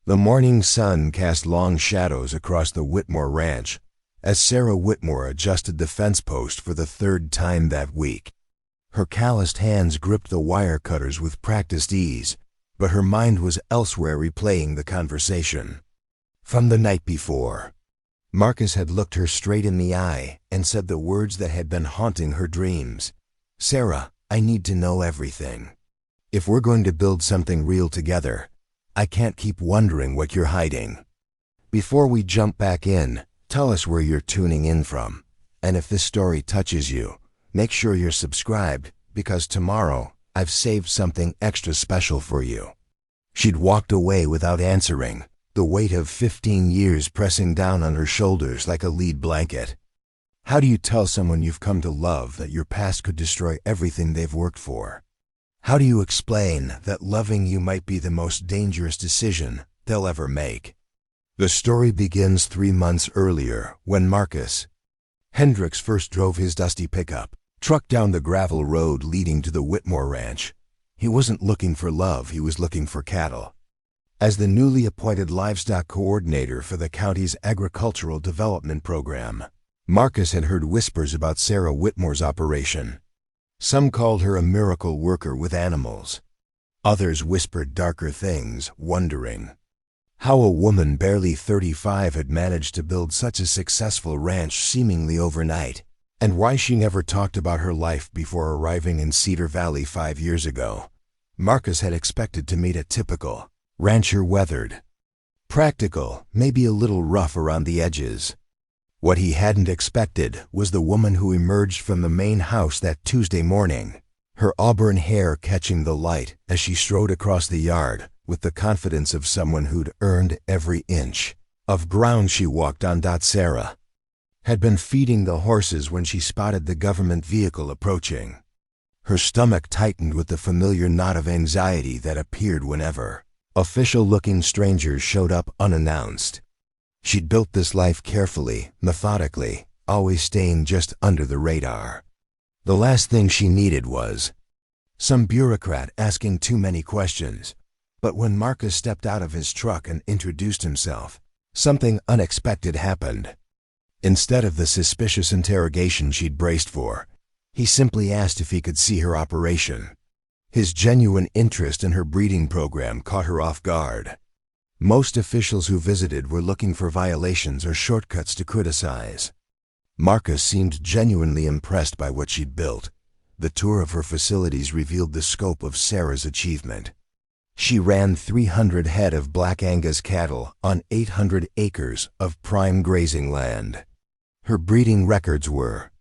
The morning sun cast long shadows across the Whitmore ranch as Sarah Whitmore adjusted the fence post for the third time that week. Her calloused hands gripped the wire cutters with practiced ease, but her mind was elsewhere replaying the conversation from the night before. Marcus had looked her straight in the eye and said the words that had been haunting her dreams. "Sarah, I need to know everything. If we're going to build something real together, I can't keep wondering what you're hiding. Before we jump back in, tell us where you're tuning in from. And if this story touches you, make sure you're subscribed, because tomorrow I've saved something extra special for you." She'd walked away without answering, the weight of 15 years pressing down on her shoulders like a lead blanket. How do you tell someone you've come to love that your past could destroy everything they've worked for? How do you explain that loving you might be the most dangerous decision they'll ever make? The story begins 3 months earlier when Marcus Hendricks first drove his dusty pickup truck down the gravel road leading to the Whitmore ranch. He wasn't looking for love, he was looking for cattle. As the newly appointed livestock coordinator for the county's agricultural development program, Marcus had heard whispers about Sarah Whitmore's operation. Some called her a miracle worker with animals. Others whispered darker things, wondering how a woman barely 35 had managed to build such a successful ranch seemingly overnight, and why she never talked about her life before arriving in Cedar Valley 5 years ago. Marcus had expected to meet a typical rancher, weathered, practical, maybe a little rough around the edges. What he hadn't expected was the woman who emerged from the main house that Tuesday morning, her auburn hair catching the light as she strode across the yard with the confidence of someone who'd earned every inch of ground she walked on. Sarah had been feeding the horses when she spotted the government vehicle approaching. Her stomach tightened with the familiar knot of anxiety that appeared whenever official-looking strangers showed up unannounced. She'd built this life carefully, methodically, always staying just under the radar. The last thing she needed was some bureaucrat asking too many questions. But when Marcus stepped out of his truck and introduced himself, something unexpected happened. Instead of the suspicious interrogation she'd braced for, he simply asked if he could see her operation. His genuine interest in her breeding program caught her off guard. Most officials who visited were looking for violations or shortcuts to criticize. Marcus seemed genuinely impressed by what she'd built. The tour of her facilities revealed the scope of Sarah's achievement. She ran 300 head of Black Angus cattle on 800 acres of prime grazing land. Her breeding records were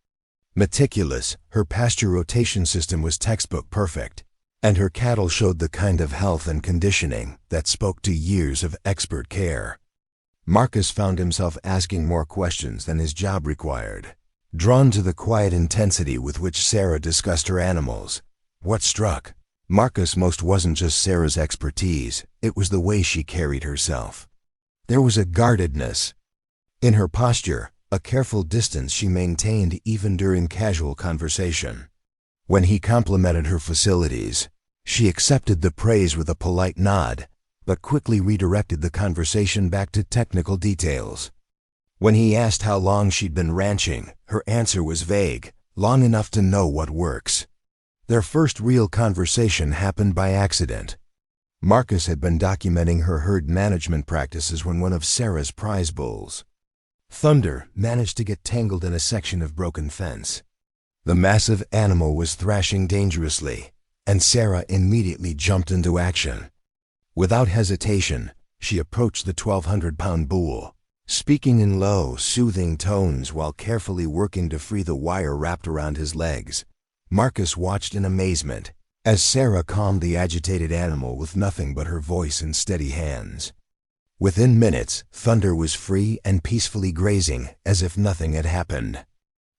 meticulous, her pasture rotation system was textbook perfect, and her cattle showed the kind of health and conditioning that spoke to years of expert care. Marcus found himself asking more questions than his job required, drawn to the quiet intensity with which Sarah discussed her animals. What struck Marcus most wasn't just Sarah's expertise, it was the way she carried herself. There was a guardedness in her posture, a careful distance she maintained even during casual conversation. When he complimented her facilities, she accepted the praise with a polite nod, but quickly redirected the conversation back to technical details. When he asked how long she'd been ranching, her answer was vague, long enough to know what works. Their first real conversation happened by accident. Marcus had been documenting her herd management practices when one of Sarah's prize bulls, Thunder, managed to get tangled in a section of broken fence. The massive animal was thrashing dangerously, and Sarah immediately jumped into action. Without hesitation, she approached the 1,200-pound bull, speaking in low, soothing tones while carefully working to free the wire wrapped around his legs. Marcus watched in amazement as Sarah calmed the agitated animal with nothing but her voice and steady hands. Within minutes, Thunder was free and peacefully grazing as if nothing had happened.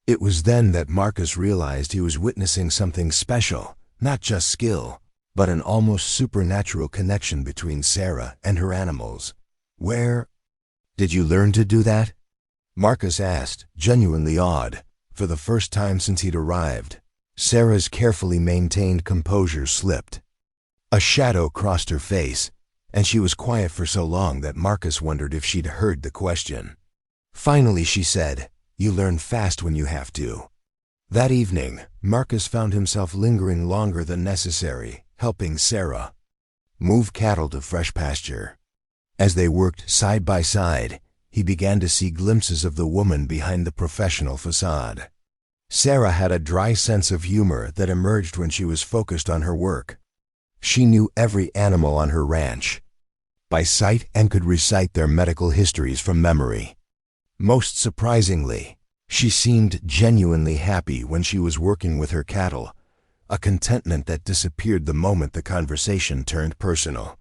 It was then that Marcus realized he was witnessing something special, not just skill, but an almost supernatural connection between Sarah and her animals. "Where did you learn to do that?" Marcus asked, genuinely awed. For the first time since he'd arrived, Sarah's carefully maintained composure slipped. A shadow crossed her face, and she was quiet for so long that Marcus wondered if she'd heard the question. Finally, she said, "You learn fast when you have to." That evening, Marcus found himself lingering longer than necessary, helping Sarah move cattle to fresh pasture. As they worked side by side, he began to see glimpses of the woman behind the professional facade. Sarah had a dry sense of humor that emerged when she was focused on her work. She knew every animal on her ranch by sight and could recite their medical histories from memory. Most surprisingly, she seemed genuinely happy when she was working with her cattle, a contentment that disappeared the moment the conversation turned personal.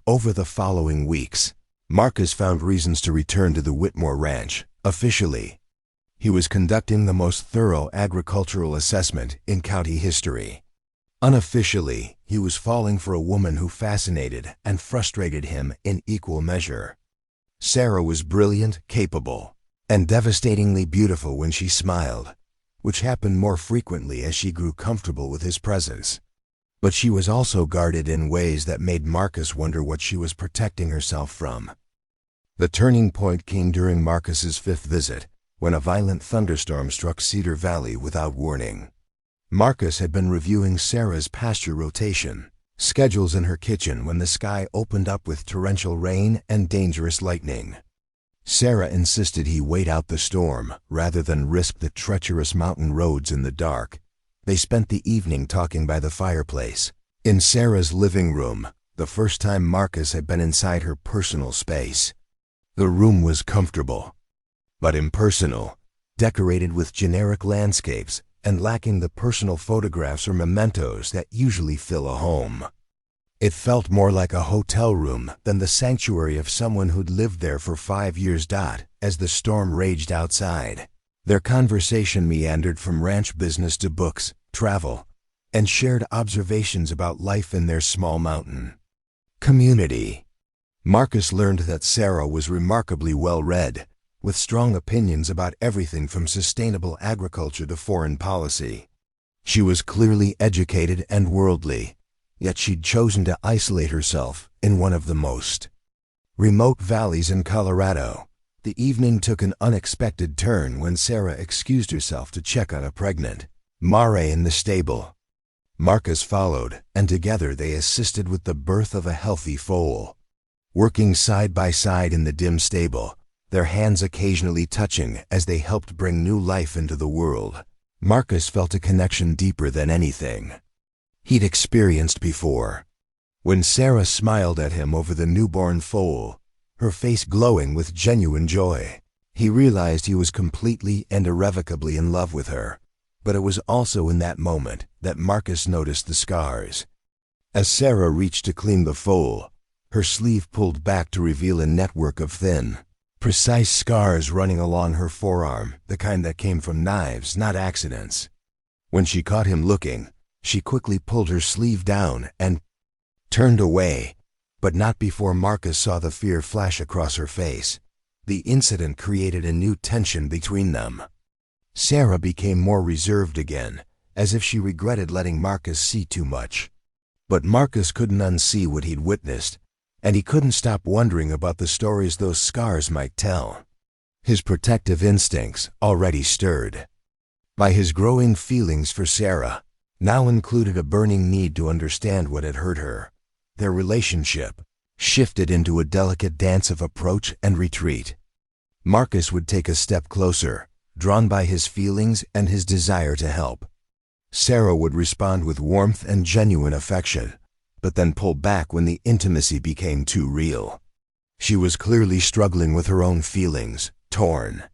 Over the following weeks, Marcus found reasons to return to the Whitmore Ranch. Officially, he was conducting the most thorough agricultural assessment in county history. Unofficially, he was falling for a woman who fascinated and frustrated him in equal measure. Sarah was brilliant, capable, and devastatingly beautiful when she smiled, which happened more frequently as she grew comfortable with his presence. But she was also guarded in ways that made Marcus wonder what she was protecting herself from. The turning point came during Marcus's fifth visit, when a violent thunderstorm struck Cedar Valley without warning. Marcus had been reviewing Sarah's pasture rotation schedules in her kitchen when the sky opened up with torrential rain and dangerous lightning. Sarah insisted he wait out the storm rather than risk the treacherous mountain roads in the dark. They spent the evening talking by the fireplace in Sarah's living room, the first time Marcus had been inside her personal space. The room was comfortable, but impersonal, decorated with generic landscapes and lacking the personal photographs or mementos that usually fill a home. It felt more like a hotel room than the sanctuary of someone who'd lived there for 5 years. As the storm raged outside, their conversation meandered from ranch business to books, travel, and shared observations about life in their small mountain community. Marcus learned that Sarah was remarkably well-read, with strong opinions about everything from sustainable agriculture to foreign policy. She was clearly educated and worldly, yet she'd chosen to isolate herself in one of the most remote valleys in Colorado. The evening took an unexpected turn when Sarah excused herself to check on a pregnant mare in the stable. Marcus followed, and together they assisted with the birth of a healthy foal. Working side by side in the dim stable, their hands occasionally touching as they helped bring new life into the world, Marcus felt a connection deeper than anything he'd experienced before. When Sarah smiled at him over the newborn foal, her face glowing with genuine joy, he realized he was completely and irrevocably in love with her. But it was also in that moment that Marcus noticed the scars. As Sarah reached to clean the foal, her sleeve pulled back to reveal a network of thin, precise scars running along her forearm, the kind that came from knives, not accidents. When she caught him looking, she quickly pulled her sleeve down and turned away, but not before Marcus saw the fear flash across her face. The incident created a new tension between them. Sarah became more reserved again, as if she regretted letting Marcus see too much. But Marcus couldn't unsee what he'd witnessed, and he couldn't stop wondering about the stories those scars might tell. His protective instincts, already stirred by his growing feelings for Sarah, now included a burning need to understand what had hurt her. Their relationship shifted into a delicate dance of approach and retreat. Marcus would take a step closer, drawn by his feelings and his desire to help. Sarah would respond with warmth and genuine affection, but then pull back when the intimacy became too real. She was clearly struggling with her own feelings, torn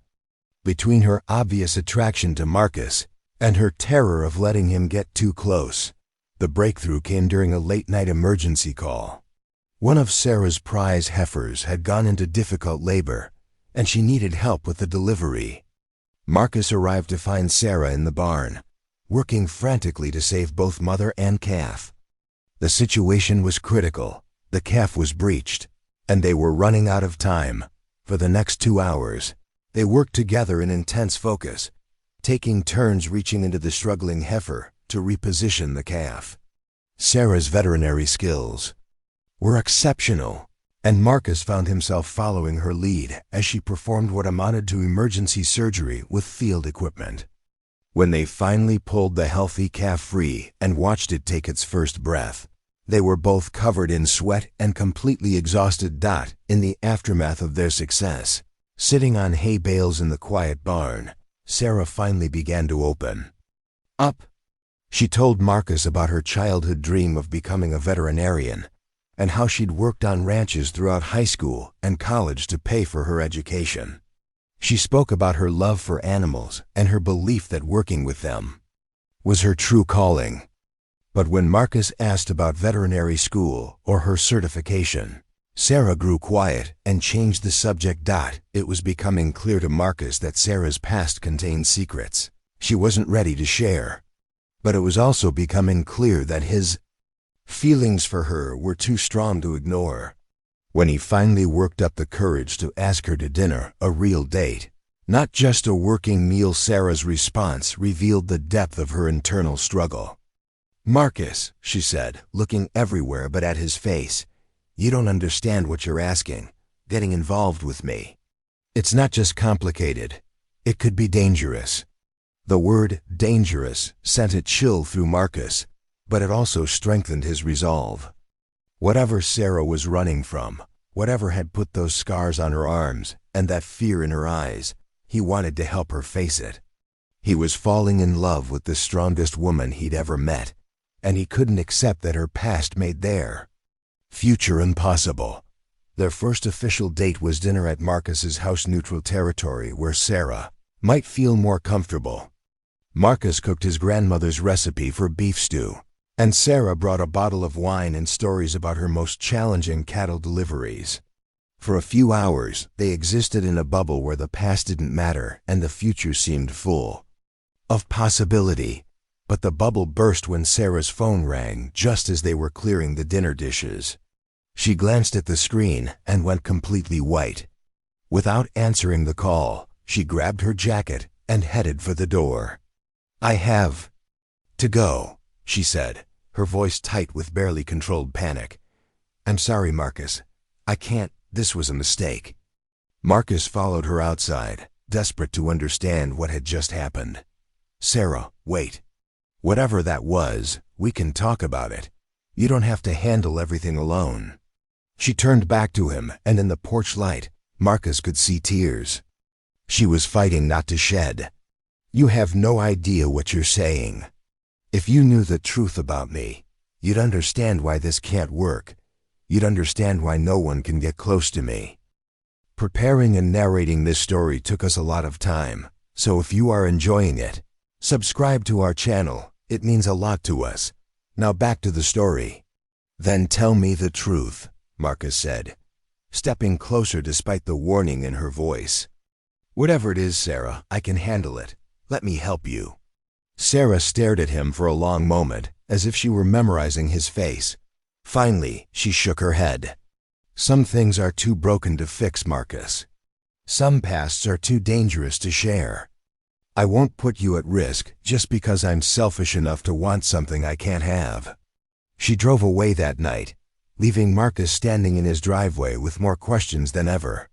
between her obvious attraction to Marcus and her terror of letting him get too close. The breakthrough came during a late-night emergency call. One of Sarah's prize heifers had gone into difficult labor, and she needed help with the delivery. Marcus arrived to find Sarah in the barn, working frantically to save both mother and calf. The situation was critical. The calf was breached, and they were running out of time. For the next 2 hours, they worked together in intense focus, taking turns reaching into the struggling heifer to reposition the calf. Sarah's veterinary skills, were exceptional, and Marcus found himself following her lead as she performed what amounted to emergency surgery with field equipment. When they finally pulled the healthy calf free and watched it take its first breath, they were both covered in sweat and completely exhausted. In the aftermath of their success, sitting on hay bales in the quiet barn, Sarah finally began to open up. She told Marcus about her childhood dream of becoming a veterinarian and how she'd worked on ranches throughout high school and college to pay for her education. She spoke about her love for animals and her belief that working with them was her true calling. But when Marcus asked about veterinary school or her certification, Sarah grew quiet and changed the subject. It was becoming clear to Marcus that Sarah's past contained secrets she wasn't ready to share. But it was also becoming clear that his feelings for her were too strong to ignore. When he finally worked up the courage to ask her to dinner, a real date, not just a working meal, Sarah's response revealed the depth of her internal struggle. "Marcus," she said, looking everywhere but at his face, "you don't understand what you're asking. Getting involved with me. It's not just complicated. It could be dangerous." The word dangerous sent a chill through Marcus, but it also strengthened his resolve. Whatever Sarah was running from, whatever had put those scars on her arms and that fear in her eyes, he wanted to help her face it. He was falling in love with the strongest woman he'd ever met, and he couldn't accept that her past made their future impossible. Their first official date was dinner at Marcus's house, neutral territory where Sarah might feel more comfortable. Marcus cooked his grandmother's recipe for beef stew, and Sarah brought a bottle of wine and stories about her most challenging cattle deliveries. For a few hours, they existed in a bubble where the past didn't matter and the future seemed full of possibility. But the bubble burst when Sarah's phone rang just as they were clearing the dinner dishes. She glanced at the screen and went completely white. Without answering the call, she grabbed her jacket and headed for the door. "I have to go," she said, her voice tight with barely controlled panic. "I'm sorry, Marcus. I can't. This was a mistake." Marcus followed her outside, desperate to understand what had just happened. "Sarah, wait. Whatever that was, we can talk about it. You don't have to handle everything alone." She turned back to him, and in the porch light, Marcus could see tears. She was fighting not to shed. "You have no idea what you're saying. If you knew the truth about me, you'd understand why this can't work. You'd understand why no one can get close to me." Preparing and narrating this story took us a lot of time, so if you are enjoying it, subscribe to our channel. It means a lot to us. Now back to the story. "Then tell me the truth," Marcus said, stepping closer despite the warning in her voice. "Whatever it is, Sarah, I can handle it. Let me help you." Sarah stared at him for a long moment, as if she were memorizing his face. Finally, she shook her head. "Some things are too broken to fix, Marcus. Some pasts are too dangerous to share. I won't put you at risk just because I'm selfish enough to want something I can't have." She drove away that night, leaving Marcus standing in his driveway with more questions than ever.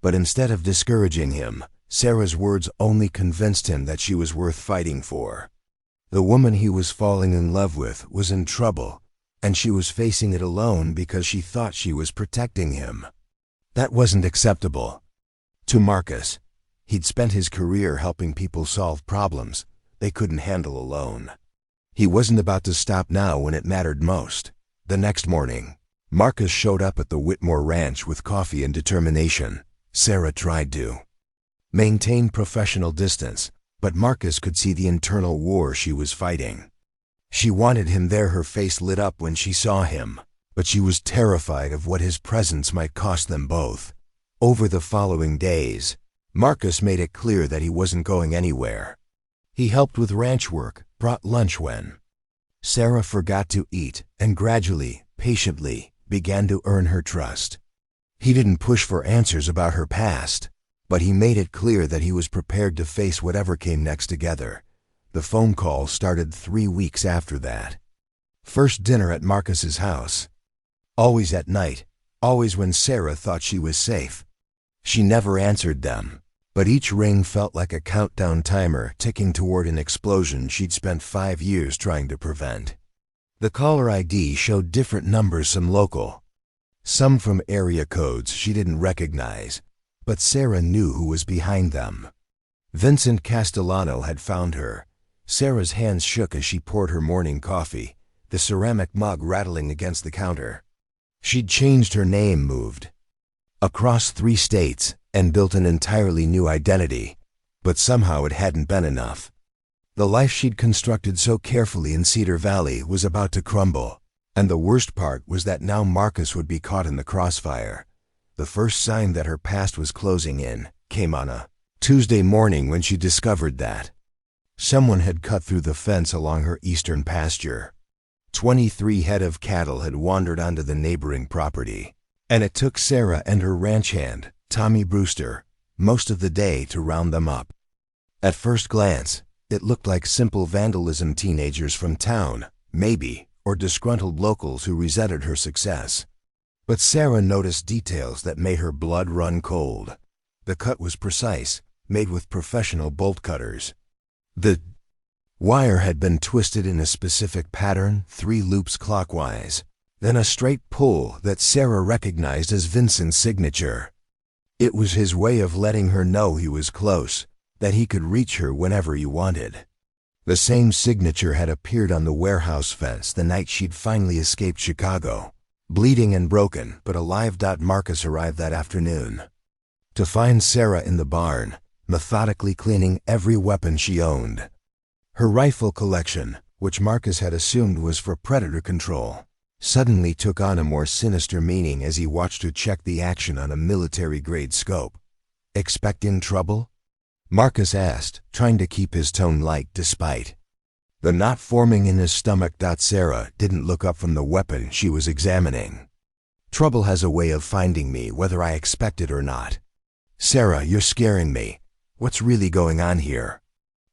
But instead of discouraging him, Sarah's words only convinced him that she was worth fighting for. The woman he was falling in love with was in trouble, and she was facing it alone because she thought she was protecting him. That wasn't acceptable. To Marcus, he'd spent his career helping people solve problems they couldn't handle alone. He wasn't about to stop now when it mattered most. The next morning, Marcus showed up at the Whitmore Ranch with coffee and determination. Sarah tried to maintain professional distance, but Marcus could see the internal war she was fighting. She wanted him there. Her face lit up when she saw him, but she was terrified of what his presence might cost them both. Over the following days, Marcus made it clear that he wasn't going anywhere. He helped with ranch work, brought lunch when Sarah forgot to eat, and gradually, patiently, began to earn her trust. He didn't push for answers about her past, but he made it clear that he was prepared to face whatever came next together. The phone call started 3 weeks after that. First dinner at Marcus's house. Always at night, always when Sarah thought she was safe. She never answered them, but each ring felt like a countdown timer ticking toward an explosion she'd spent 5 years trying to prevent. The caller ID showed different numbers, some local, some from area codes she didn't recognize, but Sarah knew who was behind them. Vincent Castellano had found her. Sarah's hands shook as she poured her morning coffee, the ceramic mug rattling against the counter. She'd changed her name, moved across 3 states, and built an entirely new identity, but somehow it hadn't been enough. The life she'd constructed so carefully in Cedar Valley was about to crumble, and the worst part was that now Marcus would be caught in the crossfire. The first sign that her past was closing in came on a Tuesday morning when she discovered that someone had cut through the fence along her eastern pasture. 23 head of cattle had wandered onto the neighboring property, and it took Sarah and her ranch hand, Tommy Brewster, most of the day to round them up. At first glance, it looked like simple vandalism, teenagers from town, maybe, or disgruntled locals who resented her success. But Sarah noticed details that made her blood run cold. The cut was precise, made with professional bolt cutters. The wire had been twisted in a specific pattern, 3 loops clockwise, then a straight pull that Sarah recognized as Vincent's signature. It was his way of letting her know he was close, that he could reach her whenever he wanted. The same signature had appeared on the warehouse fence the night she'd finally escaped Chicago. Bleeding and broken, but alive. Marcus arrived that afternoon to find Sarah in the barn, methodically cleaning every weapon she owned. Her rifle collection, which Marcus had assumed was for predator control, suddenly took on a more sinister meaning as he watched her check the action on a military-grade scope. "Expecting trouble?" Marcus asked, trying to keep his tone light despite the knot forming in his stomach. Sarah didn't look up from the weapon she was examining. "Trouble has a way of finding me whether I expect it or not." "Sarah, you're scaring me. What's really going on here?"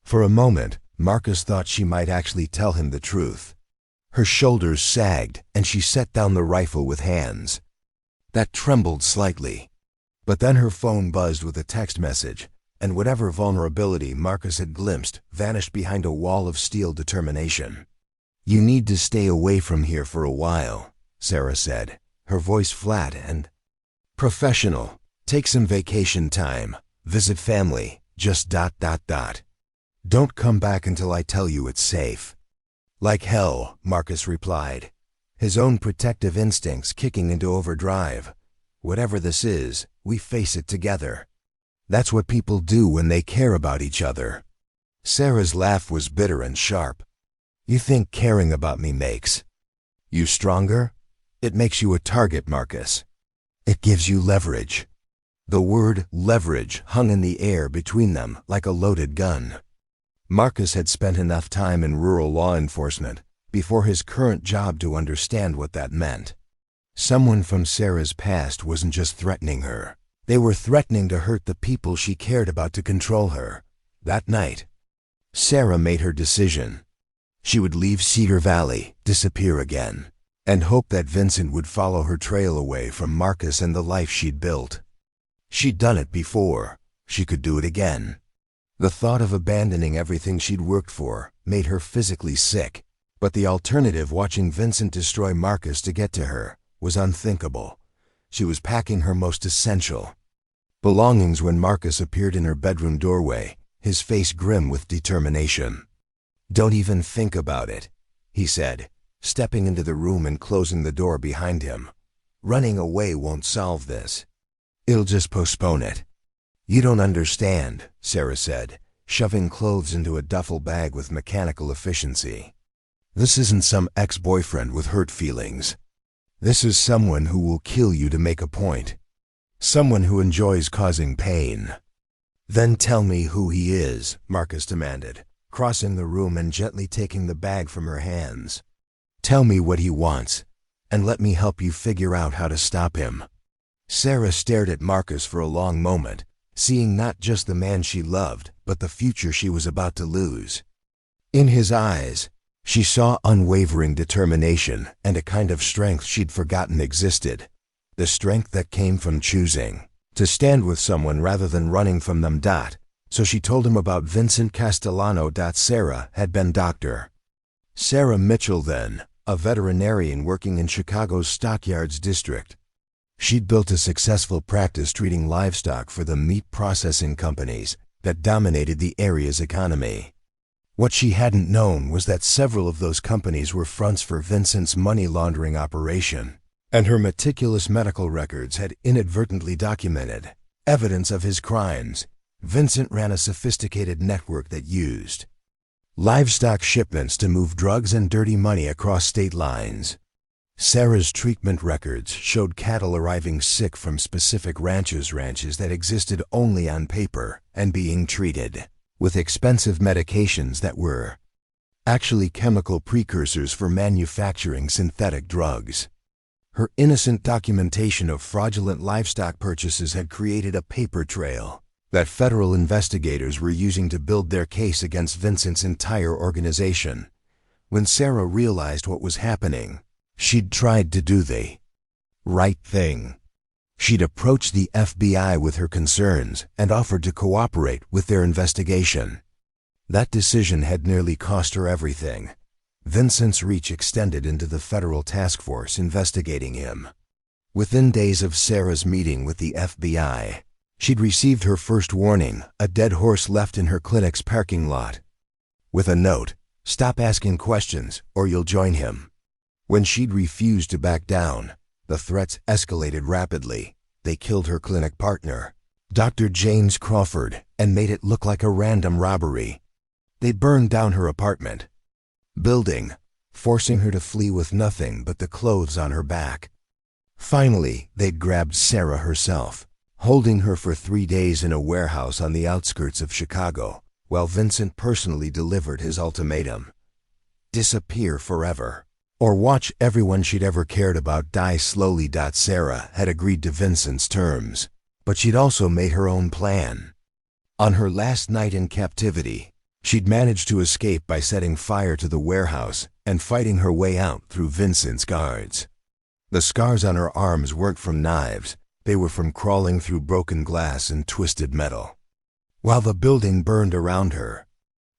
For a moment, Marcus thought she might actually tell him the truth. Her shoulders sagged, and she set down the rifle with hands that trembled slightly. But then her phone buzzed with a text message, and whatever vulnerability Marcus had glimpsed vanished behind a wall of steel determination. "You need to stay away from here for a while," Sarah said, her voice flat and professional. "Take some vacation time, visit family, just ... Don't come back until I tell you it's safe." "Like hell," Marcus replied, his own protective instincts kicking into overdrive. "Whatever this is, we face it together. That's what people do when they care about each other." Sarah's laugh was bitter and sharp. "You think caring about me makes you stronger? It makes you a target, Marcus. It gives you leverage." The word leverage hung in the air between them like a loaded gun. Marcus had spent enough time in rural law enforcement before his current job to understand what that meant. Someone from Sarah's past wasn't just threatening her. They were threatening to hurt the people she cared about, to control her. That night, Sarah made her decision. She would leave Cedar Valley, disappear again, and hope that Vincent would follow her trail away from Marcus and the life she'd built. She'd done it before. She could do it again. The thought of abandoning everything she'd worked for made her physically sick, but the alternative, watching Vincent destroy Marcus to get to her, was unthinkable. She was packing her most essential belongings when Marcus appeared in her bedroom doorway, his face grim with determination. "Don't even think about it," he said, stepping into the room and closing the door behind him. "Running away won't solve this. It'll just postpone it." "You don't understand," Sarah said, shoving clothes into a duffel bag with mechanical efficiency. "This isn't some ex-boyfriend with hurt feelings. This is someone who will kill you to make a point. Someone who enjoys causing pain." "Then tell me who he is," Marcus demanded, crossing the room and gently taking the bag from her hands. "Tell me what he wants, and let me help you figure out how to stop him." Sarah stared at Marcus for a long moment, seeing not just the man she loved, but the future she was about to lose. In his eyes, She saw unwavering determination and a kind of strength she'd forgotten existed. The strength that came from choosing to stand with someone rather than running from them. So she told him about Vincent Castellano. Sarah had been Dr. Sarah Mitchell then, a veterinarian working in Chicago's Stockyards district. She'd built a successful practice treating livestock for the meat processing companies that dominated the area's economy. What she hadn't known was that several of those companies were fronts for Vincent's money laundering operation, and her meticulous medical records had inadvertently documented evidence of his crimes. Vincent ran a sophisticated network that used livestock shipments to move drugs and dirty money across state lines. Sarah's treatment records showed cattle arriving sick from specific ranches that existed only on paper and being treated with expensive medications that were actually chemical precursors for manufacturing synthetic drugs. Her innocent documentation of fraudulent livestock purchases had created a paper trail that federal investigators were using to build their case against Vincent's entire organization. When Sarah realized what was happening, she'd tried to do the right thing. She'd approached the FBI with her concerns and offered to cooperate with their investigation. That decision had nearly cost her everything. Vincent's reach extended into the federal task force investigating him. Within days of Sarah's meeting with the FBI, she'd received her first warning, a dead horse left in her clinic's parking lot, with a note, "Stop asking questions or you'll join him." When she'd refused to back down, the threats escalated rapidly. They killed her clinic partner, Dr. James Crawford, and made it look like a random robbery. They burned down her apartment building, forcing her to flee with nothing but the clothes on her back. Finally, they'd grabbed Sarah herself, holding her for 3 days in a warehouse on the outskirts of Chicago, while Vincent personally delivered his ultimatum: disappear forever, or watch everyone she'd ever cared about die slowly. Sarah had agreed to Vincent's terms, but she'd also made her own plan. On her last night in captivity, she'd managed to escape by setting fire to the warehouse and fighting her way out through Vincent's guards. The scars on her arms weren't from knives, they were from crawling through broken glass and twisted metal. While the building burned around her,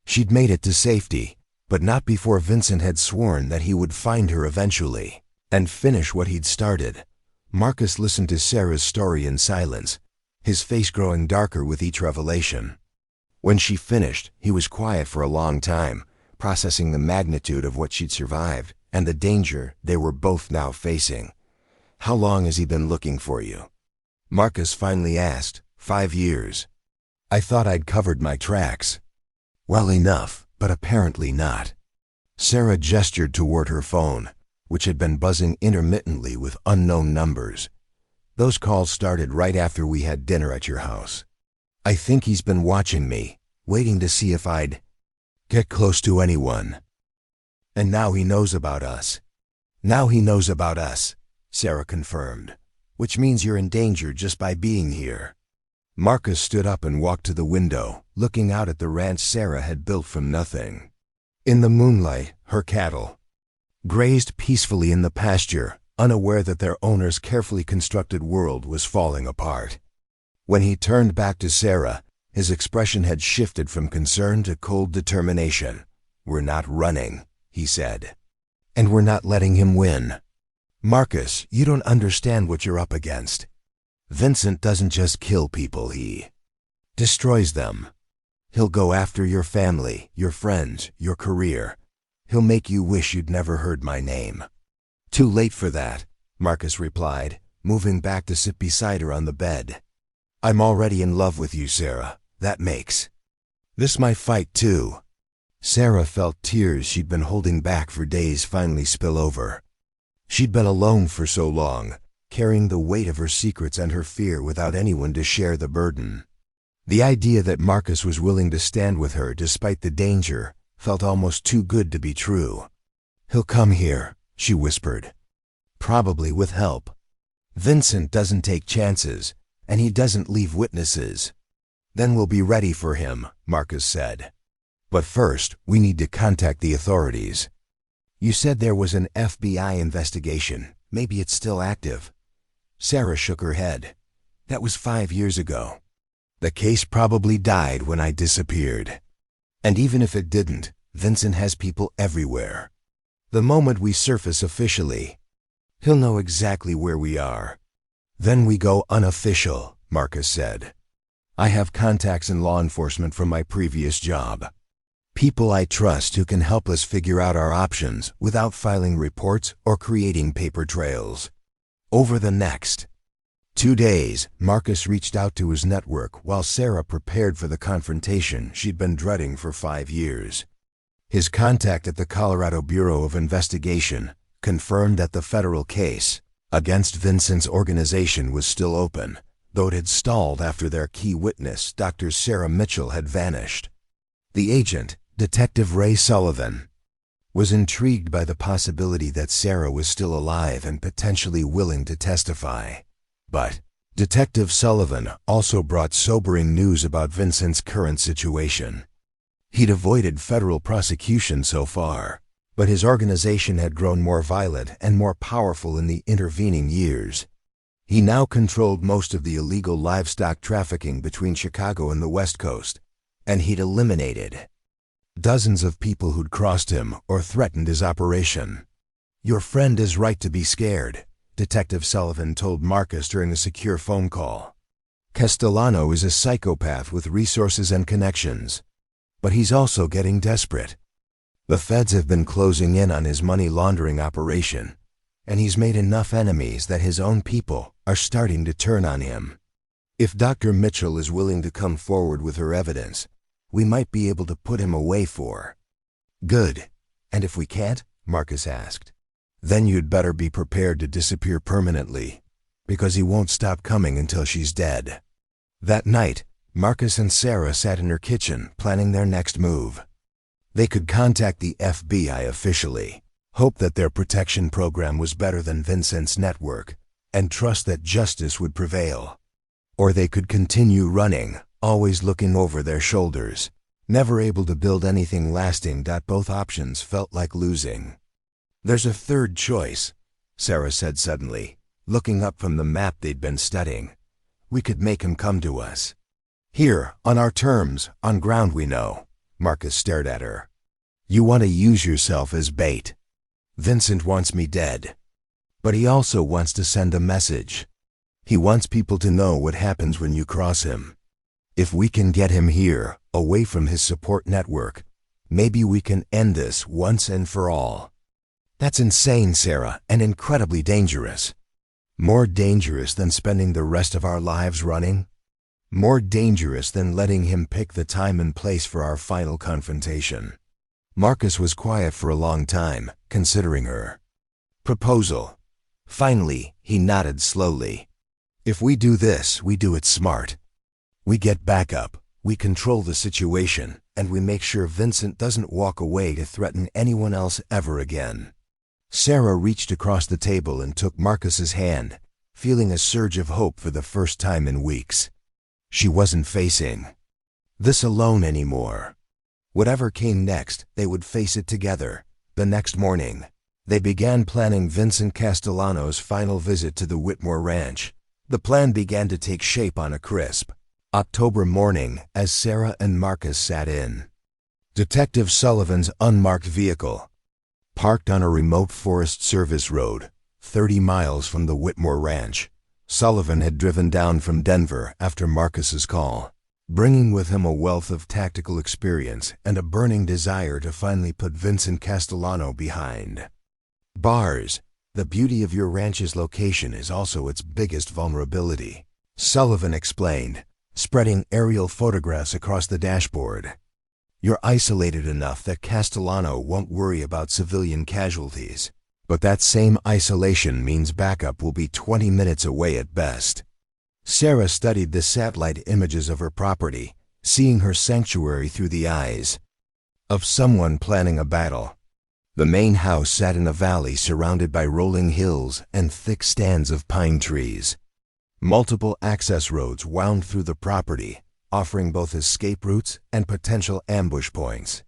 she'd made it to safety, but not before Vincent had sworn that he would find her eventually and finish what he'd started. Marcus listened to Sarah's story in silence, his face growing darker with each revelation. When she finished, he was quiet for a long time, processing the magnitude of what she'd survived and the danger they were both now facing. "How long has he been looking for you?" Marcus finally asked. 5 years. "I thought I'd covered my tracks." "Well enough, but apparently not." Sarah gestured toward her phone, which had been buzzing intermittently with unknown numbers. "Those calls started right after we had dinner at your house. I think he's been watching me, waiting to see if I'd get close to anyone. And now he knows about us." "Now he knows about us," Sarah confirmed, "which means you're in danger just by being here." Marcus stood up and walked to the window, looking out at the ranch Sarah had built from nothing. In the moonlight, her cattle grazed peacefully in the pasture, unaware that their owner's carefully constructed world was falling apart. When he turned back to Sarah, his expression had shifted from concern to cold determination. "We're not running," he said. "And we're not letting him win. Marcus, you don't understand what you're up against. Vincent doesn't just kill people, he destroys them. He'll go after your family, your friends, your career. He'll make you wish you'd never heard my name." "Too late for that," Marcus replied, moving back to sit beside her on the bed. "I'm already in love with you, Sarah. That makes this my fight, too." Sarah felt tears she'd been holding back for days finally spill over. She'd been alone for so long, carrying the weight of her secrets and her fear without anyone to share the burden. The idea that Marcus was willing to stand with her despite the danger felt almost too good to be true. "He'll come here," she whispered. "Probably with help. Vincent doesn't take chances, and he doesn't leave witnesses." "Then we'll be ready for him," Marcus said. "But first, we need to contact the authorities." You said there was an FBI investigation. Maybe it's still active. Sarah shook her head. That was 5 years ago. The case probably died when I disappeared. And even if it didn't, Vincent has people everywhere. The moment we surface officially, he'll know exactly where we are. Then we go unofficial, Marcus said. I have contacts in law enforcement from my previous job. People I trust who can help us figure out our options without filing reports or creating paper trails. Over the next 2 days, Marcus reached out to his network while Sarah prepared for the confrontation she'd been dreading for 5 years. His contact at the Colorado Bureau of Investigation confirmed that the federal case against Vincent's organization was still open, though it had stalled after their key witness, Dr. Sarah Mitchell, had vanished. The agent, Detective Ray Sullivan, was intrigued by the possibility that Sarah was still alive and potentially willing to testify. But Detective Sullivan also brought sobering news about Vincent's current situation. He'd avoided federal prosecution so far, but his organization had grown more violent and more powerful in the intervening years. He now controlled most of the illegal livestock trafficking between Chicago and the West Coast, and he'd eliminated dozens of people who'd crossed him or threatened his operation. Your friend is right to be scared, Detective Sullivan told Marcus during a secure phone call. Castellano is a psychopath with resources and connections, but he's also getting desperate. The feds have been closing in on his money laundering operation, and he's made enough enemies that his own people are starting to turn on him. If Dr. Mitchell is willing to come forward with her evidence, we might be able to put him away for good. And if we can't, Marcus asked, then you'd better be prepared to disappear permanently, because he won't stop coming until she's dead. That night, Marcus and Sarah sat in her kitchen planning their next move. They could contact the FBI officially, hope that their protection program was better than Vincent's network, and trust that justice would prevail. Or they could continue running, always looking over their shoulders, never able to build anything lasting. Both options felt like losing. There's a third choice, Sarah said suddenly, looking up from the map they'd been studying. We could make him come to us. Here, on our terms, on ground we know. Marcus stared at her. You want to use yourself as bait. Vincent wants me dead. But he also wants to send a message. He wants people to know what happens when you cross him. If we can get him here, away from his support network, maybe we can end this once and for all. That's insane, Sarah, and incredibly dangerous. More dangerous than spending the rest of our lives running? More dangerous than letting him pick the time and place for our final confrontation. Marcus was quiet for a long time, considering her proposal. Finally, he nodded slowly. If we do this, we do it smart. We get backup, we control the situation, and we make sure Vincent doesn't walk away to threaten anyone else ever again. Sarah reached across the table and took Marcus's hand, feeling a surge of hope for the first time in weeks. She wasn't facing this alone anymore. Whatever came next, they would face it together. The next morning, they began planning Vincent Castellano's final visit to the Whitmore Ranch. The plan began to take shape on a crisp October morning as Sarah and Marcus sat in Detective Sullivan's unmarked vehicle, parked on a remote Forest Service road, 30 miles from the Whitmore Ranch. Sullivan had driven down from Denver after Marcus's call, bringing with him a wealth of tactical experience and a burning desire to finally put Vincent Castellano behind bars. The beauty of your ranch's location is also its biggest vulnerability, Sullivan explained, spreading aerial photographs across the dashboard. You're isolated enough that Castellano won't worry about civilian casualties, but that same isolation means backup will be 20 minutes away at best. Sarah studied the satellite images of her property, seeing her sanctuary through the eyes of someone planning a battle. The main house sat in a valley surrounded by rolling hills and thick stands of pine trees. Multiple access roads wound through the property, offering both escape routes and potential ambush points.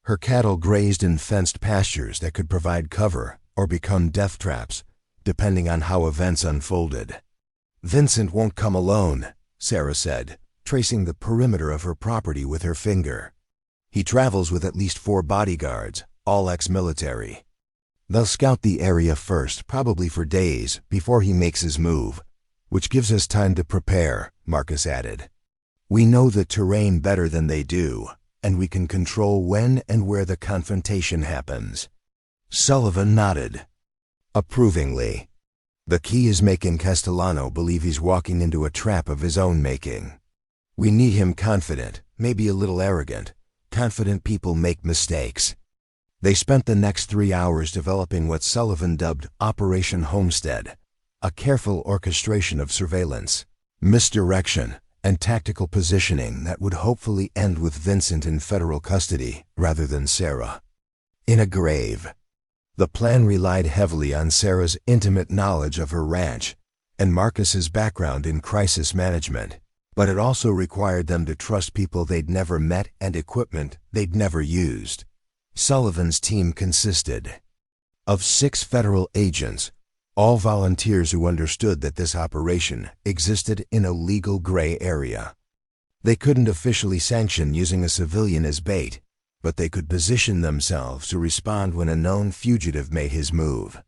Her cattle grazed in fenced pastures that could provide cover or become death traps, depending on how events unfolded. "Vincent won't come alone," Sarah said, tracing the perimeter of her property with her finger. "He travels with at least 4 bodyguards, all ex-military. They'll scout the area first, probably for days, before he makes his move, which gives us time to prepare," Marcus added. "We know the terrain better than they do, and we can control when and where the confrontation happens." Sullivan nodded approvingly. "The key is making Castellano believe he's walking into a trap of his own making. We need him confident, maybe a little arrogant. Confident people make mistakes." They spent the next 3 hours developing what Sullivan dubbed Operation Homestead, a careful orchestration of surveillance, misdirection, and tactical positioning that would hopefully end with Vincent in federal custody rather than Sarah in a grave. The plan relied heavily on Sarah's intimate knowledge of her ranch and Marcus's background in crisis management, but it also required them to trust people they'd never met and equipment they'd never used. Sullivan's team consisted of 6 federal agents, all volunteers who understood that this operation existed in a legal gray area. They couldn't officially sanction using a civilian as bait, but they could position themselves to respond when a known fugitive made his move.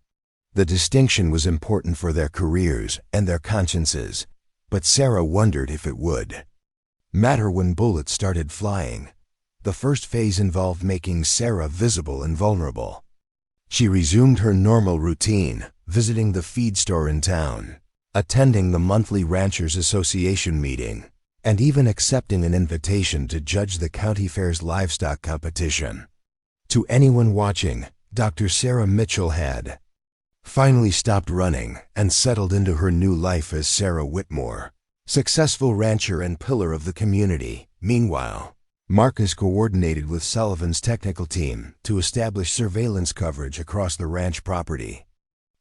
The distinction was important for their careers and their consciences, but Sarah wondered if it would matter when bullets started flying. The first phase involved making Sarah visible and vulnerable. She resumed her normal routine, visiting the feed store in town, attending the monthly Ranchers Association meeting, and even accepting an invitation to judge the county fair's livestock competition. To anyone watching, Dr. Sarah Mitchell had finally stopped running and settled into her new life as Sarah Whitmore, successful rancher and pillar of the community. Meanwhile, Marcus coordinated with Sullivan's technical team to establish surveillance coverage across the ranch property.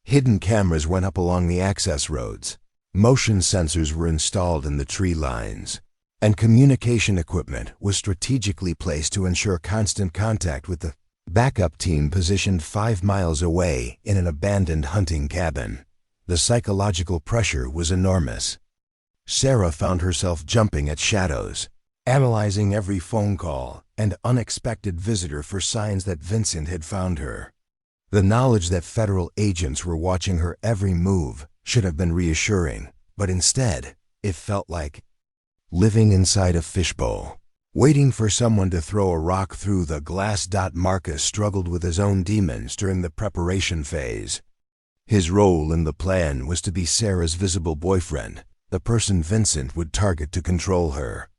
Hidden cameras went up along the access roads, motion sensors were installed in the tree lines, and communication equipment was strategically placed to ensure constant contact with the backup team positioned 5 miles away in an abandoned hunting cabin. The psychological pressure was enormous. Sarah found herself jumping at shadows, analyzing every phone call and unexpected visitor for signs that Vincent had found her. The knowledge that federal agents were watching her every move should have been reassuring, but instead, it felt like living inside a fishbowl, waiting for someone to throw a rock through the glass. Marcus struggled with his own demons during the preparation phase. His role in the plan was to be Sarah's visible boyfriend, the person Vincent would target to control her.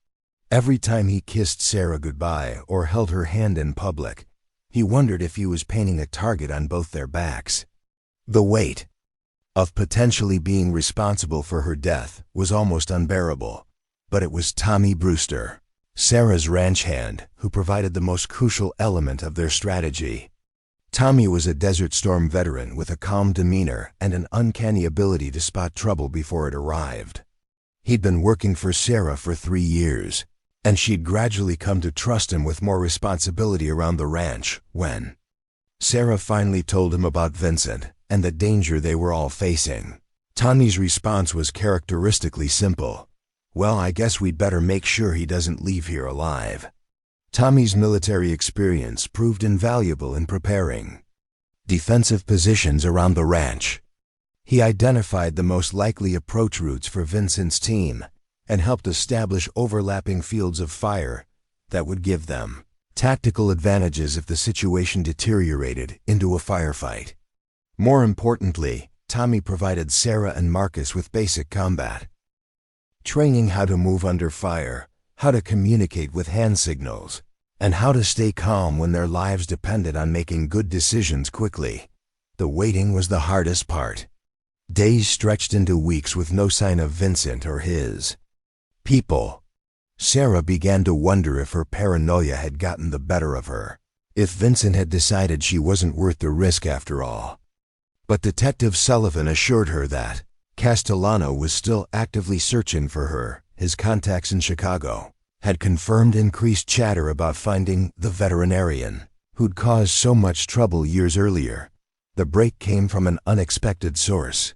Every time he kissed Sarah goodbye or held her hand in public, he wondered if he was painting a target on both their backs. The weight of potentially being responsible for her death was almost unbearable, but it was Tommy Brewster, Sarah's ranch hand, who provided the most crucial element of their strategy. Tommy was a Desert Storm veteran with a calm demeanor and an uncanny ability to spot trouble before it arrived. He'd been working for Sarah for 3 years, and she'd gradually come to trust him with more responsibility around the ranch. When Sarah finally told him about Vincent and the danger they were all facing, Tommy's response was characteristically simple. "Well, I guess we'd better make sure he doesn't leave here alive." Tommy's military experience proved invaluable in preparing defensive positions around the ranch. He identified the most likely approach routes for Vincent's team and helped establish overlapping fields of fire that would give them tactical advantages if the situation deteriorated into a firefight. More importantly, Tommy provided Sarah and Marcus with basic combat training: how to move under fire, how to communicate with hand signals, and how to stay calm when their lives depended on making good decisions quickly. The waiting was the hardest part. Days stretched into weeks with no sign of Vincent or his people. Sarah began to wonder if her paranoia had gotten the better of her, if Vincent had decided she wasn't worth the risk after all. But Detective Sullivan assured her that Castellano was still actively searching for her. His contacts in Chicago had confirmed increased chatter about finding the veterinarian who'd caused so much trouble years earlier. The break came from an unexpected source.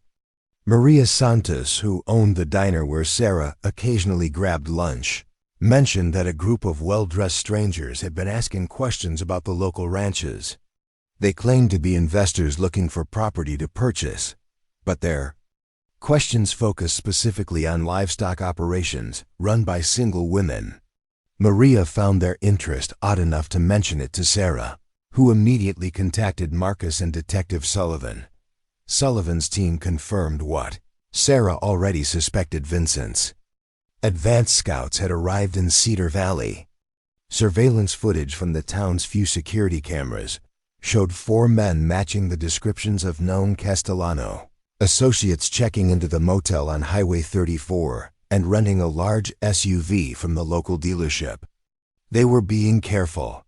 Maria Santos, who owned the diner where Sarah occasionally grabbed lunch, mentioned that a group of well-dressed strangers had been asking questions about the local ranches. They claimed to be investors looking for property to purchase, but their questions focused specifically on livestock operations run by single women. Maria found their interest odd enough to mention it to Sarah, who immediately contacted Marcus and Detective Sullivan. Sullivan's team confirmed what Sarah already suspected: Vincent's advanced scouts had arrived in Cedar Valley. Surveillance footage from the town's few security cameras showed 4 men matching the descriptions of known Castellano associates checking into the motel on Highway 34 and renting a large SUV from the local dealership. They were being careful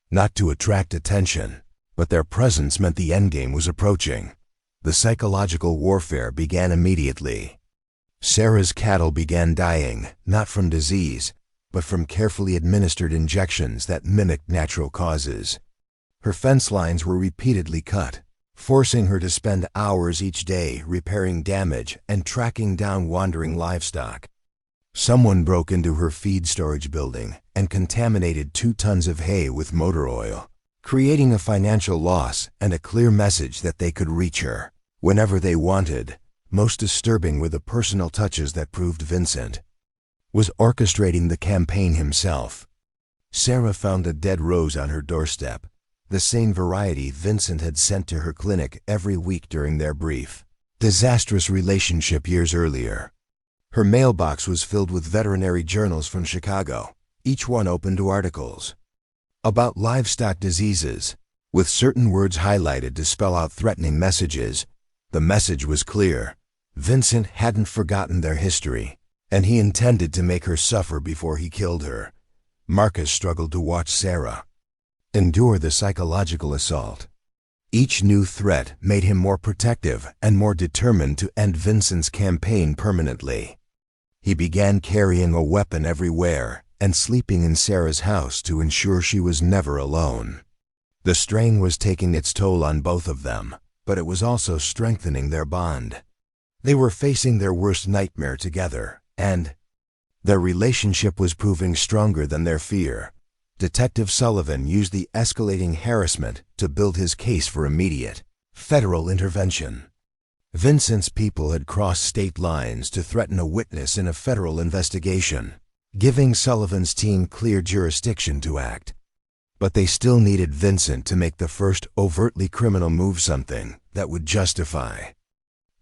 not to attract attention, but their presence meant the endgame was approaching. The psychological warfare began immediately. Sarah's cattle began dying, not from disease, but from carefully administered injections that mimicked natural causes. Her fence lines were repeatedly cut, forcing her to spend hours each day repairing damage and tracking down wandering livestock. Someone broke into her feed storage building and contaminated 2 tons of hay with motor oil, creating a financial loss and a clear message that they could reach her whenever they wanted. Most disturbing were the personal touches that proved Vincent was orchestrating the campaign himself. Sarah found a dead rose on her doorstep, the same variety Vincent had sent to her clinic every week during their brief, disastrous relationship years earlier. Her mailbox was filled with veterinary journals from Chicago, each one open to articles about livestock diseases, with certain words highlighted to spell out threatening messages. The message was clear: Vincent hadn't forgotten their history, and he intended to make her suffer before he killed her. Marcus struggled to watch Sarah endure the psychological assault. Each new threat made him more protective and more determined to end Vincent's campaign permanently. He began carrying a weapon everywhere and sleeping in Sarah's house to ensure she was never alone. The strain was taking its toll on both of them, but it was also strengthening their bond. They were facing their worst nightmare together, and their relationship was proving stronger than their fear. Detective Sullivan used the escalating harassment to build his case for immediate federal intervention. Vincent's people had crossed state lines to threaten a witness in a federal investigation, giving Sullivan's team clear jurisdiction to act. But they still needed Vincent to make the first overtly criminal move, something that would justify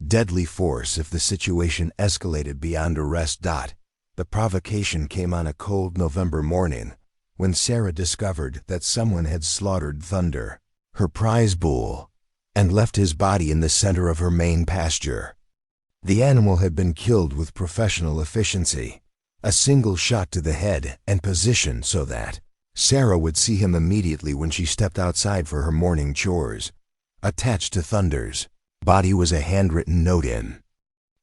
deadly force if the situation escalated beyond arrest. The provocation came on a cold November morning when Sarah discovered that someone had slaughtered Thunder, her prize bull, and left his body in the center of her main pasture. The animal had been killed with professional efficiency, a single shot to the head and positioned so that Sarah would see him immediately when she stepped outside for her morning chores. Attached to Thunder's body was a handwritten note in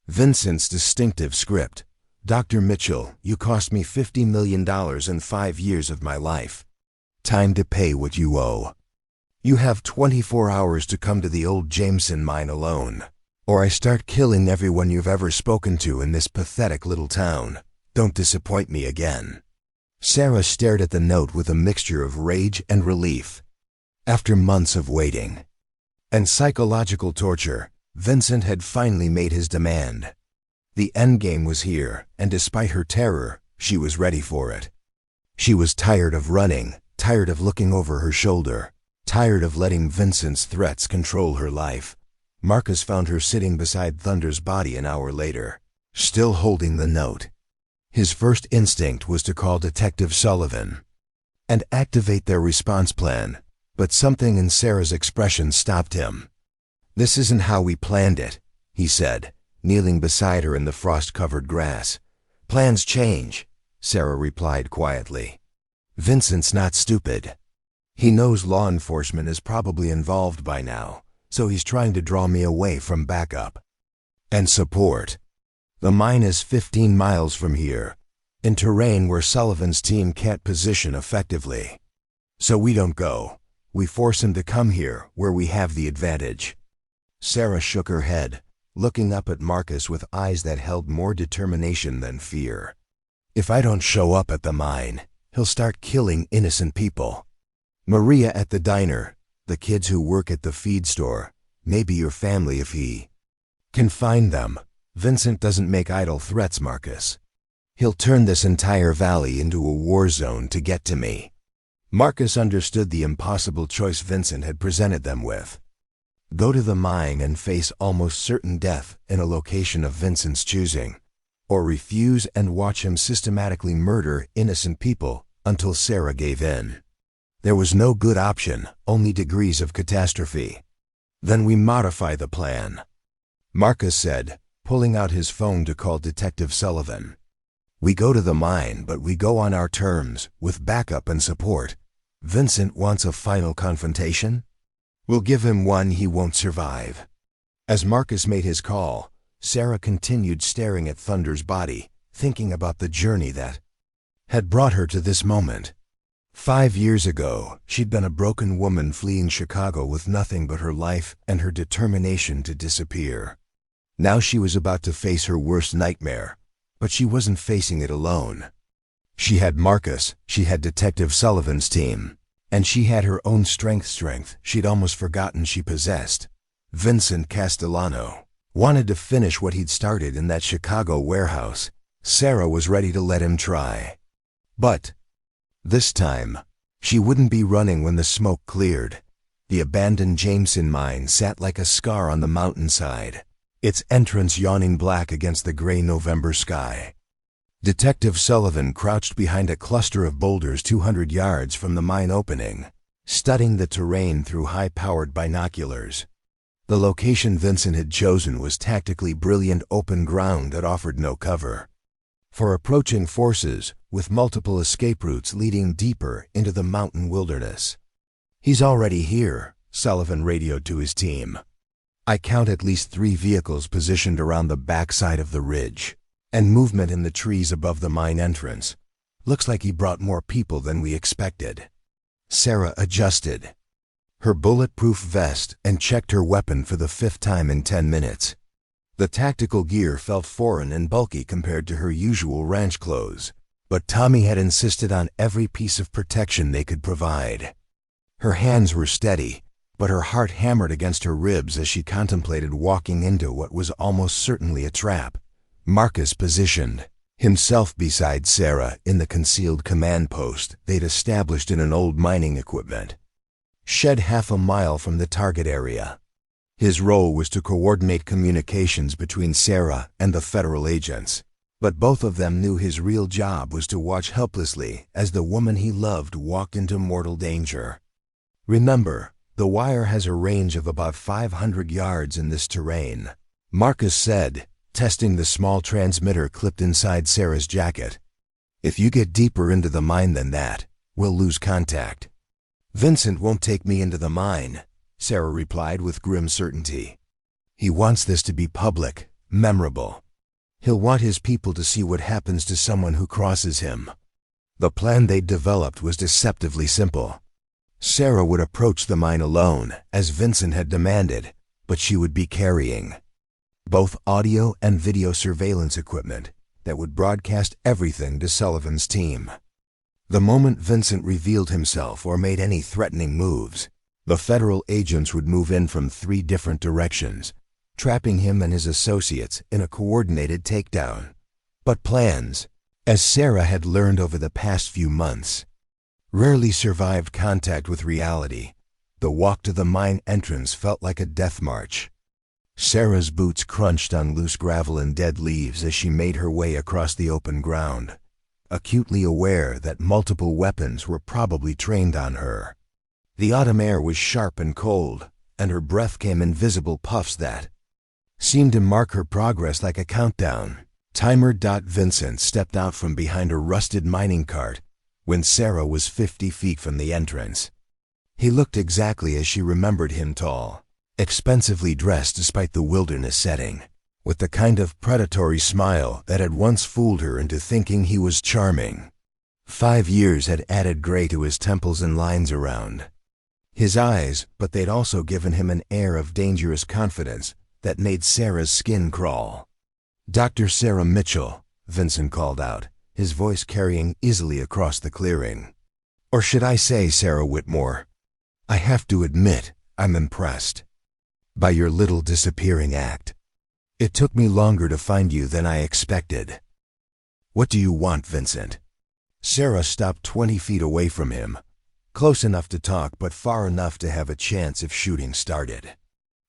Vincent's distinctive script: Dr. Mitchell, you cost me $50 million in 5 years of my life. Time to pay what you owe. You have 24 hours to come to the old Jameson mine alone, or I start killing everyone you've ever spoken to in this pathetic little town. Don't disappoint me again. Sarah stared at the note with a mixture of rage and relief. After months of waiting and psychological torture, Vincent had finally made his demand. The endgame was here, and despite her terror, she was ready for it. She was tired of running, tired of looking over her shoulder, tired of letting Vincent's threats control her life. Marcus found her sitting beside Thunder's body an hour later, still holding the note. His first instinct was to call Detective Sullivan and activate their response plan, but something in Sarah's expression stopped him. "This isn't how we planned it," he said, kneeling beside her in the frost-covered grass. "Plans change," Sarah replied quietly. "Vincent's not stupid. He knows law enforcement is probably involved by now, so he's trying to draw me away from backup and support. The mine is 15 miles from here. in terrain where Sullivan's team can't position effectively. So we don't go. We force him to come here, where we have the advantage." Sarah shook her head, looking up at Marcus with eyes that held more determination than fear. "If I don't show up at the mine, he'll start killing innocent people. Maria at the diner, the kids who work at the feed store, maybe your family if he can find them. Vincent doesn't make idle threats, Marcus. He'll turn this entire valley into a war zone to get to me." Marcus understood the impossible choice Vincent had presented them with. Go to the mine and face almost certain death in a location of Vincent's choosing, or refuse and watch him systematically murder innocent people until Sarah gave in. There was no good option, only degrees of catastrophe. "Then we modify the plan," Marcus said, pulling out his phone to call Detective Sullivan. "We go to the mine, but we go on our terms, with backup and support. Vincent wants a final confrontation? We'll give him one he won't survive." As Marcus made his call, Sarah continued staring at Thunder's body, thinking about the journey that had brought her to this moment. 5 years ago, she'd been a broken woman fleeing Chicago with nothing but her life and her determination to disappear. Now she was about to face her worst nightmare, but she wasn't facing it alone. She had Marcus, she had Detective Sullivan's team, and she had her own strength she'd almost forgotten she possessed. Vincent Castellano wanted to finish what he'd started in that Chicago warehouse. Sarah was ready to let him try. But this time, she wouldn't be running when the smoke cleared. The abandoned Jameson mine sat like a scar on the mountainside, its entrance yawning black against the gray November sky. Detective Sullivan crouched behind a cluster of boulders 200 yards from the mine opening, studying the terrain through high-powered binoculars. The location Vincent had chosen was tactically brilliant open ground that offered no cover for approaching forces, with multiple escape routes leading deeper into the mountain wilderness. "He's already here," Sullivan radioed to his team. "I count at least 3 vehicles positioned around the backside of the ridge, and movement in the trees above the mine entrance. Looks like he brought more people than we expected." Sarah adjusted her bulletproof vest and checked her weapon for the 5th time in 10 minutes. The tactical gear felt foreign and bulky compared to her usual ranch clothes, but Tommy had insisted on every piece of protection they could provide. Her hands were steady, but her heart hammered against her ribs as she contemplated walking into what was almost certainly a trap. Marcus positioned himself beside Sarah in the concealed command post they'd established in an old mining equipment shed half a mile from the target area. His role was to coordinate communications between Sarah and the federal agents, but both of them knew his real job was to watch helplessly as the woman he loved walked into mortal danger. "Remember, the wire has a range of about 500 yards in this terrain," Marcus said, testing the small transmitter clipped inside Sarah's jacket. "If you get deeper into the mine than that, we'll lose contact." "Vincent won't take me into the mine," Sarah replied with grim certainty. "He wants this to be public, memorable. He'll want his people to see what happens to someone who crosses him." The plan they'd developed was deceptively simple. Sarah would approach the mine alone, as Vincent had demanded, but she would be carrying both audio and video surveillance equipment that would broadcast everything to Sullivan's team. The moment Vincent revealed himself or made any threatening moves, the federal agents would move in from 3 different directions, trapping him and his associates in a coordinated takedown. But plans, as Sarah had learned over the past few months, rarely survived contact with reality. The walk to the mine entrance felt like a death march. Sarah's boots crunched on loose gravel and dead leaves as she made her way across the open ground, acutely aware that multiple weapons were probably trained on her. The autumn air was sharp and cold, and her breath came in visible puffs that seemed to mark her progress like a countdown. Timer. Vincent stepped out from behind a rusted mining cart when Sarah was 50 feet from the entrance. He looked exactly as she remembered him, tall, expensively dressed despite the wilderness setting, with the kind of predatory smile that had once fooled her into thinking he was charming. 5 years had added gray to his temples and lines around his eyes, but they'd also given him an air of dangerous confidence that made Sarah's skin crawl. "Dr. Sarah Mitchell," Vincent called out, his voice carrying easily across the clearing. "Or should I say Sarah Whitmore? I have to admit, I'm impressed by your little disappearing act. It took me longer to find you than I expected." "What do you want, Vincent?" Sarah stopped 20 feet away from him, close enough to talk but far enough to have a chance if shooting started.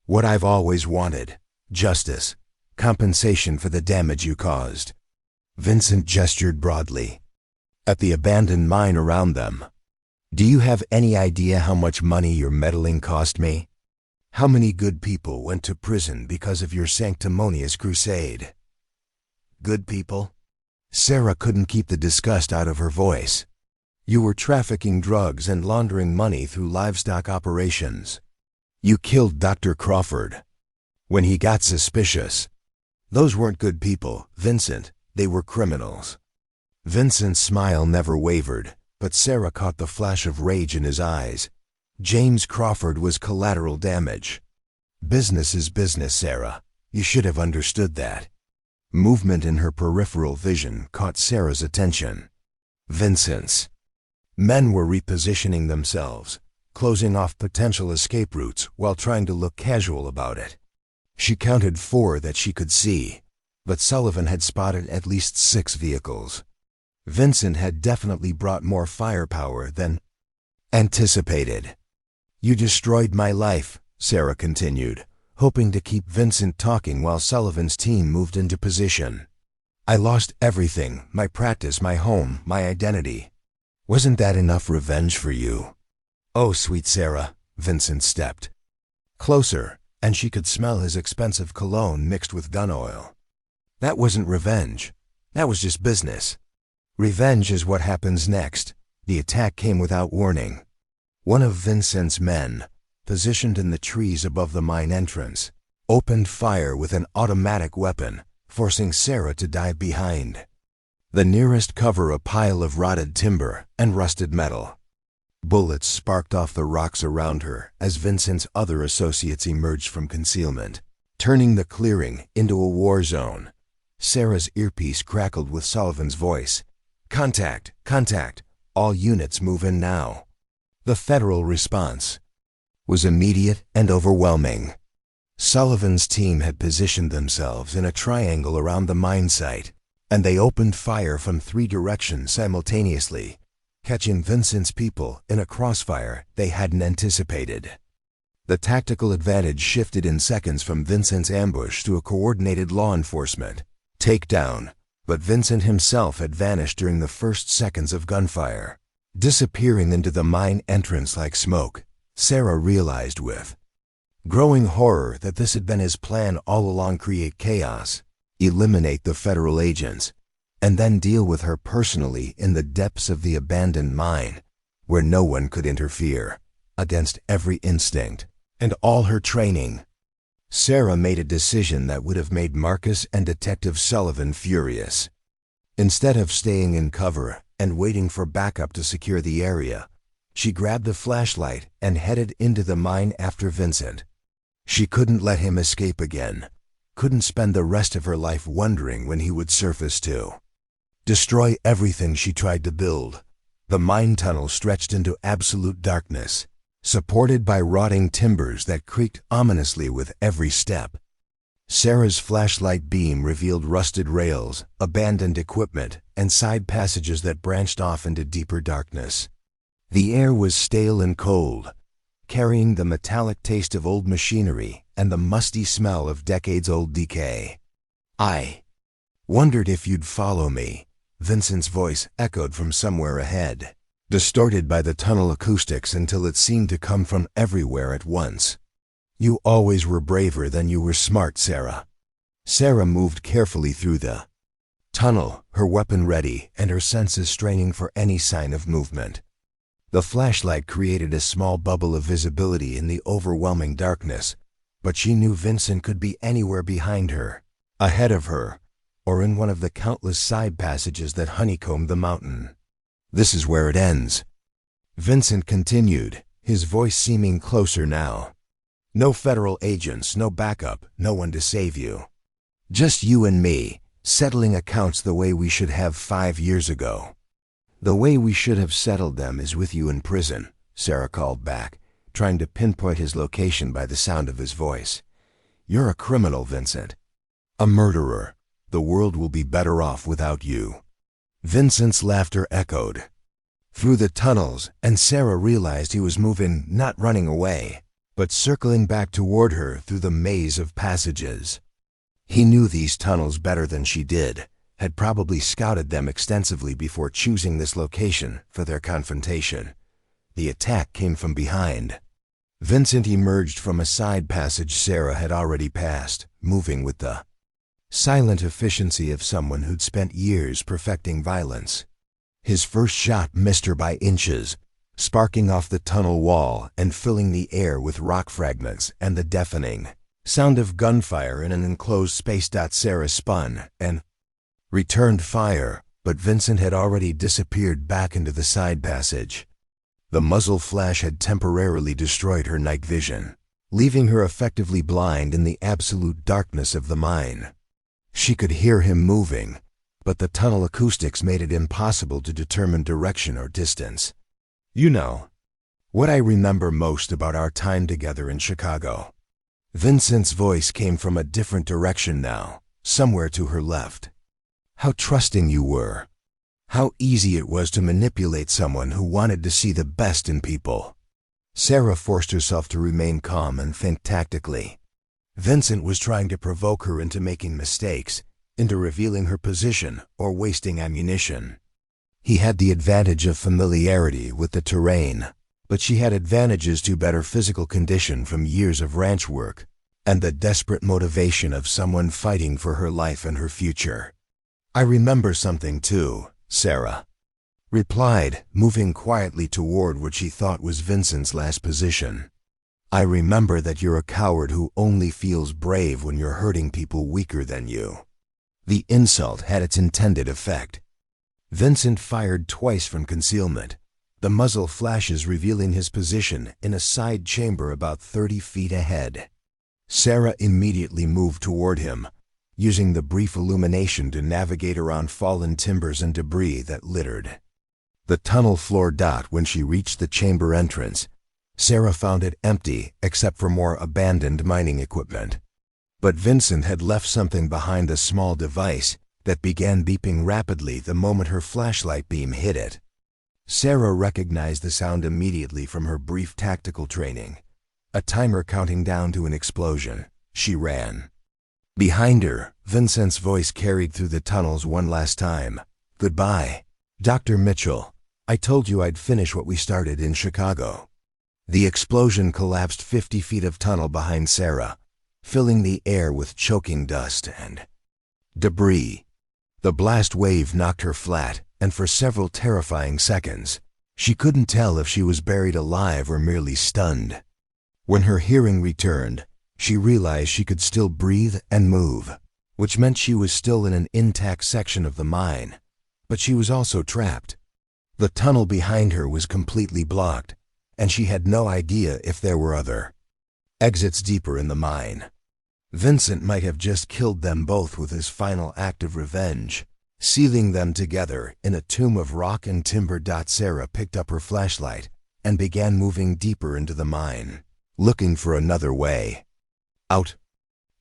"What I've always wanted. Justice. Compensation for the damage you caused." Vincent gestured broadly at the abandoned mine around them. "Do you have any idea how much money your meddling cost me? How many good people went to prison because of your sanctimonious crusade?" "Good people?" Sarah couldn't keep the disgust out of her voice. "You were trafficking drugs and laundering money through livestock operations. You killed Dr. Crawford when he got suspicious. Those weren't good people, Vincent. They were criminals." Vincent's smile never wavered, but Sarah caught the flash of rage in his eyes. James Crawford was collateral damage. "Business is business, Sarah. You should have understood that." Movement in her peripheral vision caught Sarah's attention. Vincent's men were repositioning themselves, closing off potential escape routes while trying to look casual about it. She counted 4 that she could see, but Sullivan had spotted at least 6 vehicles. Vincent had definitely brought more firepower than anticipated. "You destroyed my life," Sarah continued, hoping to keep Vincent talking while Sullivan's team moved into position. "I lost everything, my practice, my home, my identity. Wasn't that enough revenge for you?" "Oh, sweet Sarah," Vincent stepped closer, and she could smell his expensive cologne mixed with gun oil. "That wasn't revenge. That was just business. Revenge is what happens next." The attack came without warning. One of Vincent's men, positioned in the trees above the mine entrance, opened fire with an automatic weapon, forcing Sarah to dive behind. The nearest cover a pile of rotted timber and rusted metal. Bullets sparked off the rocks around her as Vincent's other associates emerged from concealment, turning the clearing into a war zone. Sarah's earpiece crackled with Sullivan's voice. "Contact! Contact! All units move in now." The federal response was immediate and overwhelming. Sullivan's team had positioned themselves in a triangle around the mine site, and they opened fire from 3 directions simultaneously, catching Vincent's people in a crossfire they hadn't anticipated. The tactical advantage shifted in seconds from Vincent's ambush to a coordinated law enforcement takedown, but Vincent himself had vanished during the first seconds of gunfire, disappearing into the mine entrance like smoke. Sarah realized with growing horror that this had been his plan all along: create chaos, eliminate the federal agents, and then deal with her personally in the depths of the abandoned mine, where no one could interfere, against every instinct and all her training. Sarah made a decision that would have made Marcus and Detective Sullivan furious. Instead of staying in cover and waiting for backup to secure the area, she grabbed a flashlight and headed into the mine after Vincent. She couldn't let him escape again, couldn't spend the rest of her life wondering when he would surface to destroy everything she tried to build. The mine tunnel stretched into absolute darkness, supported by rotting timbers that creaked ominously with every step. Sarah's flashlight beam revealed rusted rails, abandoned equipment, and side passages that branched off into deeper darkness. The air was stale and cold, carrying the metallic taste of old machinery and the musty smell of decades-old decay. "I wondered if you'd follow me," Vincent's voice echoed from somewhere ahead, distorted by the tunnel acoustics until it seemed to come from everywhere at once. "You always were braver than you were smart, Sarah." Sarah moved carefully through the tunnel, her weapon ready and her senses straining for any sign of movement. The flashlight created a small bubble of visibility in the overwhelming darkness, but she knew Vincent could be anywhere behind her, ahead of her, or in one of the countless side passages that honeycombed the mountain. This is where it ends. Vincent continued, his voice seeming closer now. No federal agents, no backup, no one to save you. Just you and me, settling accounts the way we should have 5 years ago. The way we should have settled them is with you in prison, Sarah called back, trying to pinpoint his location by the sound of his voice. You're a criminal, Vincent. A murderer. The world will be better off without you. Vincent's laughter echoed through the tunnels, and Sarah realized he was moving, not running away, but circling back toward her through the maze of passages. He knew these tunnels better than she did, had probably scouted them extensively before choosing this location for their confrontation. The attack came from behind. Vincent emerged from a side passage Sarah had already passed, moving with the silent efficiency of someone who'd spent years perfecting violence. His first shot missed her by inches, sparking off the tunnel wall and filling the air with rock fragments and the deafening sound of gunfire in an enclosed space. Sarah spun and returned fire, but Vincent had already disappeared back into the side passage. The muzzle flash had temporarily destroyed her night vision, leaving her effectively blind in the absolute darkness of the mine. She could hear him moving, but the tunnel acoustics made it impossible to determine direction or distance. You know, what I remember most about our time together in Chicago. Vincent's voice came from a different direction now, somewhere to her left. How trusting you were. How easy it was to manipulate someone who wanted to see the best in people. Sarah forced herself to remain calm and think tactically. Vincent was trying to provoke her into making mistakes, into revealing her position or wasting ammunition. He had the advantage of familiarity with the terrain, but she had advantages to better physical condition from years of ranch work and the desperate motivation of someone fighting for her life and her future. I remember something too, Sarah replied, moving quietly toward what she thought was Vincent's last position. I remember that you're a coward who only feels brave when you're hurting people weaker than you. The insult had its intended effect. Vincent fired twice from concealment, the muzzle flashes revealing his position in a side chamber about 30 feet ahead. Sarah immediately moved toward him, using the brief illumination to navigate around fallen timbers and debris that littered the tunnel floor. When she reached the chamber entrance, Sarah found it empty except for more abandoned mining equipment. But Vincent had left something behind, a small device that began beeping rapidly the moment her flashlight beam hit it. Sarah recognized the sound immediately from her brief tactical training, a timer counting down to an explosion. She ran. Behind her, Vincent's voice carried through the tunnels one last time. Goodbye, Dr. Mitchell. I told you I'd finish what we started in Chicago. The explosion collapsed 50 feet of tunnel behind Sarah, filling the air with choking dust and debris. The blast wave knocked her flat, and for several terrifying seconds, she couldn't tell if she was buried alive or merely stunned. When her hearing returned, she realized she could still breathe and move, which meant she was still in an intact section of the mine, but she was also trapped. The tunnel behind her was completely blocked, and she had no idea if there were other exits deeper in the mine. Vincent might have just killed them both with his final act of revenge, sealing them together in a tomb of rock and timber. Sarah picked up her flashlight and began moving deeper into the mine, looking for another way out.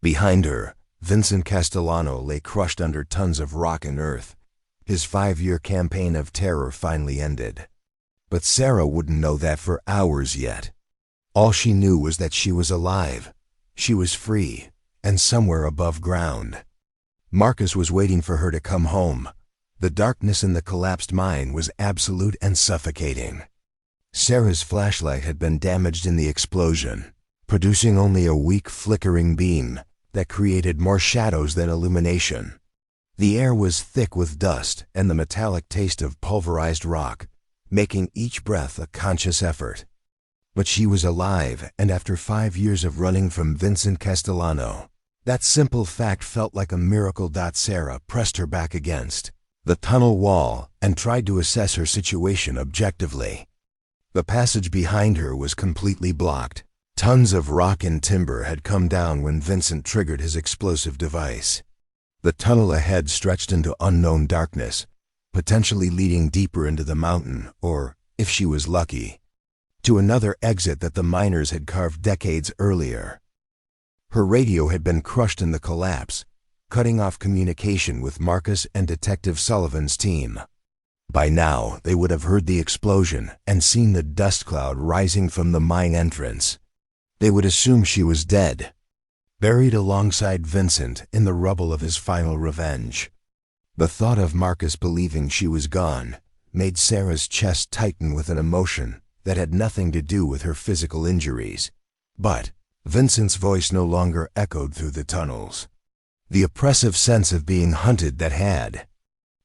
Behind her, Vincent Castellano lay crushed under tons of rock and earth. His 5-year campaign of terror finally ended. But Sarah wouldn't know that for hours yet. All she knew was that she was alive, she was free, and somewhere above ground. Marcus was waiting for her to come home. The darkness in the collapsed mine was absolute and suffocating. Sarah's flashlight had been damaged in the explosion, producing only a weak flickering beam that created more shadows than illumination. The air was thick with dust and the metallic taste of pulverized rock, making each breath a conscious effort. But she was alive, and after 5 years of running from Vincent Castellano, That simple fact felt like a miracle. Sarah pressed her back against the tunnel wall and tried to assess her situation objectively. The passage behind her was completely blocked. Tons of rock and timber had come down when Vincent triggered his explosive device. The tunnel ahead stretched into unknown darkness, potentially leading deeper into the mountain, or, if she was lucky, to another exit that the miners had carved decades earlier. Her radio had been crushed in the collapse, cutting off communication with Marcus and Detective Sullivan's team. By now, they would have heard the explosion and seen the dust cloud rising from the mine entrance. They would assume she was dead, buried alongside Vincent in the rubble of his final revenge. The thought of Marcus believing she was gone made Sarah's chest tighten with an emotion that had nothing to do with her physical injuries. But Vincent's voice no longer echoed through the tunnels. The oppressive sense of being hunted that had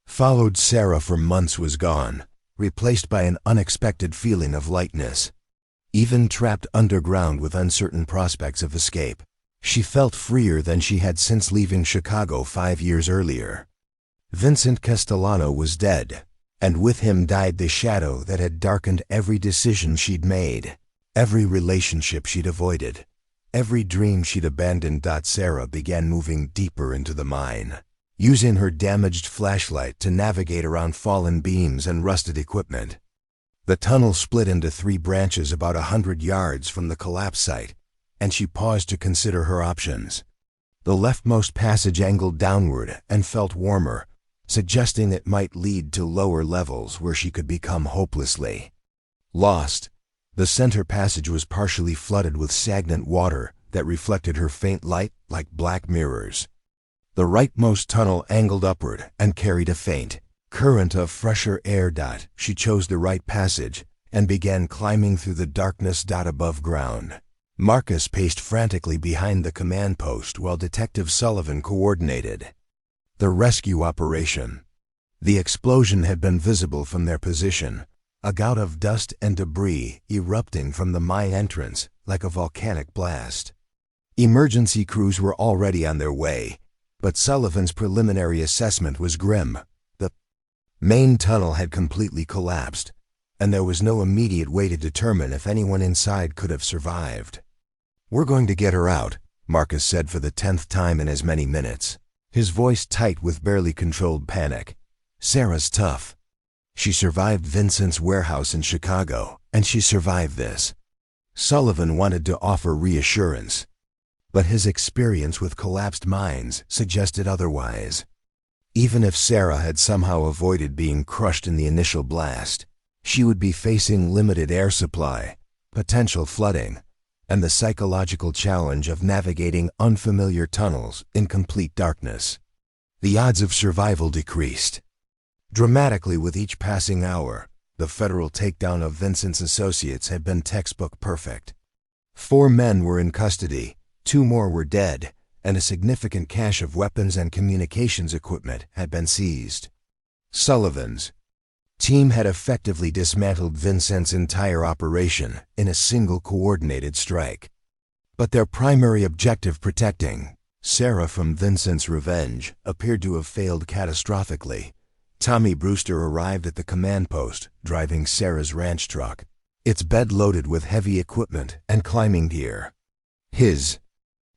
followed Sarah for months was gone, replaced by an unexpected feeling of lightness. Even trapped underground with uncertain prospects of escape, she felt freer than she had since leaving Chicago 5 years earlier. Vincent Castellano was dead, and with him died the shadow that had darkened every decision she'd made, every relationship she'd avoided, every dream she'd abandoned. Sarah began moving deeper into the mine, using her damaged flashlight to navigate around fallen beams and rusted equipment. The tunnel split into 3 branches about 100 yards from the collapse site, and she paused to consider her options. The leftmost passage angled downward and felt warmer, suggesting it might lead to lower levels where she could become hopelessly lost. The center passage was partially flooded with stagnant water that reflected her faint light like black mirrors. The rightmost tunnel angled upward and carried a faint current of fresher air. She chose the right passage and began climbing through the darkness. Above ground, Marcus paced frantically behind the command post while Detective Sullivan coordinated the rescue operation. The explosion had been visible from their position, a gout of dust and debris erupting from the mine entrance like a volcanic blast. Emergency crews were already on their way, but Sullivan's preliminary assessment was grim. The main tunnel had completely collapsed, and there was no immediate way to determine if anyone inside could have survived. "We're going to get her out," Marcus said for the 10th time in as many minutes, his voice tight with barely controlled panic. "Sarah's tough. She survived Vincent's warehouse in Chicago, and she survived this." Sullivan wanted to offer reassurance, but his experience with collapsed mines suggested otherwise. Even if Sarah had somehow avoided being crushed in the initial blast, she would be facing limited air supply, potential flooding, and the psychological challenge of navigating unfamiliar tunnels in complete darkness. The odds of survival decreased dramatically with each passing hour. The federal takedown of Vincent's associates had been textbook perfect. 4 men were in custody, 2 more were dead, and a significant cache of weapons and communications equipment had been seized. Sullivan's team had effectively dismantled Vincent's entire operation in a single coordinated strike. But their primary objective, protecting Sarah from Vincent's revenge, appeared to have failed catastrophically. Tommy Brewster arrived at the command post, driving Sarah's ranch truck, its bed loaded with heavy equipment and climbing gear. His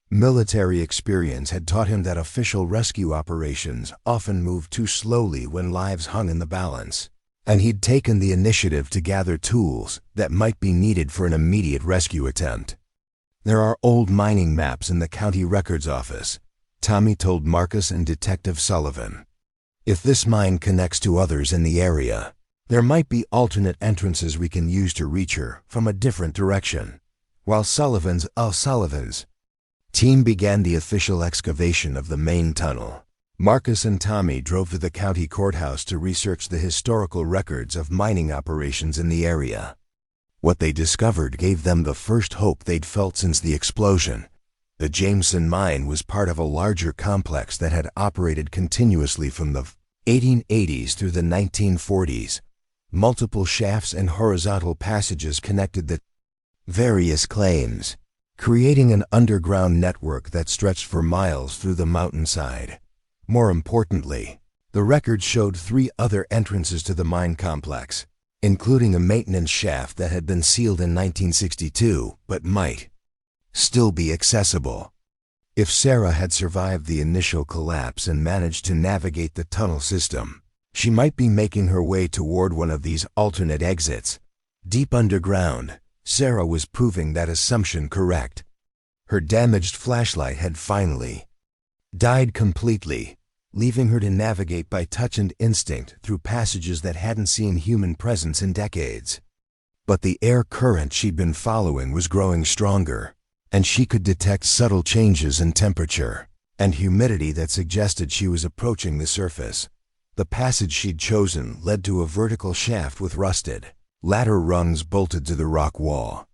military experience had taught him that official rescue operations often moved too slowly when lives hung in the balance, and he'd taken the initiative to gather tools that might be needed for an immediate rescue attempt. "There are old mining maps in the county records office," Tommy told Marcus and Detective Sullivan. "If this mine connects to others in the area, there might be alternate entrances we can use to reach her from a different direction." While Sullivan's team began the official excavation of the main tunnel, Marcus and Tommy drove to the county courthouse to research the historical records of mining operations in the area. What they discovered gave them the first hope they'd felt since the explosion. The Jameson mine was part of a larger complex that had operated continuously from the 1880s through the 1940s. Multiple shafts and horizontal passages connected the various claims, creating an underground network that stretched for miles through the mountainside. More importantly, the record showed 3 other entrances to the mine complex, including a maintenance shaft that had been sealed in 1962 but might still be accessible. If Sarah had survived the initial collapse and managed to navigate the tunnel system, she might be making her way toward one of these alternate exits. Deep underground, Sarah was proving that assumption correct. Her damaged flashlight had finally died completely, leaving her to navigate by touch and instinct through passages that hadn't seen human presence in decades. But the air current she'd been following was growing stronger, and she could detect subtle changes in temperature and humidity that suggested she was approaching the surface. The passage she'd chosen led to a vertical shaft with rusted ladder rungs bolted to the rock wall.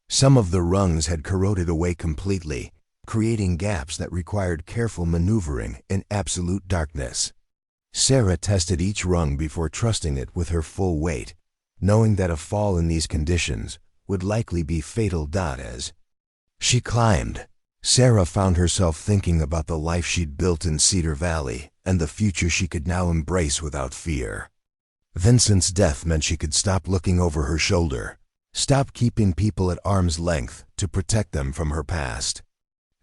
Some of the rungs had corroded away completely, creating gaps that required careful maneuvering in absolute darkness. Sarah tested each rung before trusting it with her full weight, knowing that a fall in these conditions would likely be fatal. As she climbed, Sarah found herself thinking about the life she'd built in Cedar Valley and the future she could now embrace without fear. Vincent's death meant she could stop looking over her shoulder, stop keeping people at arm's length to protect them from her past.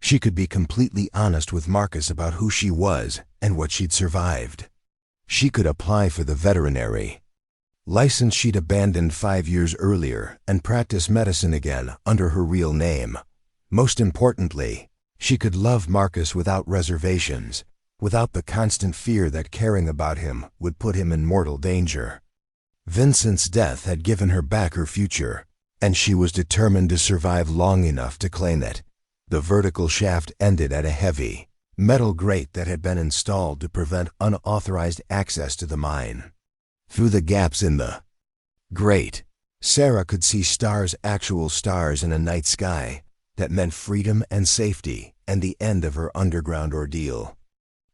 She could be completely honest with Marcus about who she was and what she'd survived. She could apply for the veterinary license she'd abandoned 5 years earlier and practice medicine again under her real name. Most importantly, she could love Marcus without reservations, without the constant fear that caring about him would put him in mortal danger. Vincent's death had given her back her future, and she was determined to survive long enough to claim it. The vertical shaft ended at a heavy metal grate that had been installed to prevent unauthorized access to the mine. Through the gaps in the grate, Sarah could see stars, actual stars in a night sky that meant freedom and safety and the end of her underground ordeal.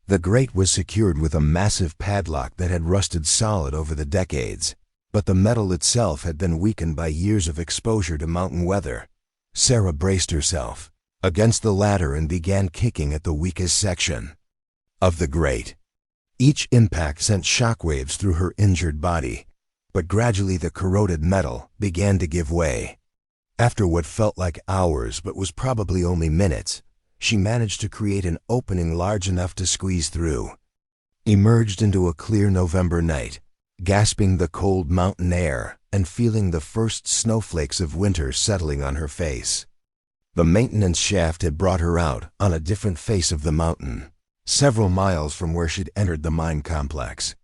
The grate was secured with a massive padlock that had rusted solid over the decades, but the metal itself had been weakened by years of exposure to mountain weather. Sarah braced herself against the ladder and began kicking at the weakest section of the grate. Each impact sent shockwaves through her injured body, but gradually the corroded metal began to give way. After what felt like hours but was probably only minutes, she managed to create an opening large enough to squeeze through. Emerged into a clear November night, gasping the cold mountain air and feeling the first snowflakes of winter settling on her face. The maintenance shaft had brought her out on a different face of the mountain, several miles from where she'd entered the mine complex.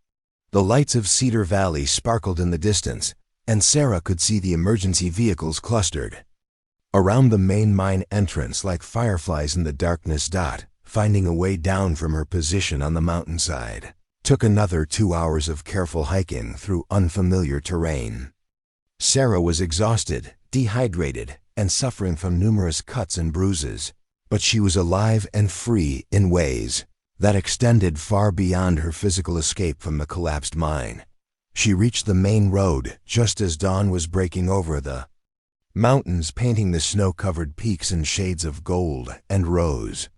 The lights of Cedar Valley sparkled in the distance, and Sarah could see the emergency vehicles clustered around the main mine entrance like fireflies in the darkness. Finding a way down from her position on the mountainside took another 2 hours of careful hiking through unfamiliar terrain. Sarah was exhausted, dehydrated, and suffering from numerous cuts and bruises, but she was alive and free in ways that extended far beyond her physical escape from the collapsed mine. She reached the main road just as dawn was breaking over the mountains, painting the snow-covered peaks in shades of gold and rose.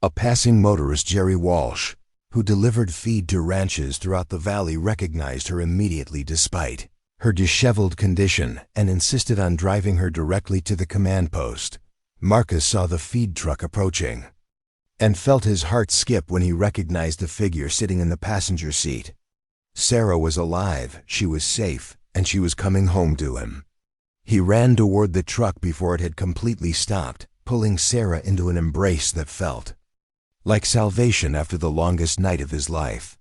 A passing motorist, Jerry Walsh, who delivered feed to ranches throughout the valley, recognized her immediately despite her disheveled condition and insisted on driving her directly to the command post. Marcus saw the feed truck approaching and felt his heart skip when he recognized the figure sitting in the passenger seat. Sarah was alive, she was safe, and she was coming home to him. He ran toward the truck before it had completely stopped, pulling Sarah into an embrace that felt like salvation after the longest night of his life.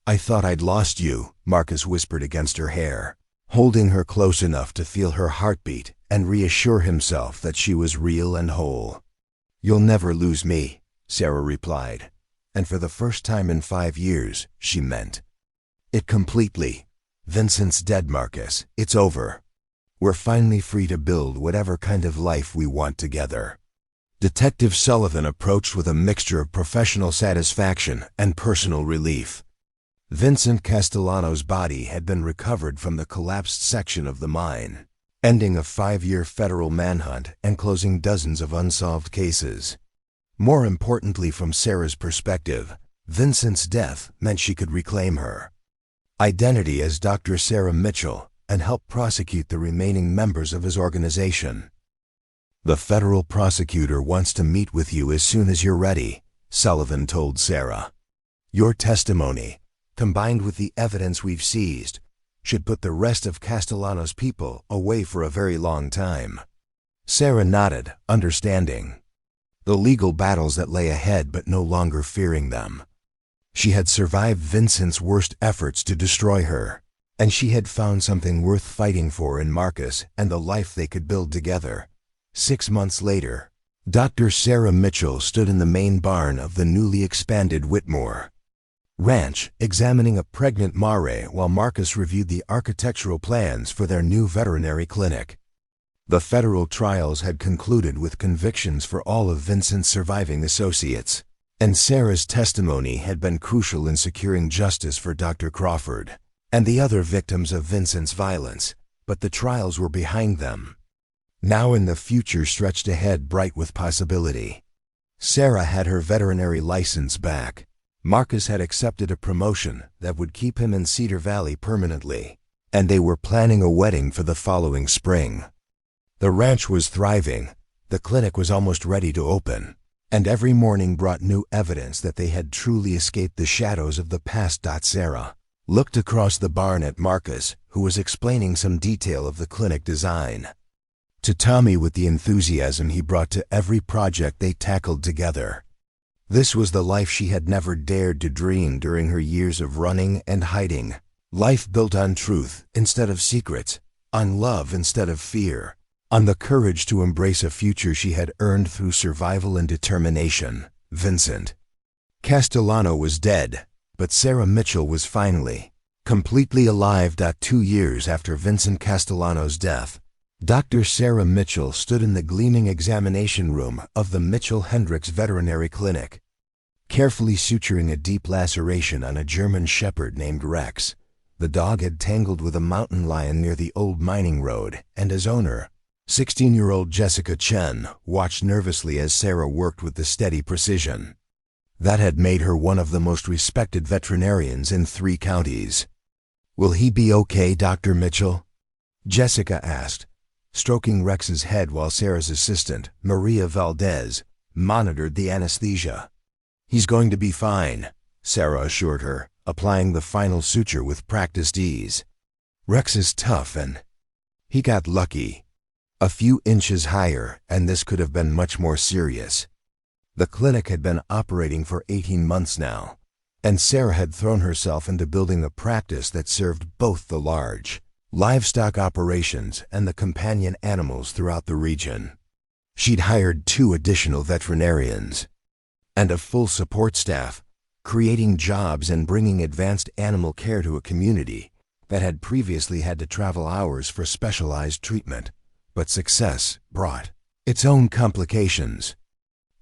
"I thought I'd lost you," Marcus whispered against her hair, holding her close enough to feel her heartbeat and reassure himself that she was real and whole. "You'll never lose me," Sarah replied, and for the first time in 5 years, she meant it completely. "Vincent's dead, Marcus. It's over. We're finally free to build whatever kind of life we want together." Detective Sullivan approached with a mixture of professional satisfaction and personal relief. Vincent Castellano's body had been recovered from the collapsed section of the mine, ending a 5-year federal manhunt and closing dozens of unsolved cases. More importantly, from Sarah's perspective, Vincent's death meant she could reclaim her identity as Dr. Sarah Mitchell and help prosecute the remaining members of his organization. "The federal prosecutor wants to meet with you as soon as you're ready," Sullivan told Sarah. "Your testimony, combined with the evidence we've seized, should put the rest of Castellano's people away for a very long time." Sarah nodded, understanding the legal battles that lay ahead but no longer fearing them. She had survived Vincent's worst efforts to destroy her, and she had found something worth fighting for in Marcus and the life they could build together. 6 months later, Dr. Sarah Mitchell stood in the main barn of the newly expanded Whitmore Ranch, examining a pregnant Mare while Marcus reviewed the architectural plans for their new veterinary clinic. The federal trials had concluded with convictions for all of Vincent's surviving associates, and Sarah's testimony had been crucial in securing justice for Dr. Crawford and the other victims of Vincent's violence, but the trials were behind them. Now the future stretched ahead bright with possibility. Sarah had her veterinary license back. Marcus had accepted a promotion that would keep him in Cedar Valley permanently, and they were planning a wedding for the following spring. The ranch was thriving, the clinic was almost ready to open, and every morning brought new evidence that they had truly escaped the shadows of the past. Sarah looked across the barn at Marcus, who was explaining some detail of the clinic design to Tommy with the enthusiasm he brought to every project they tackled together. This was the life she had never dared to dream during her years of running and hiding. Life built on truth instead of secrets, on love instead of fear, on the courage to embrace a future she had earned through survival and determination. Vincent Castellano was dead, but Sarah Mitchell was finally completely alive. 2 years after Vincent Castellano's death, Dr. Sarah Mitchell stood in the gleaming examination room of the Mitchell-Hendricks Veterinary Clinic, carefully suturing a deep laceration on a German shepherd named Rex. The dog had tangled with a mountain lion near the old mining road, and his owner, 16-year-old Jessica Chen, watched nervously as Sarah worked with the steady precision that had made her one of the most respected veterinarians in 3 counties. "Will he be okay, Dr. Mitchell?" Jessica asked, stroking Rex's head while Sarah's assistant, Maria Valdez, monitored the anesthesia. "He's going to be fine," Sarah assured her, applying the final suture with practiced ease. "Rex is tough and he got lucky. A few inches higher, and this could have been much more serious." The clinic had been operating for 18 months now, and Sarah had thrown herself into building a practice that served both the large livestock operations and the companion animals throughout the region. She'd hired 2 additional veterinarians and a full support staff, creating jobs and bringing advanced animal care to a community that had previously had to travel hours for specialized treatment. But success brought its own complications.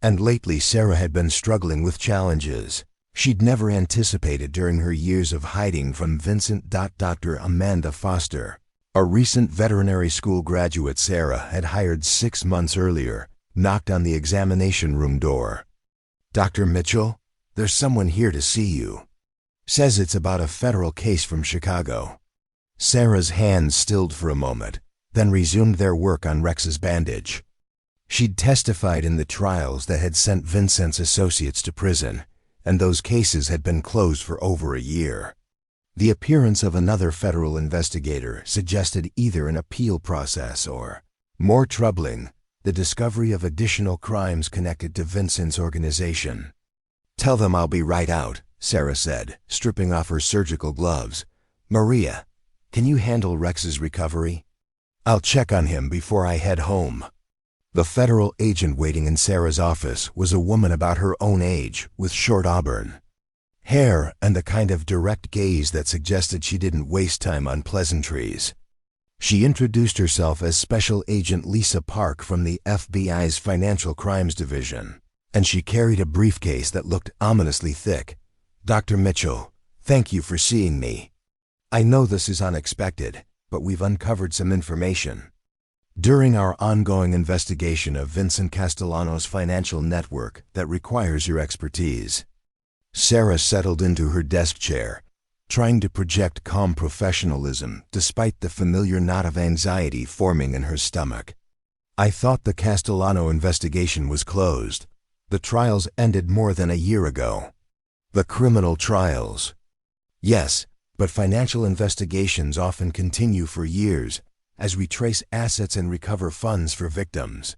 And lately Sarah had been struggling with challenges she'd never anticipated during her years of hiding from Vincent. Dr. Amanda Foster, a recent veterinary school graduate Sarah had hired 6 months earlier, knocked on the examination room door. "Dr. Mitchell, there's someone here to see you. Says it's about a federal case from Chicago." Sarah's hands stilled for a moment, then resumed their work on Rex's bandage. She'd testified in the trials that had sent Vincent's associates to prison, and those cases had been closed for over a year. The appearance of another federal investigator suggested either an appeal process or, more troubling, the discovery of additional crimes connected to Vincent's organization. "Tell them I'll be right out," Sarah said, stripping off her surgical gloves. "Maria, can you handle Rex's recovery? I'll check on him before I head home." The federal agent waiting in Sarah's office was a woman about her own age, with short auburn hair and the kind of direct gaze that suggested she didn't waste time on pleasantries. She introduced herself as Special Agent Lisa Park from the FBI's Financial Crimes Division, and she carried a briefcase that looked ominously thick. "Dr. Mitchell, thank you for seeing me. I know this is unexpected, but we've uncovered some information." During our ongoing investigation of Vincent Castellano's financial network that requires your expertise. Sarah settled into her desk chair, trying to project calm professionalism despite the familiar knot of anxiety forming in her stomach. I thought the Castellano investigation was closed. The trials ended more than a year ago. The criminal trials. Yes, but financial investigations often continue for years as we trace assets and recover funds for victims.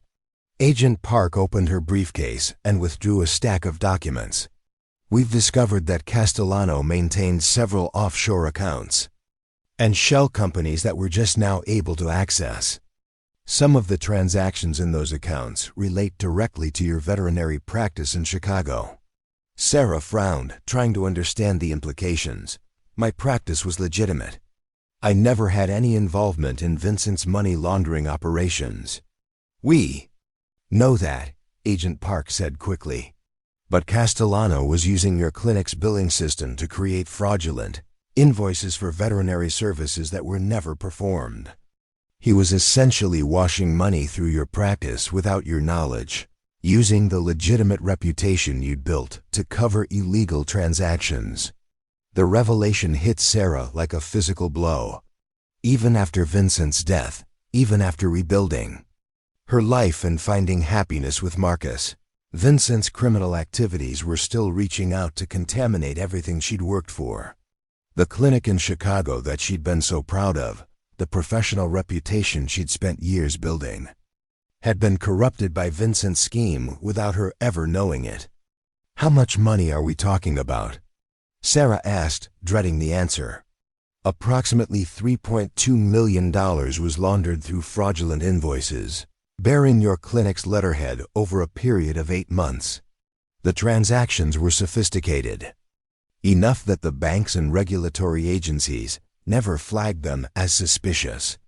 Agent Park opened her briefcase and withdrew a stack of documents. We've discovered that Castellano maintained several offshore accounts and shell companies that we're just now able to access. Some of the transactions in those accounts relate directly to your veterinary practice in Chicago. Sarah frowned, trying to understand the implications. My practice was legitimate. I never had any involvement in Vincent's money laundering operations. We know that, Agent Park said quickly. But Castellano was using your clinic's billing system to create fraudulent invoices for veterinary services that were never performed. He was essentially washing money through your practice without your knowledge, using the legitimate reputation you'd built to cover illegal transactions. The revelation hit Sarah like a physical blow. Even after Vincent's death, even after rebuilding her life and finding happiness with Marcus, Vincent's criminal activities were still reaching out to contaminate everything she'd worked for. The clinic in Chicago that she'd been so proud of, the professional reputation she'd spent years building, had been corrupted by Vincent's scheme without her ever knowing it. How much money are we talking about? Sarah asked, dreading the answer. Approximately $3.2 million was laundered through fraudulent invoices, bearing your clinic's letterhead over a period of 8 months. The transactions were sophisticated, enough that the banks and regulatory agencies never flagged them as suspicious.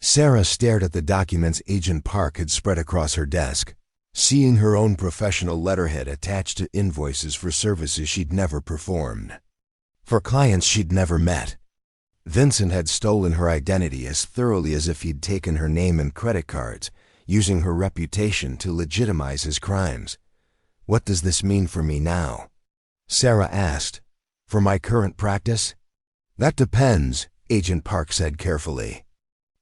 Sarah stared at the documents Agent Park had spread across her desk, seeing her own professional letterhead attached to invoices for services she'd never performed, for clients she'd never met. Vincent had stolen her identity as thoroughly as if he'd taken her name and credit cards, using her reputation to legitimize his crimes. What does this mean for me now? Sarah asked. For my current practice? That depends, Agent Park said carefully.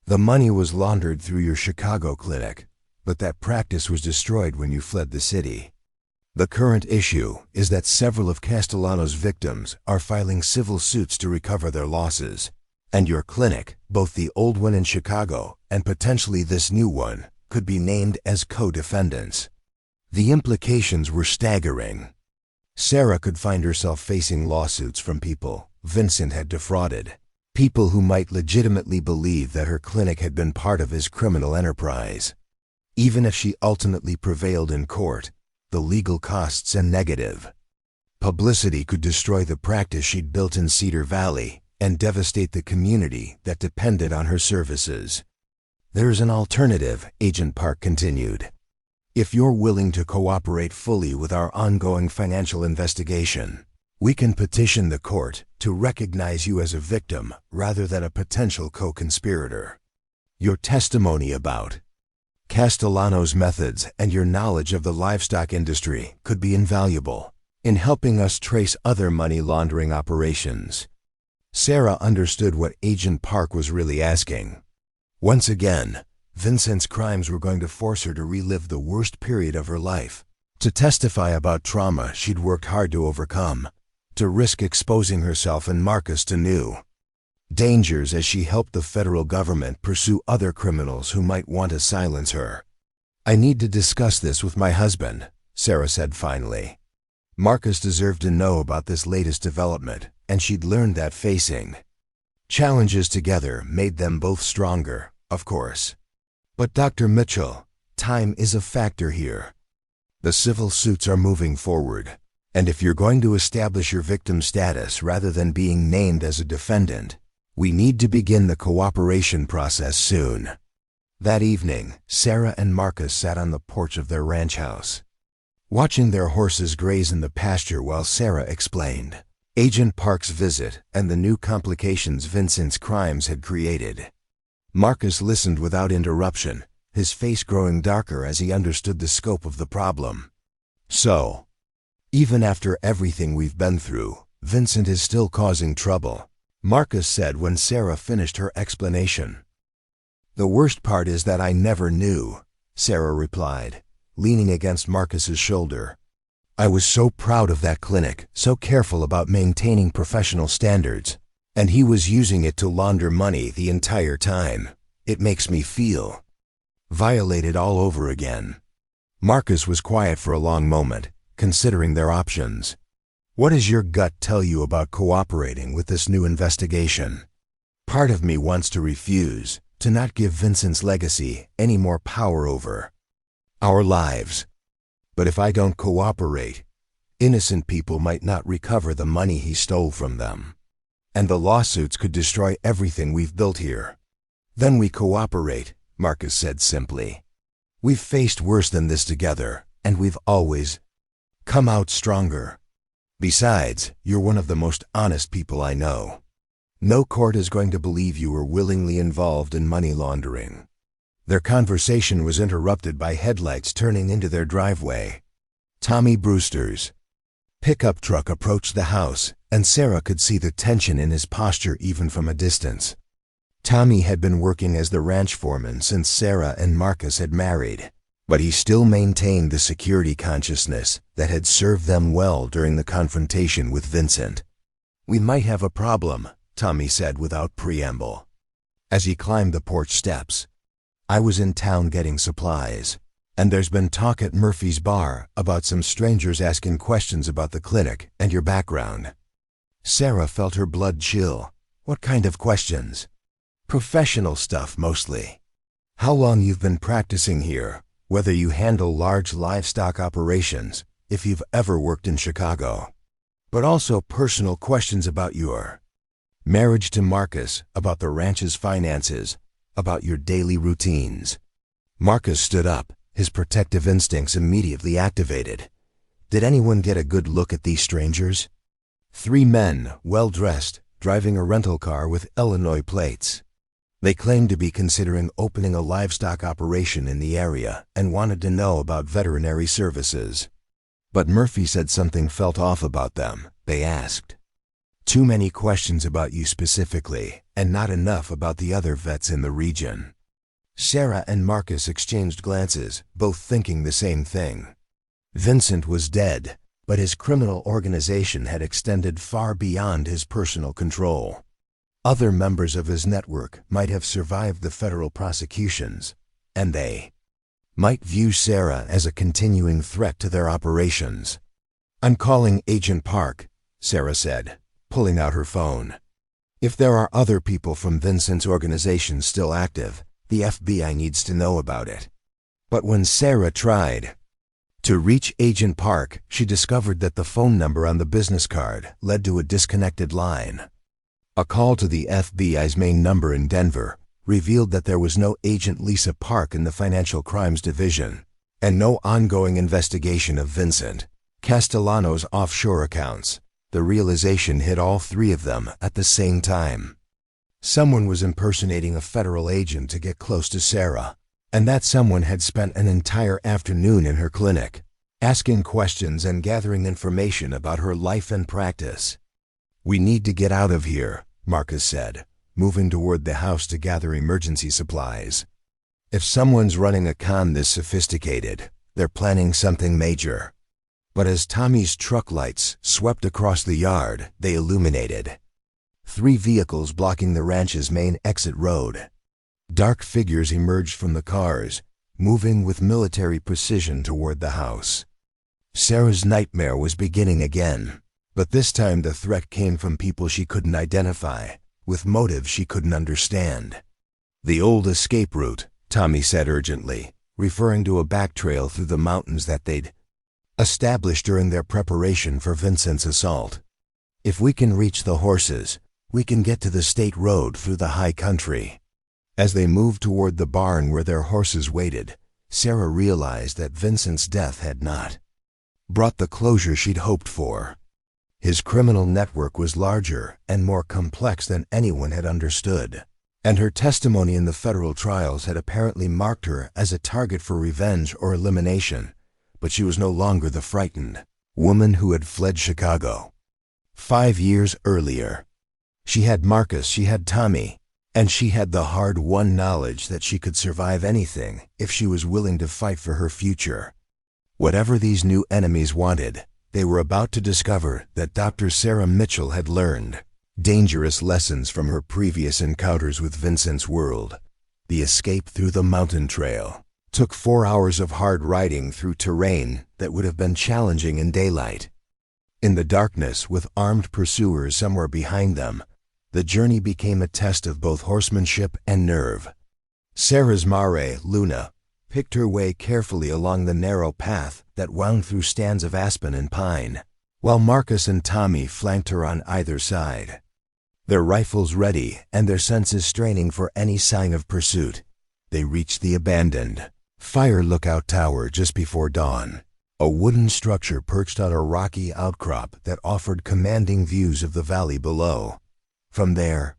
The money was laundered through your Chicago clinic, but that practice was destroyed when you fled the city. The current issue is that several of Castellano's victims are filing civil suits to recover their losses, and your clinic, both the old one in Chicago and potentially this new one, could be named as co-defendants. The implications were staggering. Sarah could find herself facing lawsuits from people Vincent had defrauded, people who might legitimately believe that her clinic had been part of his criminal enterprise. Even if she ultimately prevailed in court, the legal costs and negative publicity could destroy the practice she'd built in Cedar Valley and devastate the community that depended on her services. There's an alternative, Agent Park continued. If you're willing to cooperate fully with our ongoing financial investigation, we can petition the court to recognize you as a victim rather than a potential co-conspirator. Your testimony about Castellano's methods and your knowledge of the livestock industry could be invaluable in helping us trace other money laundering operations. Sarah understood what Agent Park was really asking. Once again, Vincent's crimes were going to force her to relive the worst period of her life, to testify about trauma she'd worked hard to overcome, to risk exposing herself and Marcus to new dangers as she helped the federal government pursue other criminals who might want to silence her. I need to discuss this with my husband, Sarah said finally. Marcus deserved to know about this latest development, and she'd learned that facing challenges together made them both stronger, of course. But Dr. Mitchell, time is a factor here. The civil suits are moving forward, and if you're going to establish your victim status rather than being named as a defendant, we need to begin the cooperation process soon. That evening, Sarah and Marcus sat on the porch of their ranch house, watching their horses graze in the pasture while Sarah explained Agent Park's visit and the new complications Vincent's crimes had created. Marcus listened without interruption, his face growing darker as he understood the scope of the problem. So, even after everything we've been through, Vincent is still causing trouble, Marcus said when Sarah finished her explanation. The worst part is that I never knew, Sarah replied, leaning against Marcus's shoulder. I was so proud of that clinic, so careful about maintaining professional standards, and he was using it to launder money the entire time. It makes me feel violated all over again. Marcus was quiet for a long moment, considering their options. What does your gut tell you about cooperating with this new investigation? Part of me wants to refuse, to not give Vincent's legacy any more power over our lives. But if I don't cooperate, innocent people might not recover the money he stole from them. And the lawsuits could destroy everything we've built here. Then we cooperate, Marcus said simply. We've faced worse than this together, and we've always come out stronger. Besides, you're one of the most honest people I know. No court is going to believe you were willingly involved in money laundering. Their conversation was interrupted by headlights turning into their driveway. Tommy Brewster's pickup truck approached the house, and Sarah could see the tension in his posture even from a distance. Tommy had been working as the ranch foreman since Sarah and Marcus had married, but he still maintained the security consciousness that had served them well during the confrontation with Vincent. We might have a problem, Tommy said without preamble. As he climbed the porch steps, I was in town getting supplies, and there's been talk at Murphy's bar about some strangers asking questions about the clinic and your background. Sarah felt her blood chill. What kind of questions? Professional stuff mostly. How long you've been practicing here, whether you handle large livestock operations, if you've ever worked in Chicago. But also personal questions about your marriage to Marcus, about the ranch's finances, about your daily routines. Marcus stood up, his protective instincts immediately activated. Did anyone get a good look at these strangers? 3 men, well-dressed, driving a rental car with Illinois plates. They claimed to be considering opening a livestock operation in the area and wanted to know about veterinary services. But Murphy said something felt off about them, they asked. Too many questions about you specifically, and not enough about the other vets in the region. Sarah and Marcus exchanged glances, both thinking the same thing. Vincent was dead, but his criminal organization had extended far beyond his personal control. Other members of his network might have survived the federal prosecutions, and they might view Sarah as a continuing threat to their operations. I'm calling Agent Park, Sarah said, pulling out her phone. If there are other people from Vincent's organization still active, the FBI needs to know about it. But when Sarah tried to reach Agent Park, she discovered that the phone number on the business card led to a disconnected line. A call to the FBI's main number in Denver revealed that there was no Agent Lisa Park in the Financial Crimes Division, and no ongoing investigation of Vincent Castellano's offshore accounts. The realization hit all 3 of them at the same time. Someone was impersonating a federal agent to get close to Sarah, and that someone had spent an entire afternoon in her clinic, asking questions and gathering information about her life and practice. We need to get out of here, Marcus said, moving toward the house to gather emergency supplies. If someone's running a con this sophisticated, they're planning something major. But as Tommy's truck lights swept across the yard, they illuminated 3 vehicles blocking the ranch's main exit road. Dark figures emerged from the cars, moving with military precision toward the house. Sarah's nightmare was beginning again, but this time the threat came from people she couldn't identify, with motives she couldn't understand. The old escape route, Tommy said urgently, referring to a back trail through the mountains that they'd established during their preparation for Vincent's assault. If we can reach the horses, we can get to the state road through the high country. As they moved toward the barn where their horses waited, Sarah realized that Vincent's death had not brought the closure she'd hoped for. His criminal network was larger and more complex than anyone had understood. And her testimony in the federal trials had apparently marked her as a target for revenge or elimination, but she was no longer the frightened woman who had fled Chicago 5 years earlier. She had Marcus, she had Tommy, and she had the hard-won knowledge that she could survive anything if she was willing to fight for her future. Whatever these new enemies wanted, they were about to discover that Dr. Sarah Mitchell had learned dangerous lessons from her previous encounters with Vincent's world. The escape through the mountain trail took 4 hours of hard riding through terrain that would have been challenging in daylight. In the darkness, with armed pursuers somewhere behind them, the journey became a test of both horsemanship and nerve. Sarah's mare, Luna, picked her way carefully along the narrow path that wound through stands of aspen and pine, while Marcus and Tommy flanked her on either side, their rifles ready and their senses straining for any sign of pursuit. They reached the abandoned fire lookout tower just before dawn, a wooden structure perched on a rocky outcrop that offered commanding views of the valley below. From their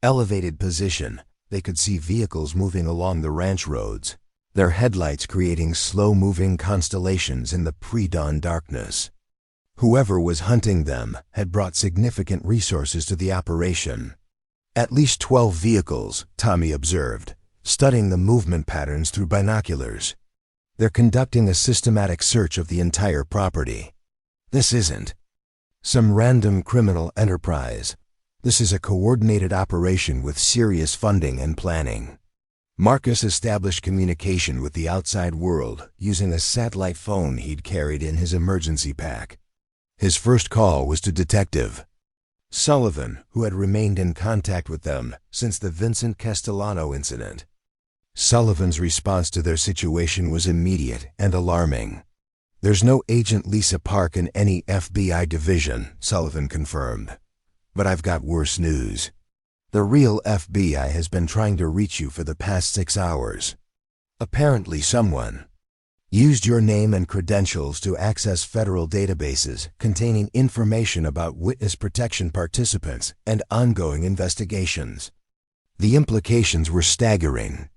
elevated position, they could see vehicles moving along the ranch roads, their headlights creating slow-moving constellations in the pre-dawn darkness. Whoever was hunting them had brought significant resources to the operation. At least 12 vehicles, Tommy observed, studying the movement patterns through binoculars. They're conducting a systematic search of the entire property. This isn't some random criminal enterprise. This is a coordinated operation with serious funding and planning. Marcus established communication with the outside world using a satellite phone he'd carried in his emergency pack. His first call was to Detective Sullivan, who had remained in contact with them since the Vincent Castellano incident. Sullivan's response to their situation was immediate and alarming. "There's no Agent Lisa Park in any FBI division," Sullivan confirmed. "But I've got worse news. The real FBI has been trying to reach you for the past 6 hours. Apparently someone used your name and credentials to access federal databases containing information about witness protection participants and ongoing investigations." The implications were staggering.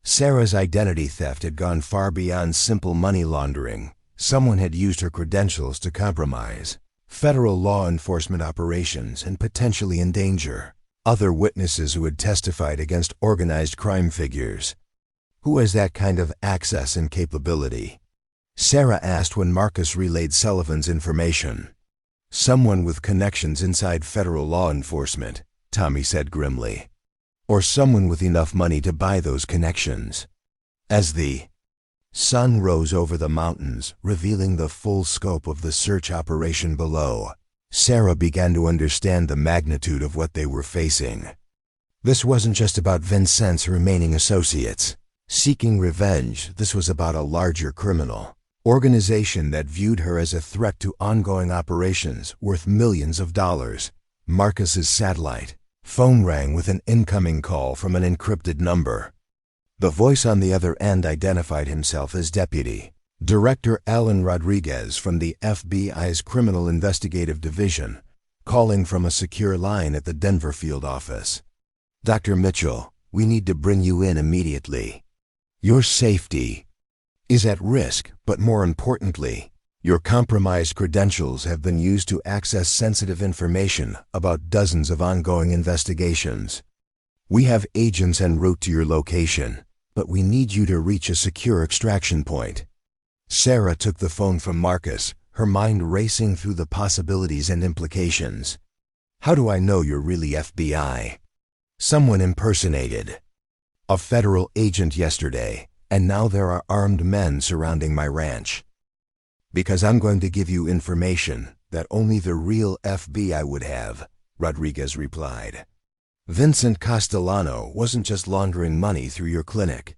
Sarah's identity theft had gone far beyond simple money laundering. Someone had used her credentials to compromise federal law enforcement operations and potentially endanger other witnesses who had testified against organized crime figures. "Who has that kind of access and capability?" Sarah asked when Marcus relayed Sullivan's information. "Someone with connections inside federal law enforcement," Tommy said grimly. "Or someone with enough money to buy those connections." As the sun rose over the mountains, revealing the full scope of the search operation below, Sarah began to understand the magnitude of what they were facing. This wasn't just about Vincent's remaining associates seeking revenge. This was about a larger criminal organization that viewed her as a threat to ongoing operations worth millions of dollars. Marcus's satellite phone rang with an incoming call from an encrypted number. The voice on the other end identified himself as Deputy Director Alan Rodriguez from the FBI's Criminal Investigative Division, calling from a secure line at the Denver field office. "Dr. Mitchell, we need to bring you in immediately. Your safety is at risk, but more importantly, your compromised credentials have been used to access sensitive information about dozens of ongoing investigations. We have agents en route to your location, but we need you to reach a secure extraction point." Sarah took the phone from Marcus, her mind racing through the possibilities and implications. "How do I know you're really FBI?" "Someone impersonated a federal agent yesterday, and now there are armed men surrounding my ranch. Because I'm going to give you information that only the real FBI would have," Rodriguez replied. "Vincent Castellano wasn't just laundering money through your clinic.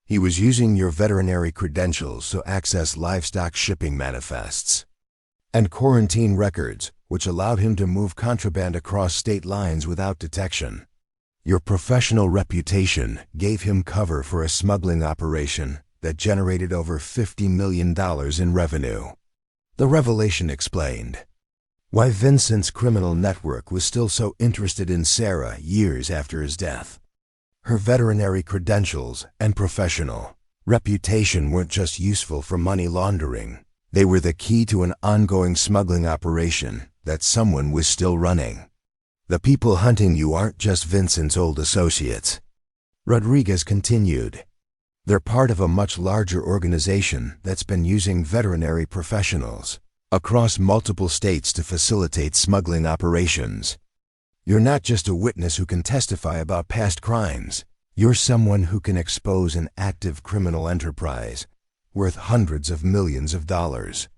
He was using your veterinary credentials to access livestock shipping manifests and quarantine records, which allowed him to move contraband across state lines without detection. Your professional reputation gave him cover for a smuggling operation that generated over $50 million in revenue." The revelation explained why Vincent's criminal network was still so interested in Sarah years after his death. Her veterinary credentials and professional reputation weren't just useful for money laundering. They were the key to an ongoing smuggling operation that someone was still running. The people hunting you aren't just Vincent's old associates, Rodriguez continued. They're part of a much larger organization that's been using veterinary professionals across multiple states to facilitate smuggling operations. You're not just a witness who can testify about past crimes. You're someone who can expose an active criminal enterprise worth hundreds of millions of dollars.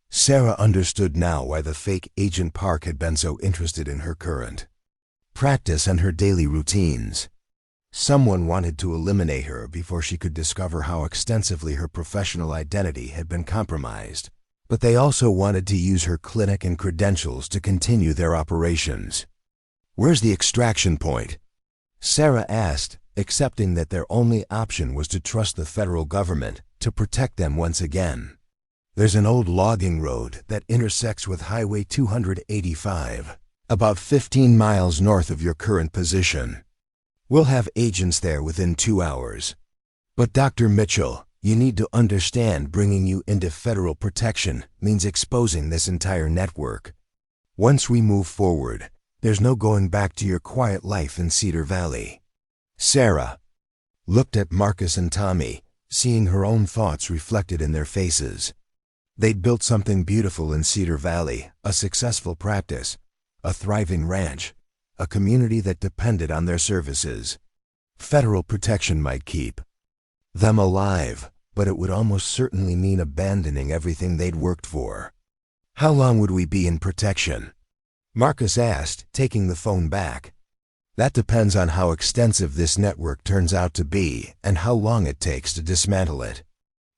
Sarah understood now why the fake Agent Park had been so interested in her current practice and her daily routines. Someone wanted to eliminate her before she could discover how extensively her professional identity had been compromised. But they also wanted to use her clinic and credentials to continue their operations. Where's the extraction point? Sarah asked, accepting that their only option was to trust the federal government to protect them once again. There's an old logging road that intersects with Highway 285, about 15 miles north of your current position. We'll have agents there within 2 hours. But Dr. Mitchell, you need to understand, bringing you into federal protection means exposing this entire network. Once we move forward, there's no going back to your quiet life in Cedar Valley. Sarah looked at Marcus and Tommy, seeing her own thoughts reflected in their faces. They'd built something beautiful in Cedar Valley, a successful practice, a thriving ranch, a community that depended on their services. Federal protection might keep them alive, but it would almost certainly mean abandoning everything they'd worked for. How long would we be in protection? Marcus asked, taking the phone back. That depends on how extensive this network turns out to be and how long it takes to dismantle it.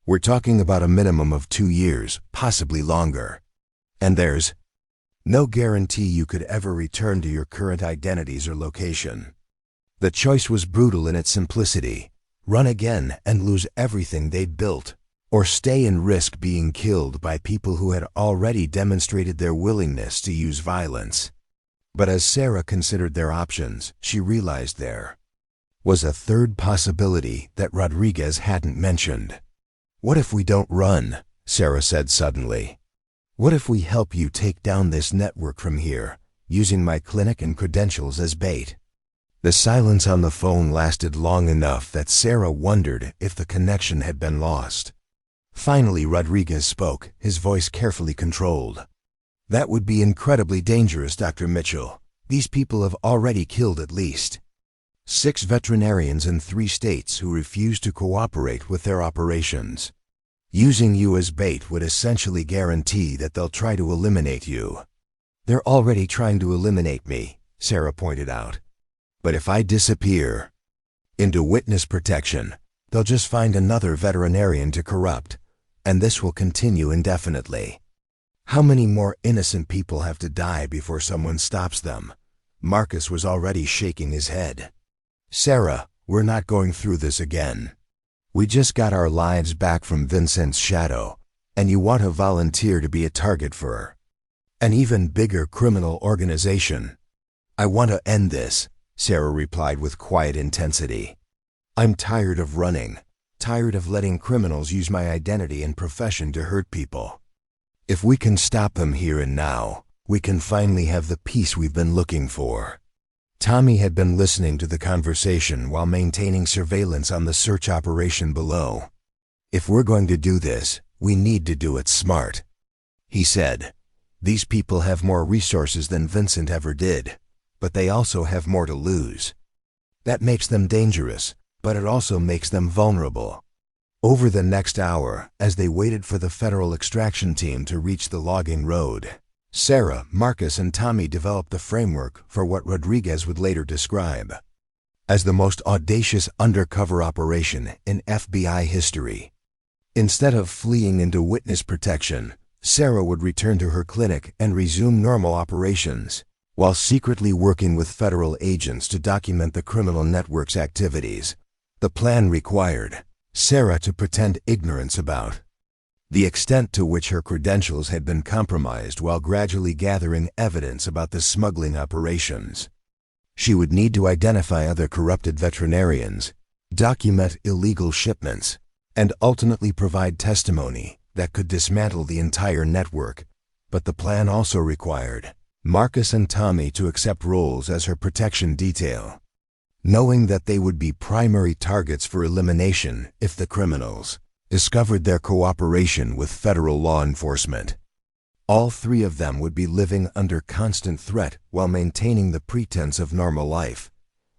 We're talking about a minimum of 2 years, possibly longer. And there's no guarantee you could ever return to your current identities or location. The choice was brutal in its simplicity: run again and lose everything they'd built, or stay and risk being killed by people who had already demonstrated their willingness to use violence. But as Sarah considered their options, she realized there was a third possibility that Rodriguez hadn't mentioned. What if we don't run? Sarah said suddenly. What if we help you take down this network from here, using my clinic and credentials as bait? The silence on the phone lasted long enough that Sarah wondered if the connection had been lost. Finally, Rodriguez spoke, his voice carefully controlled. That would be incredibly dangerous, Dr. Mitchell. These people have already killed at least 6 veterinarians in 3 states who refused to cooperate with their operations. Using you as bait would essentially guarantee that they'll try to eliminate you. They're already trying to eliminate me, Sarah pointed out. But if I disappear into witness protection, they'll just find another veterinarian to corrupt, and this will continue indefinitely. How many more innocent people have to die before someone stops them? Marcus was already shaking his head. Sarah, we're not going through this again. We just got our lives back from Vincent's shadow, and you want to volunteer to be a target for an even bigger criminal organization. I want to end this, Sarah replied with quiet intensity. I'm tired of running, tired of letting criminals use my identity and profession to hurt people. If we can stop them here and now, we can finally have the peace we've been looking for. Tommy had been listening to the conversation while maintaining surveillance on the search operation below. If we're going to do this, we need to do it smart, he said. These people have more resources than Vincent ever did, but they also have more to lose. That makes them dangerous, but it also makes them vulnerable. Over the next hour, as they waited for the federal extraction team to reach the logging road, Sarah, Marcus, and Tommy developed the framework for what Rodriguez would later describe as the most audacious undercover operation in FBI history. Instead of fleeing into witness protection, Sarah would return to her clinic and resume normal operations, while secretly working with federal agents to document the criminal network's activities. The plan required Sarah to pretend ignorance about the extent to which her credentials had been compromised while gradually gathering evidence about the smuggling operations. She would need to identify other corrupted veterinarians, document illegal shipments, and ultimately provide testimony that could dismantle the entire network. But the plan also required Marcus and Tommy to accept roles as her protection detail, knowing that they would be primary targets for elimination if the criminals discovered their cooperation with federal law enforcement. All three of them would be living under constant threat while maintaining the pretense of normal life.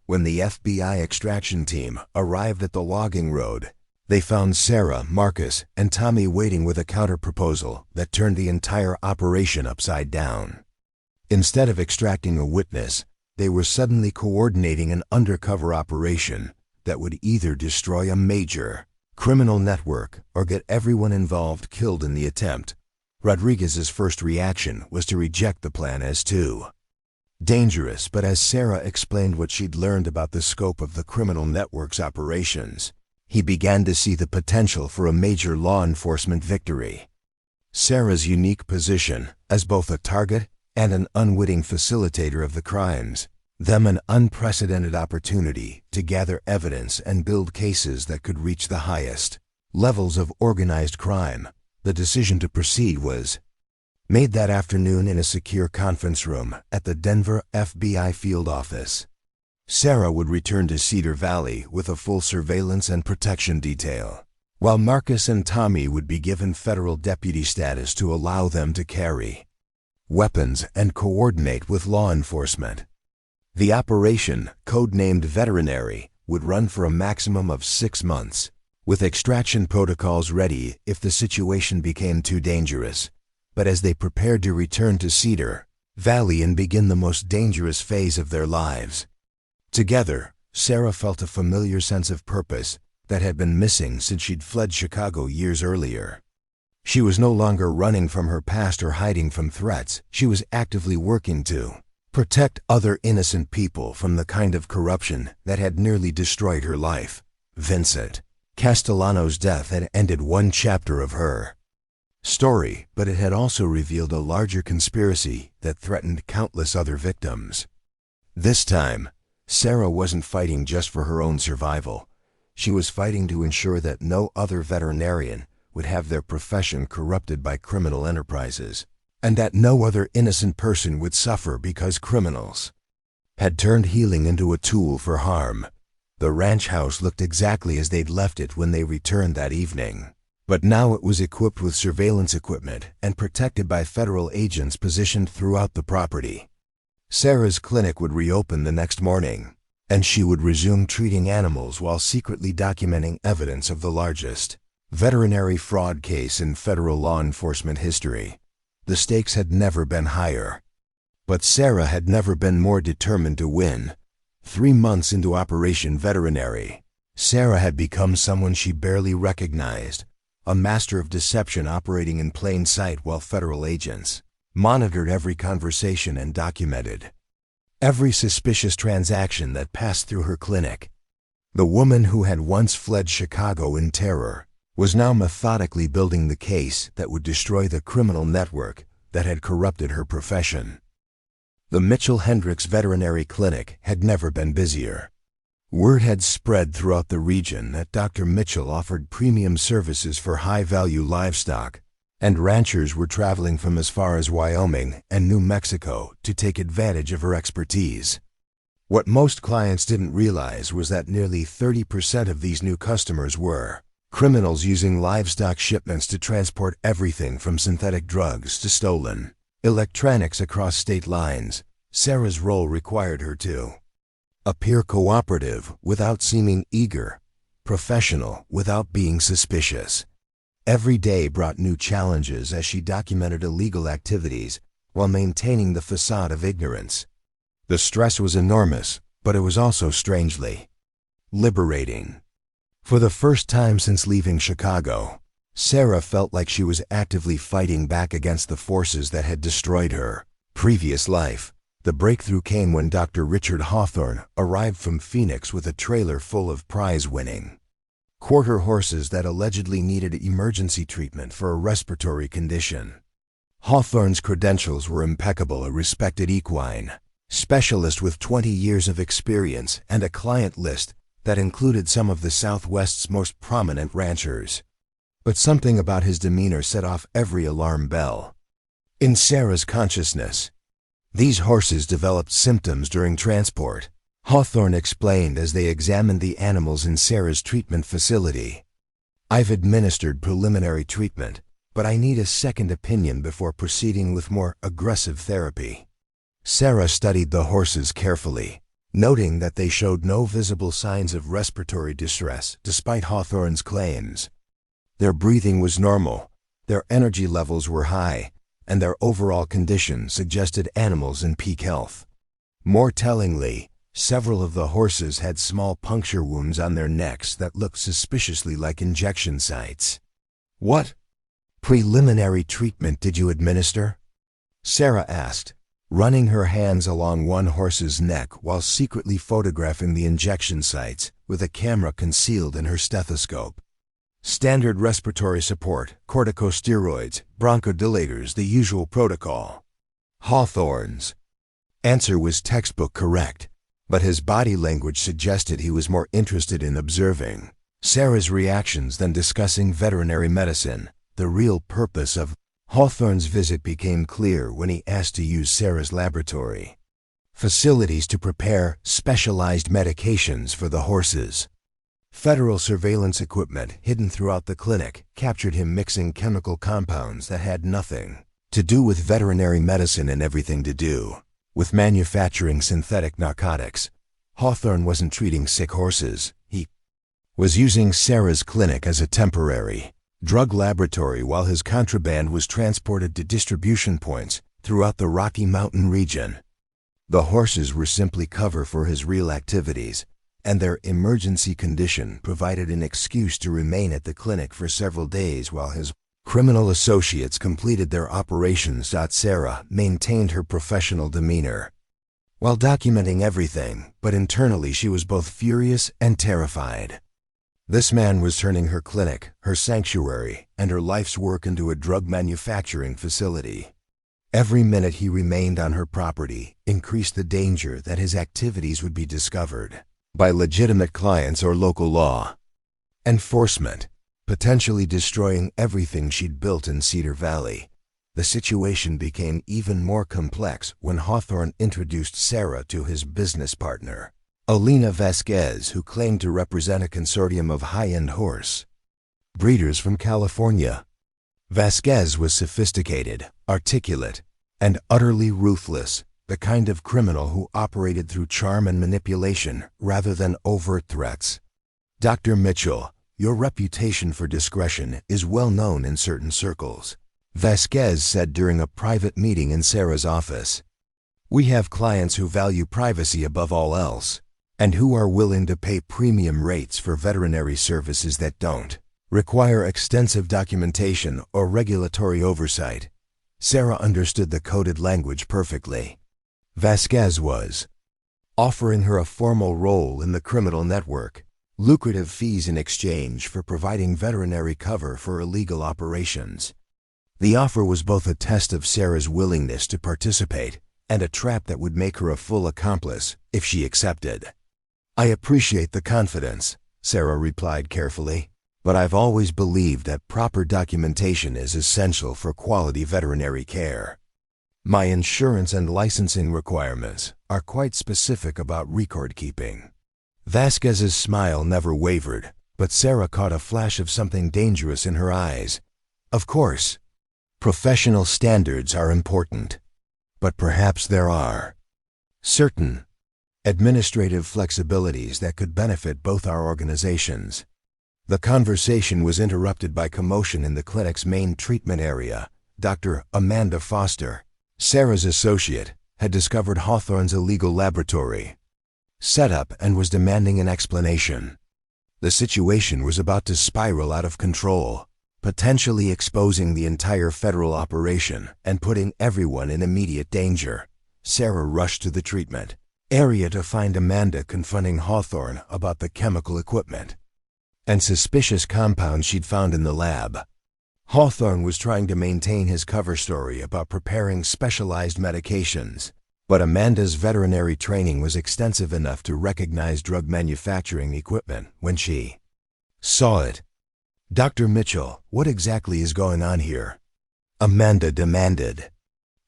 When the FBI extraction team arrived at the logging road, they found Sarah, Marcus, and Tommy waiting with a counterproposal that turned the entire operation upside down. Instead of extracting a witness, they were suddenly coordinating an undercover operation that would either destroy a major criminal network or get everyone involved killed in the attempt. Rodriguez's first reaction was to reject the plan as too dangerous, but as Sarah explained what she'd learned about the scope of the criminal network's operations, he began to see the potential for a major law enforcement victory. Sarah's unique position as both a target and an unwitting facilitator of the crimes, them an unprecedented opportunity to gather evidence and build cases that could reach the highest levels of organized crime. The decision to proceed was made that afternoon in a secure conference room at the Denver FBI field office. Sarah would return to Cedar Valley with a full surveillance and protection detail, while Marcus and Tommy would be given federal deputy status to allow them to carry weapons and coordinate with law enforcement. The operation, codenamed Veterinary, would run for a maximum of 6 months, with extraction protocols ready if the situation became too dangerous. But as they prepared to return to Cedar Valley and begin the most dangerous phase of their lives together, Sarah felt a familiar sense of purpose that had been missing since she'd fled Chicago years earlier. She was no longer running from her past or hiding from threats. She was actively working to protect other innocent people from the kind of corruption that had nearly destroyed her life. Vincent Castellano's death had ended one chapter of her story, but it had also revealed a larger conspiracy that threatened countless other victims. This time, Sarah wasn't fighting just for her own survival. She was fighting to ensure that no other veterinarian would have their profession corrupted by criminal enterprises, and that no other innocent person would suffer because criminals had turned healing into a tool for harm. The ranch house looked exactly as they'd left it when they returned that evening, but now it was equipped with surveillance equipment and protected by federal agents positioned throughout the property. Sarah's clinic would reopen the next morning, and she would resume treating animals while secretly documenting evidence of the largest veterinary fraud case in federal law enforcement history. The stakes had never been higher, but Sarah had never been more determined to win. 3 months into Operation Veterinary, Sarah had become someone she barely recognized, a master of deception operating in plain sight while federal agents monitored every conversation and documented every suspicious transaction that passed through her clinic. The woman who had once fled Chicago in terror was now methodically building the case that would destroy the criminal network that had corrupted her profession. The Mitchell Hendricks Veterinary Clinic had never been busier. Word had spread throughout the region that Dr. Mitchell offered premium services for high-value livestock, and ranchers were traveling from as far as Wyoming and New Mexico to take advantage of her expertise. What most clients didn't realize was that nearly 30% of these new customers were criminals using livestock shipments to transport everything from synthetic drugs to stolen electronics across state lines. Sarah's role required her to appear cooperative without seeming eager, professional without being suspicious. Every day brought new challenges as she documented illegal activities while maintaining the facade of ignorance. The stress was enormous, but it was also strangely liberating. For the first time since leaving Chicago, Sarah felt like she was actively fighting back against the forces that had destroyed her previous life. The breakthrough came when Dr. Richard Hawthorne arrived from Phoenix with a trailer full of prize-winning quarter horses that allegedly needed emergency treatment for a respiratory condition. Hawthorne's credentials were impeccable, a respected equine Specialist with 20 years of experience and a client list that included some of the Southwest's most prominent ranchers. But something about his demeanor set off every alarm bell. In Sarah's consciousness, these horses developed symptoms during transport, Hawthorne explained as they examined the animals in Sarah's treatment facility. I've administered preliminary treatment, but I need a second opinion before proceeding with more aggressive therapy. Sarah studied the horses carefully, noting that they showed no visible signs of respiratory distress despite Hawthorne's claims. Their breathing was normal, their energy levels were high, and their overall condition suggested animals in peak health. More tellingly, several of the horses had small puncture wounds on their necks that looked suspiciously like injection sites. What preliminary treatment did you administer? Sarah asked, running her hands along one horse's neck while secretly photographing the injection sites with a camera concealed in her stethoscope. Standard respiratory support, corticosteroids, bronchodilators, the usual protocol. Hawthorne's answer was textbook correct, but his body language suggested he was more interested in observing Sarah's reactions than discussing veterinary medicine. The real purpose of Hawthorne's visit became clear when he asked to use Sarah's laboratory facilities to prepare specialized medications for the horses. Federal surveillance equipment hidden throughout the clinic captured him mixing chemical compounds that had nothing to do with veterinary medicine and everything to do with manufacturing synthetic narcotics. Hawthorne wasn't treating sick horses. He was using Sarah's clinic as a temporary drug laboratory while his contraband was transported to distribution points throughout the Rocky Mountain region. The horses were simply cover for his real activities, and their emergency condition provided an excuse to remain at the clinic for several days while his criminal associates completed their operations. Sarah maintained her professional demeanor while documenting everything, but internally she was both furious and terrified. This man was turning her clinic, her sanctuary, and her life's work into a drug manufacturing facility. Every minute he remained on her property increased the danger that his activities would be discovered by legitimate clients or local law enforcement, potentially destroying everything she'd built in Cedar Valley. The situation became even more complex when Hawthorne introduced Sarah to his business partner, Alina Vasquez, who claimed to represent a consortium of high-end horse breeders from California. Vasquez was sophisticated, articulate, and utterly ruthless, the kind of criminal who operated through charm and manipulation rather than overt threats. Dr. Mitchell, your reputation for discretion is well known in certain circles, Vasquez said during a private meeting in Sarah's office. We have clients who value privacy above all else, and who are willing to pay premium rates for veterinary services that don't require extensive documentation or regulatory oversight. Sarah understood the coded language perfectly. Vasquez was offering her a formal role in the criminal network, lucrative fees in exchange for providing veterinary cover for illegal operations. The offer was both a test of Sarah's willingness to participate and a trap that would make her a full accomplice if she accepted. I appreciate the confidence, Sarah replied carefully, but I've always believed that proper documentation is essential for quality veterinary care. My insurance and licensing requirements are quite specific about record keeping. Vasquez's smile never wavered, but Sarah caught a flash of something dangerous in her eyes. Of course, professional standards are important, but perhaps there are certain administrative flexibilities that could benefit both our organizations. The conversation was interrupted by commotion in the clinic's main treatment area. Dr. Amanda Foster, Sarah's associate, had discovered Hawthorne's illegal laboratory setup and was demanding an explanation. The situation was about to spiral out of control, potentially exposing the entire federal operation and putting everyone in immediate danger. Sarah rushed to the treatment area to find Amanda confronting Hawthorne about the chemical equipment and suspicious compounds she'd found in the lab. Hawthorne was trying to maintain his cover story about preparing specialized medications, But Amanda's veterinary training was extensive enough to recognize drug manufacturing equipment when she saw it. "Dr. Mitchell, what exactly is going on here?" Amanda demanded.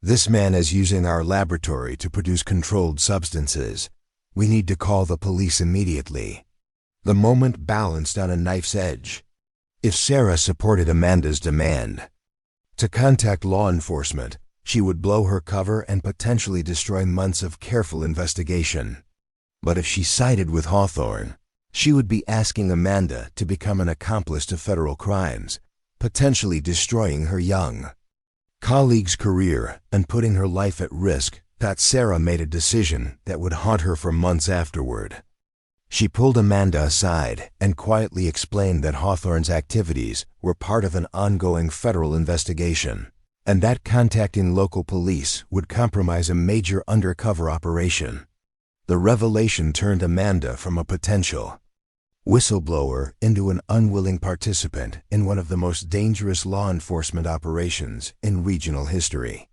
"This man is using our laboratory to produce controlled substances. We need to call the police immediately." The moment balanced on a knife's edge. If Sarah supported Amanda's demand to contact law enforcement, she would blow her cover and potentially destroy months of careful investigation. But if she sided with Hawthorne, she would be asking Amanda to become an accomplice to federal crimes, potentially destroying her young colleague's career and putting her life at risk. That Sarah made a decision that would haunt her for months afterward. She pulled Amanda aside and quietly explained that Hawthorne's activities were part of an ongoing federal investigation, and that contacting local police would compromise a major undercover operation. The revelation turned Amanda from a potential whistleblower into an unwilling participant in one of the most dangerous law enforcement operations in regional history.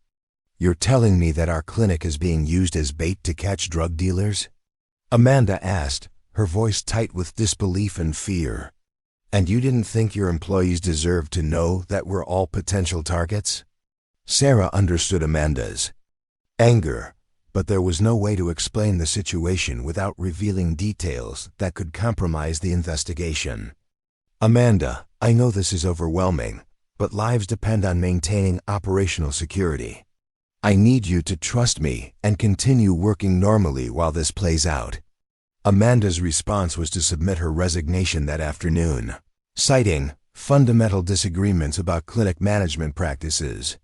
"You're telling me that our clinic is being used as bait to catch drug dealers?" Amanda asked, her voice tight with disbelief and fear. "And you didn't think your employees deserved to know that we're all potential targets?" Sarah understood Amanda's anger, but there was no way to explain the situation without revealing details that could compromise the investigation. "Amanda, I know this is overwhelming, but lives depend on maintaining operational security. I need you to trust me and continue working normally while this plays out." Amanda's response was to submit her resignation that afternoon, citing fundamental disagreements about clinic management practices.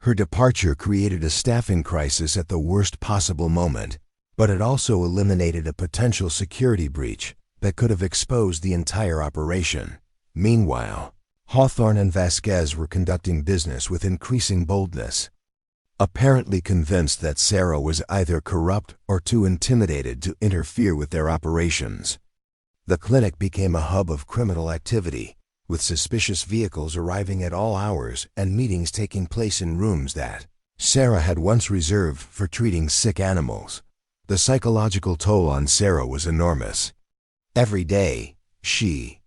Her departure created a staffing crisis at the worst possible moment, but it also eliminated a potential security breach that could have exposed the entire operation. Meanwhile, Hawthorne and Vasquez were conducting business with increasing boldness, apparently convinced that Sarah was either corrupt or too intimidated to interfere with their operations. The clinic became a hub of criminal activity, with suspicious vehicles arriving at all hours and meetings taking place in rooms that Sarah had once reserved for treating sick animals. The psychological toll on Sarah was enormous. Every day, she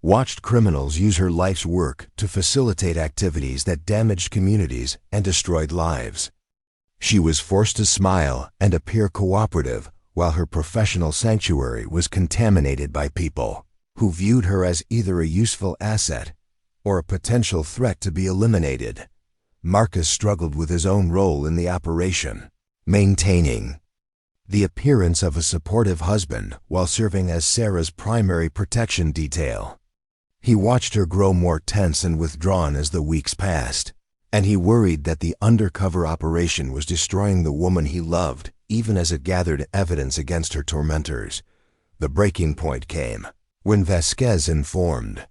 watched criminals use her life's work to facilitate activities that damaged communities and destroyed lives. She was forced to smile and appear cooperative while her professional sanctuary was contaminated by people who viewed her as either a useful asset or a potential threat to be eliminated. Marcus struggled with his own role in the operation, maintaining the appearance of a supportive husband while serving as Sarah's primary protection detail. He watched her grow more tense and withdrawn as the weeks passed, and he worried that the undercover operation was destroying the woman he loved, even as it gathered evidence against her tormentors. The breaking point came when Vasquez informed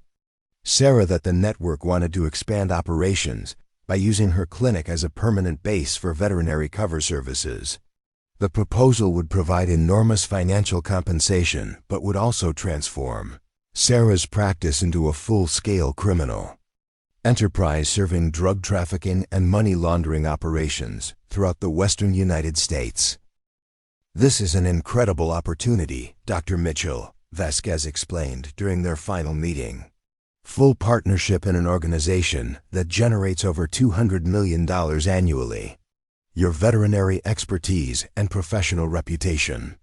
Sarah that the network wanted to expand operations by using her clinic as a permanent base for veterinary cover services. The proposal would provide enormous financial compensation, but would also transform Sarah's practice into a full-scale criminal enterprise serving drug trafficking and money laundering operations throughout the western United States. "This is an incredible opportunity, Dr. Mitchell," Vasquez explained during their final meeting. "Full partnership in an organization that generates over $200 million annually. Your veterinary expertise and professional reputation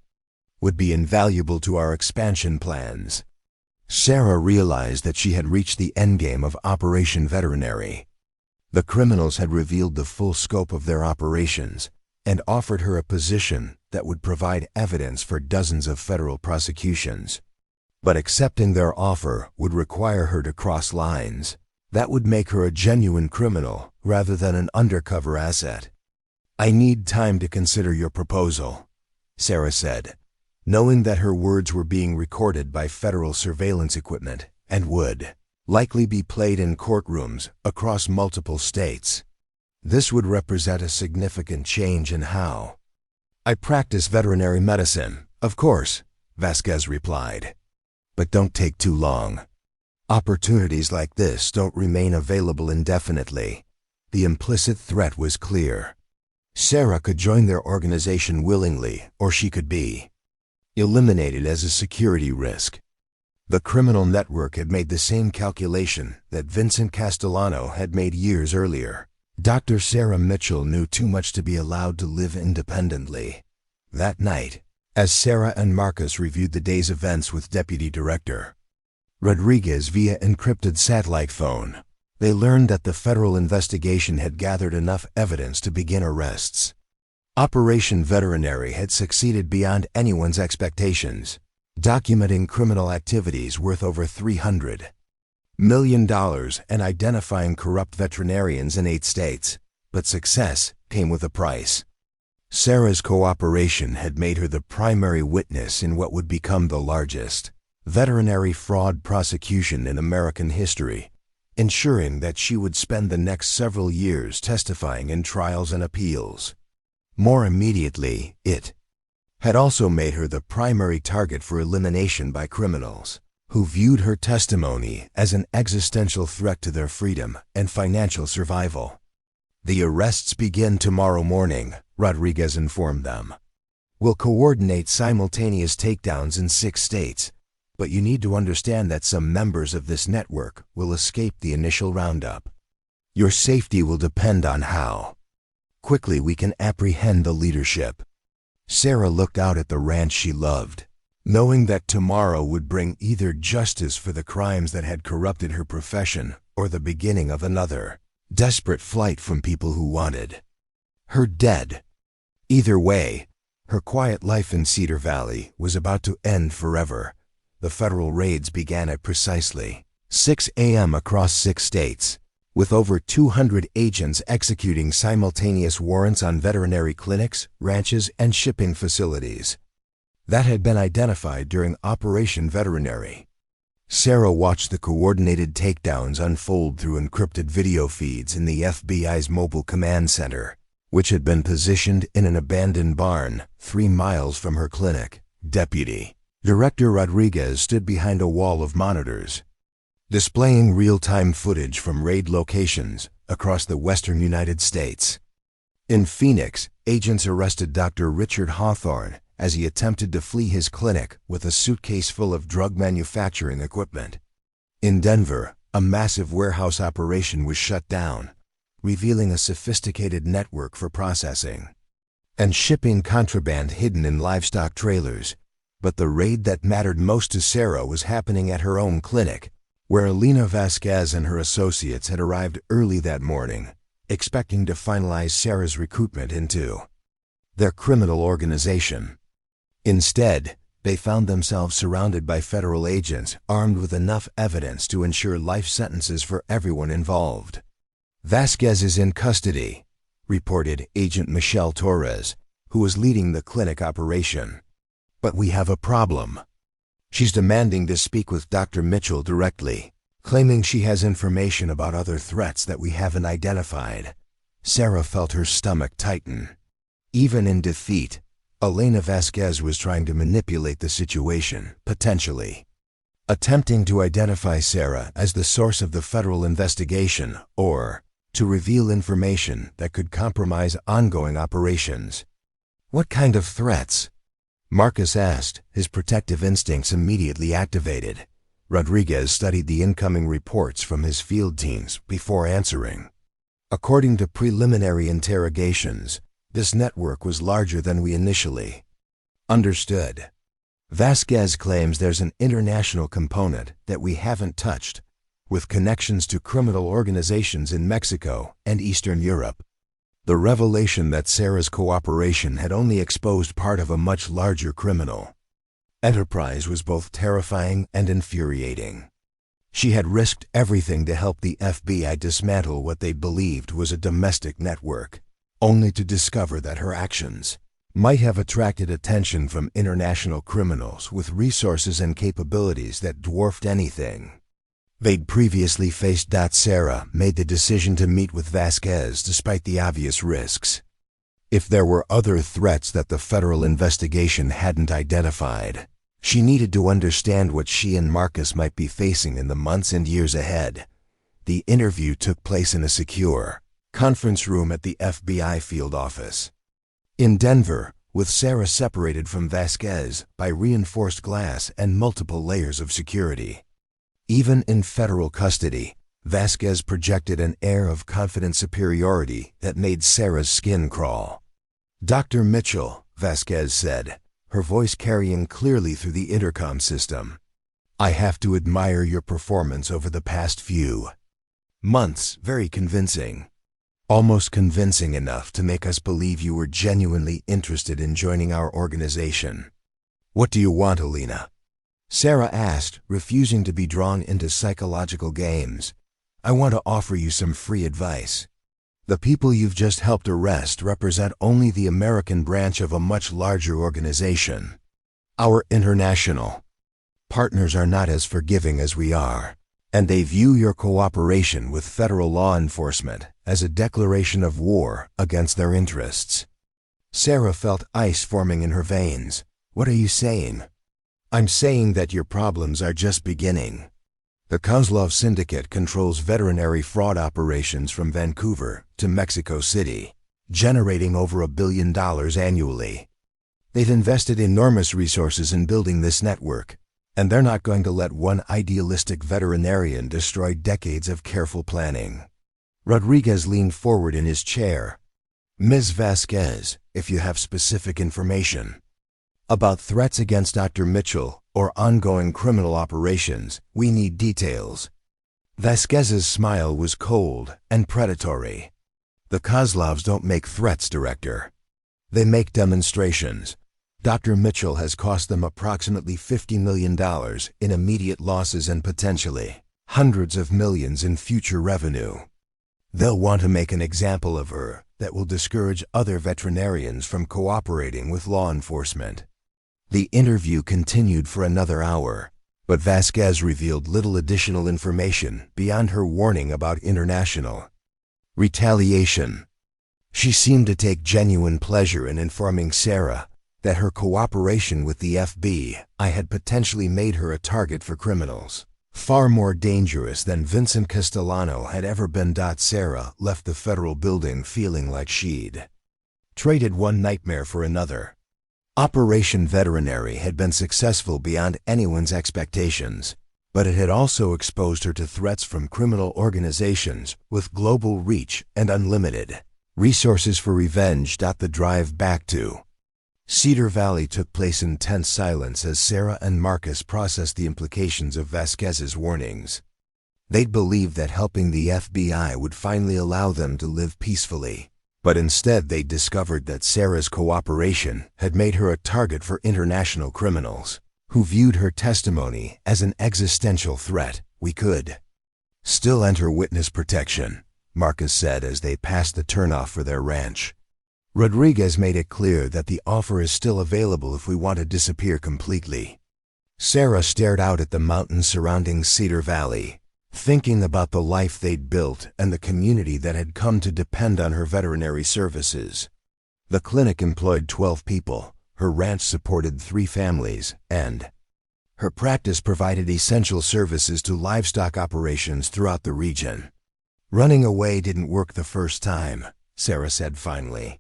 would be invaluable to our expansion plans." Sarah realized that she had reached the endgame of Operation Veterinary. The criminals had revealed the full scope of their operations and offered her a position that would provide evidence for dozens of federal prosecutions. But accepting their offer would require her to cross lines. That would make her a genuine criminal rather than an undercover asset. "I need time to consider your proposal," Sarah said, knowing that her words were being recorded by federal surveillance equipment and would likely be played in courtrooms across multiple states. This would represent a significant change in how I practice veterinary medicine, of course, Vasquez replied. "But don't take too long. Opportunities like this don't remain available indefinitely." The implicit threat was clear. Sarah could join their organization willingly, or she could be eliminated as a security risk. The criminal network had made the same calculation that Vincent Castellano had made years earlier. Dr. Sarah Mitchell knew too much to be allowed to live independently. That night, as Sarah and Marcus reviewed the day's events with Deputy Director Rodriguez via encrypted satellite phone, they learned that the federal investigation had gathered enough evidence to begin arrests. Operation Veterinary had succeeded beyond anyone's expectations, documenting criminal activities worth over $300 million and identifying corrupt veterinarians in 8 states. But success came with a price. Sarah's cooperation had made her the primary witness in what would become the largest veterinary fraud prosecution in American history, ensuring that she would spend the next several years testifying in trials and appeals. More immediately, it had also made her the primary target for elimination by criminals, who viewed her testimony as an existential threat to their freedom and financial survival. "The arrests begin tomorrow morning," Rodriguez informed them. "We'll coordinate simultaneous takedowns in 6 states, but you need to understand that some members of this network will escape the initial roundup. Your safety will depend on how quickly we can apprehend the leadership." Sarah looked out at the ranch she loved, knowing that tomorrow would bring either justice for the crimes that had corrupted her profession or the beginning of another desperate flight from people who wanted her dead. Either way, her quiet life in Cedar Valley was about to end forever. The federal raids began at precisely 6 a.m. across 6 states, with over 200 agents executing simultaneous warrants on veterinary clinics, ranches, and shipping facilities that had been identified during Operation Veterinary. Sarah watched the coordinated takedowns unfold through encrypted video feeds in the FBI's mobile command center, which had been positioned in an abandoned barn 3 miles from her clinic. Deputy Director Rodriguez stood behind a wall of monitors, displaying real-time footage from raid locations across the western United States. In Phoenix, agents arrested Dr. Richard Hawthorne as he attempted to flee his clinic with a suitcase full of drug manufacturing equipment. In Denver, a massive warehouse operation was shut down, revealing a sophisticated network for processing and shipping contraband hidden in livestock trailers. But the raid that mattered most to Sarah was happening at her own clinic, where Elena Vasquez and her associates had arrived early that morning, expecting to finalize Sarah's recruitment into their criminal organization. Instead, they found themselves surrounded by federal agents armed with enough evidence to ensure life sentences for everyone involved. "Vasquez is in custody," reported Agent Michelle Torres, who was leading the clinic operation. "But we have a problem. She's demanding to speak with Dr. Mitchell directly, claiming she has information about other threats that we haven't identified." Sarah felt her stomach tighten. Even in defeat, Elena Vasquez was trying to manipulate the situation, potentially attempting to identify Sarah as the source of the federal investigation or to reveal information that could compromise ongoing operations. "What kind of threats?" Marcus asked, his protective instincts immediately activated. Rodriguez studied the incoming reports from his field teams before answering. "According to preliminary interrogations, this network was larger than we initially understood. Vasquez claims there's an international component that we haven't touched, with connections to criminal organizations in Mexico and Eastern Europe." The revelation that Sarah's cooperation had only exposed part of a much larger criminal enterprise was both terrifying and infuriating. She had risked everything to help the FBI dismantle what they believed was a domestic network, only to discover that her actions might have attracted attention from international criminals with resources and capabilities that dwarfed anything they'd previously faced. Sarah made the decision to meet with Vasquez despite the obvious risks. If there were other threats that the federal investigation hadn't identified, she needed to understand what she and Marcus might be facing in the months and years ahead. The interview took place in a secure, Conference room at the FBI field office. In Denver, with Sarah separated from Vasquez by reinforced glass and multiple layers of security. Even in federal custody, Vasquez projected an air of confident superiority that made Sarah's skin crawl. "Dr. Mitchell," Vasquez said, her voice carrying clearly through the intercom system, "I have to admire your performance over the past few months. Very convincing. Almost convincing enough to make us believe you were genuinely interested in joining our organization." "What do you want, Alina?" Sarah asked, refusing to be drawn into psychological games. "I want to offer you some free advice. The people you've just helped arrest represent only the American branch of a much larger organization. Our international partners are not as forgiving as we are, and they view your cooperation with federal law enforcement as a declaration of war against their interests." Sarah felt ice forming in her veins. "What are you saying?" "I'm saying that your problems are just beginning. The Kozlov Syndicate controls veterinary fraud operations from Vancouver to Mexico City, generating over $1 billion annually. They've invested enormous resources in building this network, and they're not going to let one idealistic veterinarian destroy decades of careful planning." Rodriguez leaned forward in his chair. "Ms. Vasquez, if you have specific information about threats against Dr. Mitchell or ongoing criminal operations, we need details." Vasquez's smile was cold and predatory. "The Kozlovs don't make threats, Director. They make demonstrations. Dr. Mitchell has cost them approximately $50 million in immediate losses and potentially hundreds of millions in future revenue. They'll want to make an example of her that will discourage other veterinarians from cooperating with law enforcement." The interview continued for another hour, but Vasquez revealed little additional information beyond her warning about international retaliation. She seemed to take genuine pleasure in informing Sarah that her cooperation with the FBI had potentially made her a target for criminals far more dangerous than Vincent Castellano had ever been. Sarah left the federal building feeling like she'd traded one nightmare for another. Operation Veterinary had been successful beyond anyone's expectations, but it had also exposed her to threats from criminal organizations with global reach and unlimited resources for revenge. The drive back to Cedar Valley took place in tense silence as Sarah and Marcus processed the implications of Vasquez's warnings. They'd believed that helping the FBI would finally allow them to live peacefully, but instead they discovered that Sarah's cooperation had made her a target for international criminals, who viewed her testimony as an existential threat. "We could still enter witness protection," Marcus said as they passed the turnoff for their ranch. "Rodriguez made it clear that the offer is still available if we want to disappear completely." Sarah stared out at the mountains surrounding Cedar Valley, thinking about the life they'd built and the community that had come to depend on her veterinary services. The clinic employed 12 people, her ranch supported 3 families, and her practice provided essential services to livestock operations throughout the region. "Running away didn't work the first time," Sarah said finally.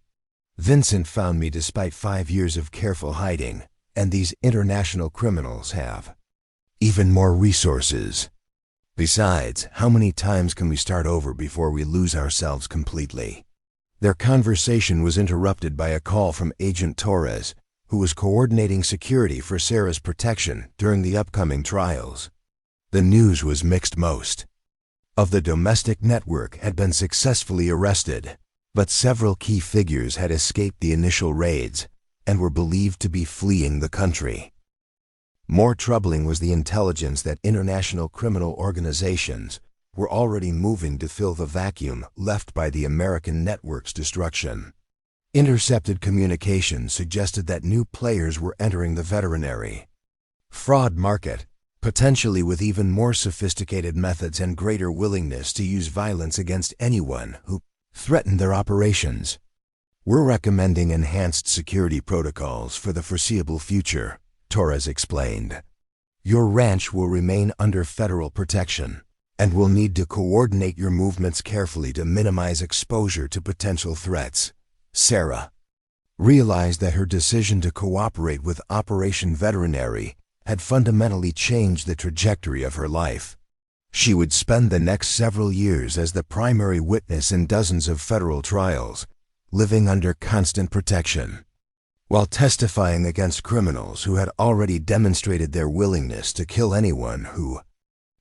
"Vincent found me despite 5 years of careful hiding, and these international criminals have even more resources. Besides, how many times can we start over before we lose ourselves completely?" Their conversation was interrupted by a call from Agent Torres, who was coordinating security for Sarah's protection during the upcoming trials. The news was mixed. Most of the domestic network had been successfully arrested, but several key figures had escaped the initial raids and were believed to be fleeing the country. More troubling was the intelligence that international criminal organizations were already moving to fill the vacuum left by the American network's destruction. Intercepted communications suggested that new players were entering the veterinary fraud market, potentially with even more sophisticated methods and greater willingness to use violence against anyone who threatened their operations. "We're recommending enhanced security protocols for the foreseeable future," Torres explained. "Your ranch will remain under federal protection, and will need to coordinate your movements carefully to minimize exposure to potential threats. Sarah realized that her decision to cooperate with Operation Veterinary had fundamentally changed the trajectory of her life. She would spend the next several years as the primary witness in dozens of federal trials, living under constant protection, while testifying against criminals who had already demonstrated their willingness to kill anyone who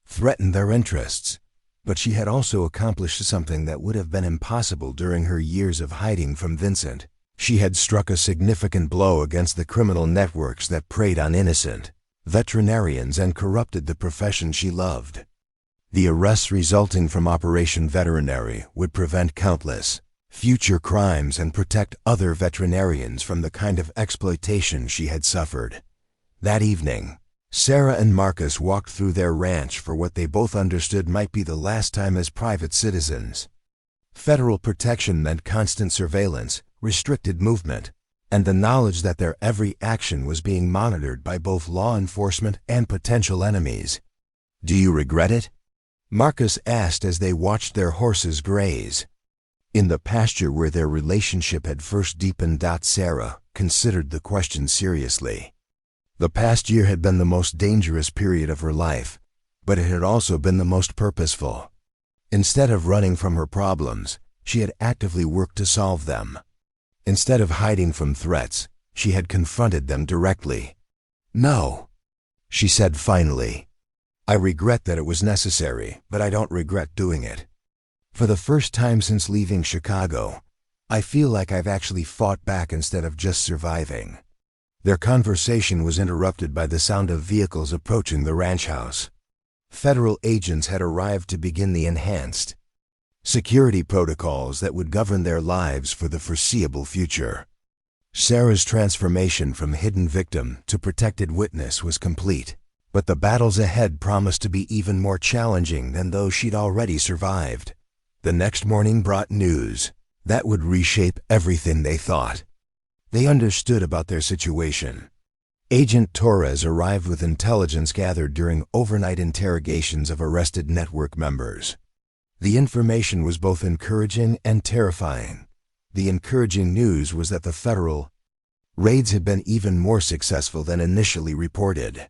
threatened their interests. But she had also accomplished something that would have been impossible during her years of hiding from Vincent. She had struck a significant blow against the criminal networks that preyed on innocent veterinarians and corrupted the profession she loved. The arrests resulting from Operation Veterinary would prevent countless future crimes and protect other veterinarians from the kind of exploitation she had suffered. That evening, Sarah and Marcus walked through their ranch for what they both understood might be the last time as private citizens. Federal protection meant constant surveillance, restricted movement, and the knowledge that their every action was being monitored by both law enforcement and potential enemies. "Do you regret it?" Marcus asked as they watched their horses graze in the pasture where their relationship had first deepened. Sarah considered the question seriously. The past year had been the most dangerous period of her life, but it had also been the most purposeful. Instead of running from her problems, she had actively worked to solve them. Instead of hiding from threats, she had confronted them directly. "No," she said finally. "I regret that it was necessary, but I don't regret doing it. For the first time since leaving Chicago, I feel like I've actually fought back instead of just surviving." Their conversation was interrupted by the sound of vehicles approaching the ranch house. Federal agents had arrived to begin the enhanced security protocols that would govern their lives for the foreseeable future. Sarah's transformation from hidden victim to protected witness was complete, but the battles ahead promised to be even more challenging than those she'd already survived. The next morning brought news that would reshape everything they thought. They understood about their situation. Agent Torres arrived with intelligence gathered during overnight interrogations of arrested network members. The information was both encouraging and terrifying. The encouraging news was that the federal raids had been even more successful than initially reported.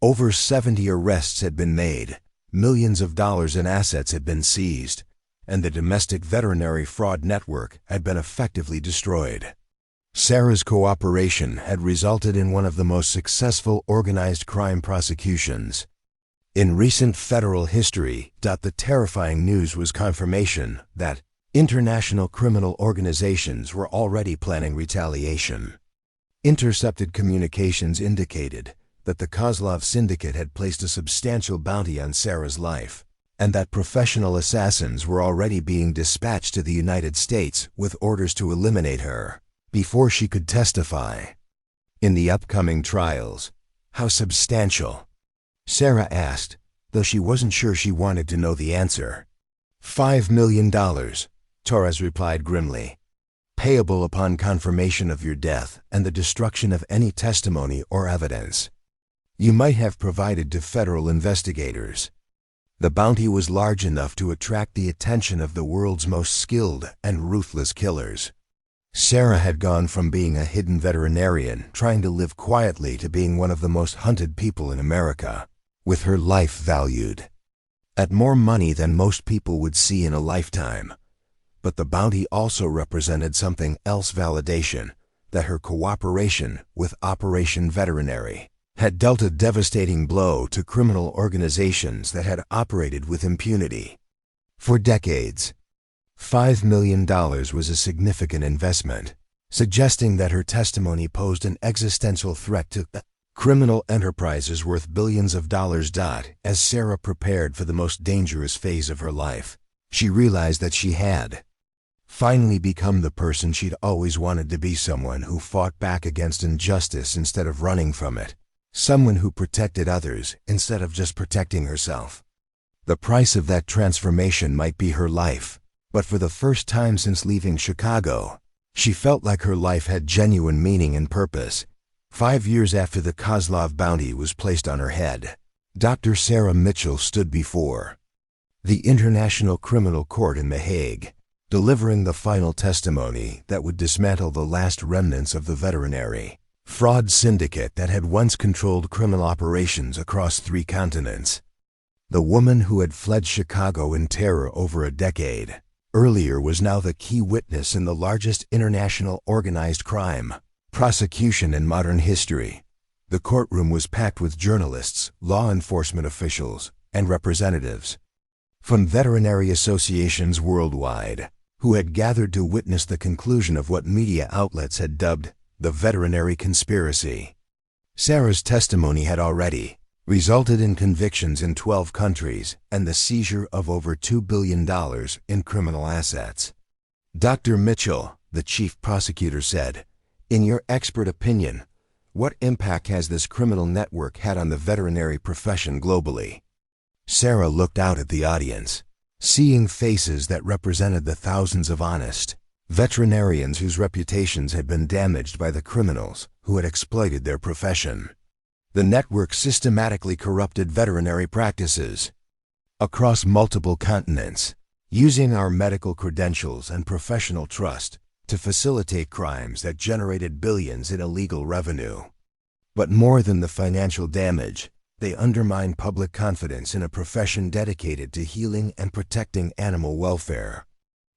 Over 70 arrests had been made, millions of dollars in assets had been seized, and the domestic veterinary fraud network had been effectively destroyed. Sarah's cooperation had resulted in one of the most successful organized crime prosecutions in recent federal history. The terrifying news was confirmation that international criminal organizations were already planning retaliation. Intercepted communications indicated that the Kozlov Syndicate had placed a substantial bounty on Sarah's life, and that professional assassins were already being dispatched to the United States with orders to eliminate her before she could testify in the upcoming trials. "How substantial?" Sarah asked, though she wasn't sure she wanted to know the answer. $5 million, Torres replied grimly, "payable upon confirmation of your death and the destruction of any testimony or evidence you might have provided to federal investigators." The bounty was large enough to attract the attention of the world's most skilled and ruthless killers. Sarah had gone from being a hidden veterinarian trying to live quietly to being one of the most hunted people in America, with her life valued at more money than most people would see in a lifetime. But the bounty also represented something else: validation that her cooperation with Operation Veterinary had dealt a devastating blow to criminal organizations that had operated with impunity for decades. $5 million was a significant investment, suggesting that her testimony posed an existential threat to criminal enterprises worth billions of dollars. As Sarah prepared for the most dangerous phase of her life, she realized that she had finally become the person she'd always wanted to be: someone who fought back against injustice instead of running from it, someone who protected others instead of just protecting herself. The price of that transformation might be her life, but for the first time since leaving Chicago, she felt like her life had genuine meaning and purpose. 5 years after the Kozlov bounty was placed on her head, Dr. Sarah Mitchell stood before the International Criminal Court in The Hague, delivering the final testimony that would dismantle the last remnants of the veterinary fraud syndicate that had once controlled criminal operations across 3 continents. The woman who had fled Chicago in terror over a decade earlier was now the key witness in the largest international organized crime prosecution in modern history. The courtroom was packed with journalists, law enforcement officials, and representatives from veterinary associations worldwide who had gathered to witness the conclusion of what media outlets had dubbed the veterinary conspiracy. Sarah's testimony had already resulted in convictions in 12 countries and the seizure of over $2 billion in criminal assets. Dr. Mitchell, the chief prosecutor, said, "In your expert opinion, what impact has this criminal network had on the veterinary profession globally?" Sarah looked out at the audience, seeing faces that represented the thousands of honest veterinarians whose reputations had been damaged by the criminals who had exploited their profession. The network systematically corrupted veterinary practices across multiple continents, using our medical credentials and professional trust to facilitate crimes that generated billions in illegal revenue. But more than the financial damage, they undermined public confidence in a profession dedicated to healing and protecting animal welfare.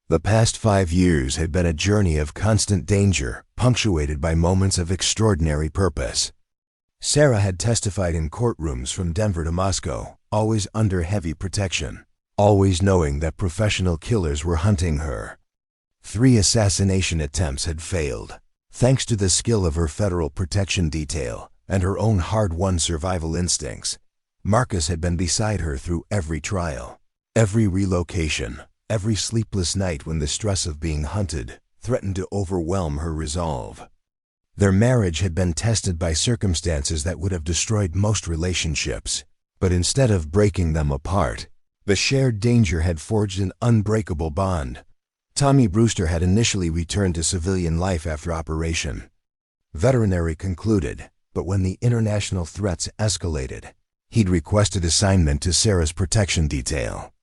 The past 5 years had been a journey of constant danger, punctuated by moments of extraordinary purpose. Sarah had testified in courtrooms from Denver to Moscow, always under heavy protection, always knowing that professional killers were hunting her. 3 assassination attempts had failed, thanks to the skill of her federal protection detail and her own hard-won survival instincts. Marcus had been beside her through every trial, every relocation, every sleepless night when the stress of being hunted threatened to overwhelm her resolve. Their marriage had been tested by circumstances that would have destroyed most relationships, but instead of breaking them apart, the shared danger had forged an unbreakable bond. Tommy Brewster had initially returned to civilian life after operation veterinary concluded, but when the international threats escalated, he'd requested assignment to Sarah's protection detail.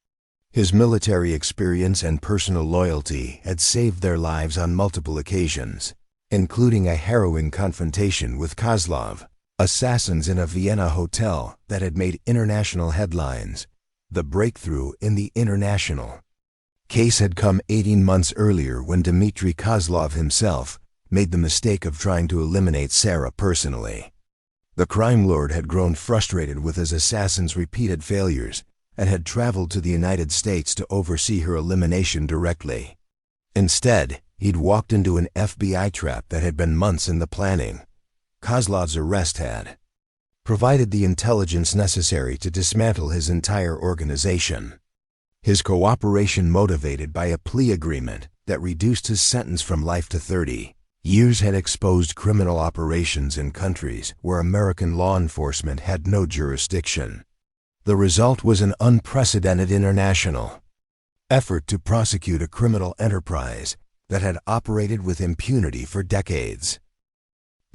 His military experience and personal loyalty had saved their lives on multiple occasions, including a harrowing confrontation with Kozlov, assassins in a Vienna hotel that had made international headlines. The breakthrough in the international case had come 18 months earlier when Dmitry Kozlov himself made the mistake of trying to eliminate Sarah personally. The crime lord had grown frustrated with his assassin's repeated failures and had traveled to the United States to oversee her elimination directly. Instead, he'd walked into an FBI trap that had been months in the planning. Kozlov's arrest had provided the intelligence necessary to dismantle his entire organization. His cooperation, motivated by a plea agreement that reduced his sentence from life to 30 years, had exposed criminal operations in countries where American law enforcement had no jurisdiction. The result was an unprecedented international effort to prosecute a criminal enterprise that had operated with impunity for decades.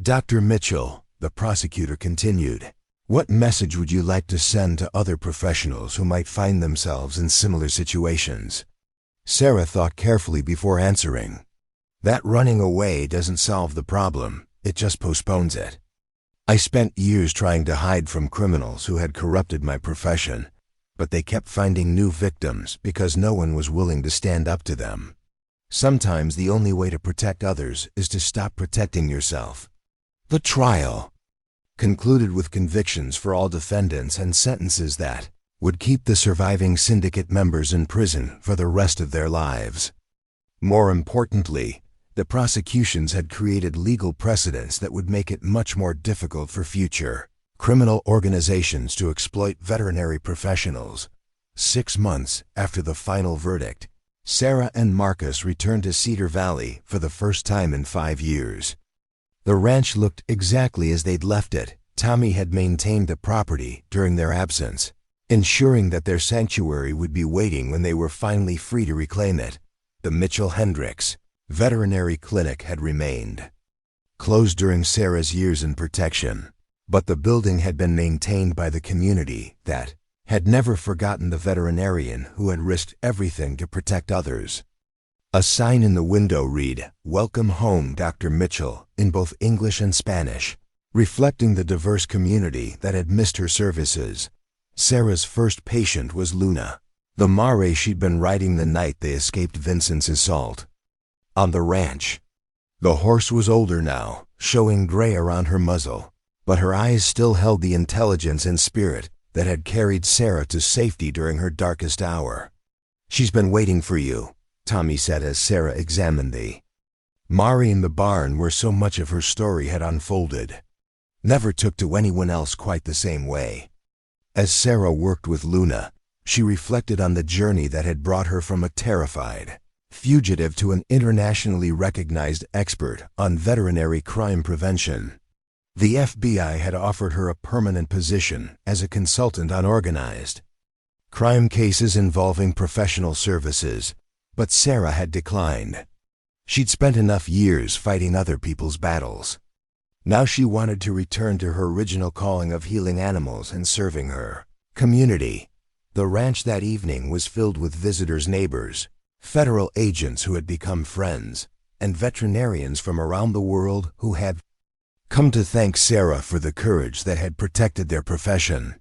Dr. Mitchell, the prosecutor, continued, "What message would you like to send to other professionals who might find themselves in similar situations?" Sarah thought carefully before answering. "That running away doesn't solve the problem, it just postpones it. I spent years trying to hide from criminals who had corrupted my profession, but they kept finding new victims because no one was willing to stand up to them. Sometimes the only way to protect others is to stop protecting yourself." The trial concluded with convictions for all defendants and sentences that would keep the surviving syndicate members in prison for the rest of their lives. More importantly, the prosecutions had created legal precedents that would make it much more difficult for future criminal organizations to exploit veterinary professionals. 6 months after the final verdict, Sarah and Marcus returned to Cedar Valley for the first time in 5 years. The ranch looked exactly as they'd left it. Tommy had maintained the property during their absence, ensuring that their sanctuary would be waiting when they were finally free to reclaim it. The Mitchell Hendricks Veterinary Clinic had remained closed during Sarah's years in protection, but the building had been maintained by the community that had never forgotten the veterinarian who had risked everything to protect others. A sign in the window read, "Welcome home, Dr. Mitchell," in both English and Spanish, reflecting the diverse community that had missed her services. Sarah's first patient was Luna, the mare she'd been riding the night they escaped Vincent's assault. On the ranch, the horse was older now, showing gray around her muzzle, but her eyes still held the intelligence and spirit that had carried Sarah to safety during her darkest hour. "She's been waiting for you," Tommy said as Sarah examined the mare in the barn where so much of her story had unfolded. Never took to anyone else quite the same way. As Sarah worked with Luna, she reflected on the journey that had brought her from a terrified fugitive to an internationally recognized expert on veterinary crime prevention. The FBI had offered her a permanent position as a consultant on organized crime cases involving professional services, but Sarah had declined. She'd spent enough years fighting other people's battles. Now she wanted to return to her original calling of healing animals and serving her community. The ranch that evening was filled with visitors' neighbors, federal agents who had become friends, and veterinarians from around the world who had come to thank Sarah for the courage that had protected their profession.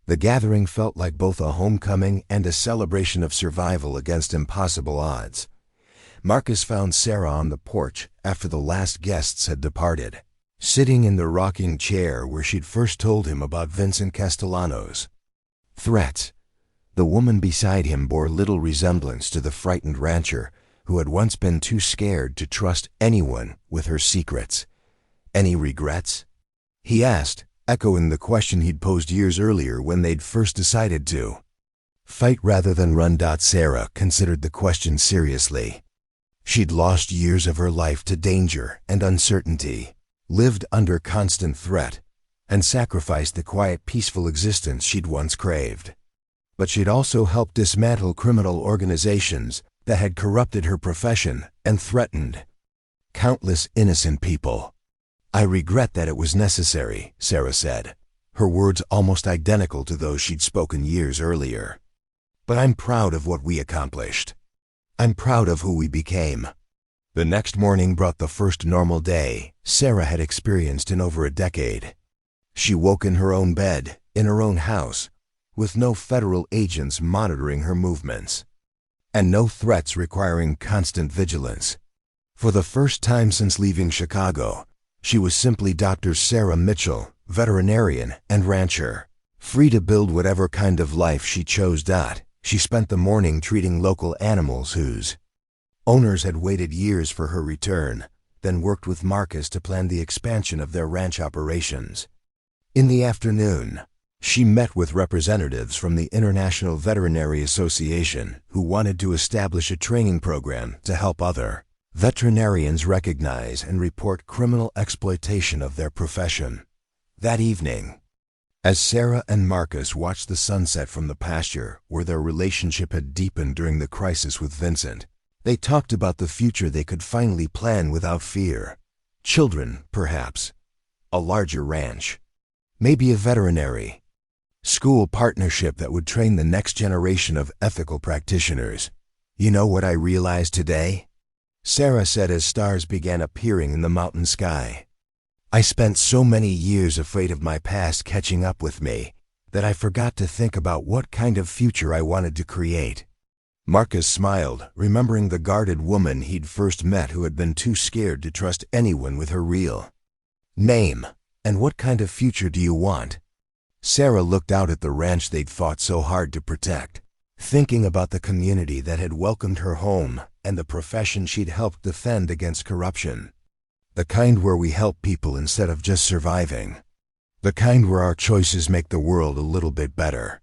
The gathering felt like both a homecoming and a celebration of survival against impossible odds. Marcus found Sarah on the porch after the last guests had departed, sitting in the rocking chair where she'd first told him about Vincent Castellanos' threats. The woman beside him bore little resemblance to the frightened rancher who had once been too scared to trust anyone with her secrets. "Any regrets?" he asked, echoing the question he'd posed years earlier when they'd first decided to fight rather than run. Sarah considered the question seriously. She'd lost years of her life to danger and uncertainty, lived under constant threat, and sacrificed the quiet, peaceful existence she'd once craved. But she'd also helped dismantle criminal organizations that had corrupted her profession and threatened countless innocent people. "I regret that it was necessary," Sarah said, her words almost identical to those she'd spoken years earlier. "But I'm proud of what we accomplished. I'm proud of who we became." The next morning brought the first normal day Sarah had experienced in over a decade. She woke in her own bed, in her own house, with no federal agents monitoring her movements, and no threats requiring constant vigilance. For the first time since leaving Chicago, she was simply Dr. Sarah Mitchell, veterinarian and rancher, free to build whatever kind of life she chose. She spent the morning treating local animals whose owners had waited years for her return, then worked with Marcus to plan the expansion of their ranch operations. In the afternoon, she met with representatives from the International Veterinary Association who wanted to establish a training program to help other veterinarians recognize and report criminal exploitation of their profession. That evening, as Sarah and Marcus watched the sunset from the pasture where their relationship had deepened during the crisis with Vincent, they talked about the future they could finally plan without fear. Children, perhaps. A larger ranch. Maybe a veterinary school partnership that would train the next generation of ethical practitioners. "You know what I realized today?" Sarah said as stars began appearing in the mountain sky. "I spent so many years afraid of my past catching up with me that I forgot to think about what kind of future I wanted to create." Marcus smiled, remembering the guarded woman he'd first met who had been too scared to trust anyone with her real name. "And what kind of future do you want?" Sarah looked out at the ranch they'd fought so hard to protect, thinking about the community that had welcomed her home and the profession she'd helped defend against corruption. The kind where we help people instead of just surviving. The kind where our choices make the world a little bit better.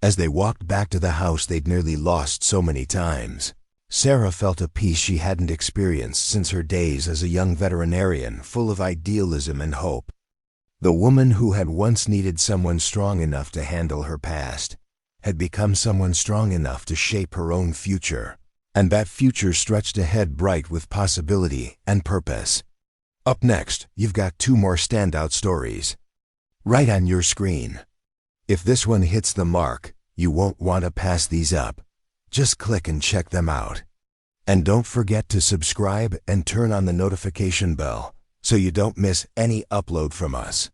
As they walked back to the house they'd nearly lost so many times, Sarah felt a peace she hadn't experienced since her days as a young veterinarian full of idealism and hope. The woman who had once needed someone strong enough to handle her past had become someone strong enough to shape her own future, and that future stretched ahead bright with possibility and purpose. Up next, you've got 2 more standout stories right on your screen. If this one hits the mark, you won't want to pass these up. Just click and check them out. And don't forget to subscribe and turn on the notification bell so you don't miss any upload from us.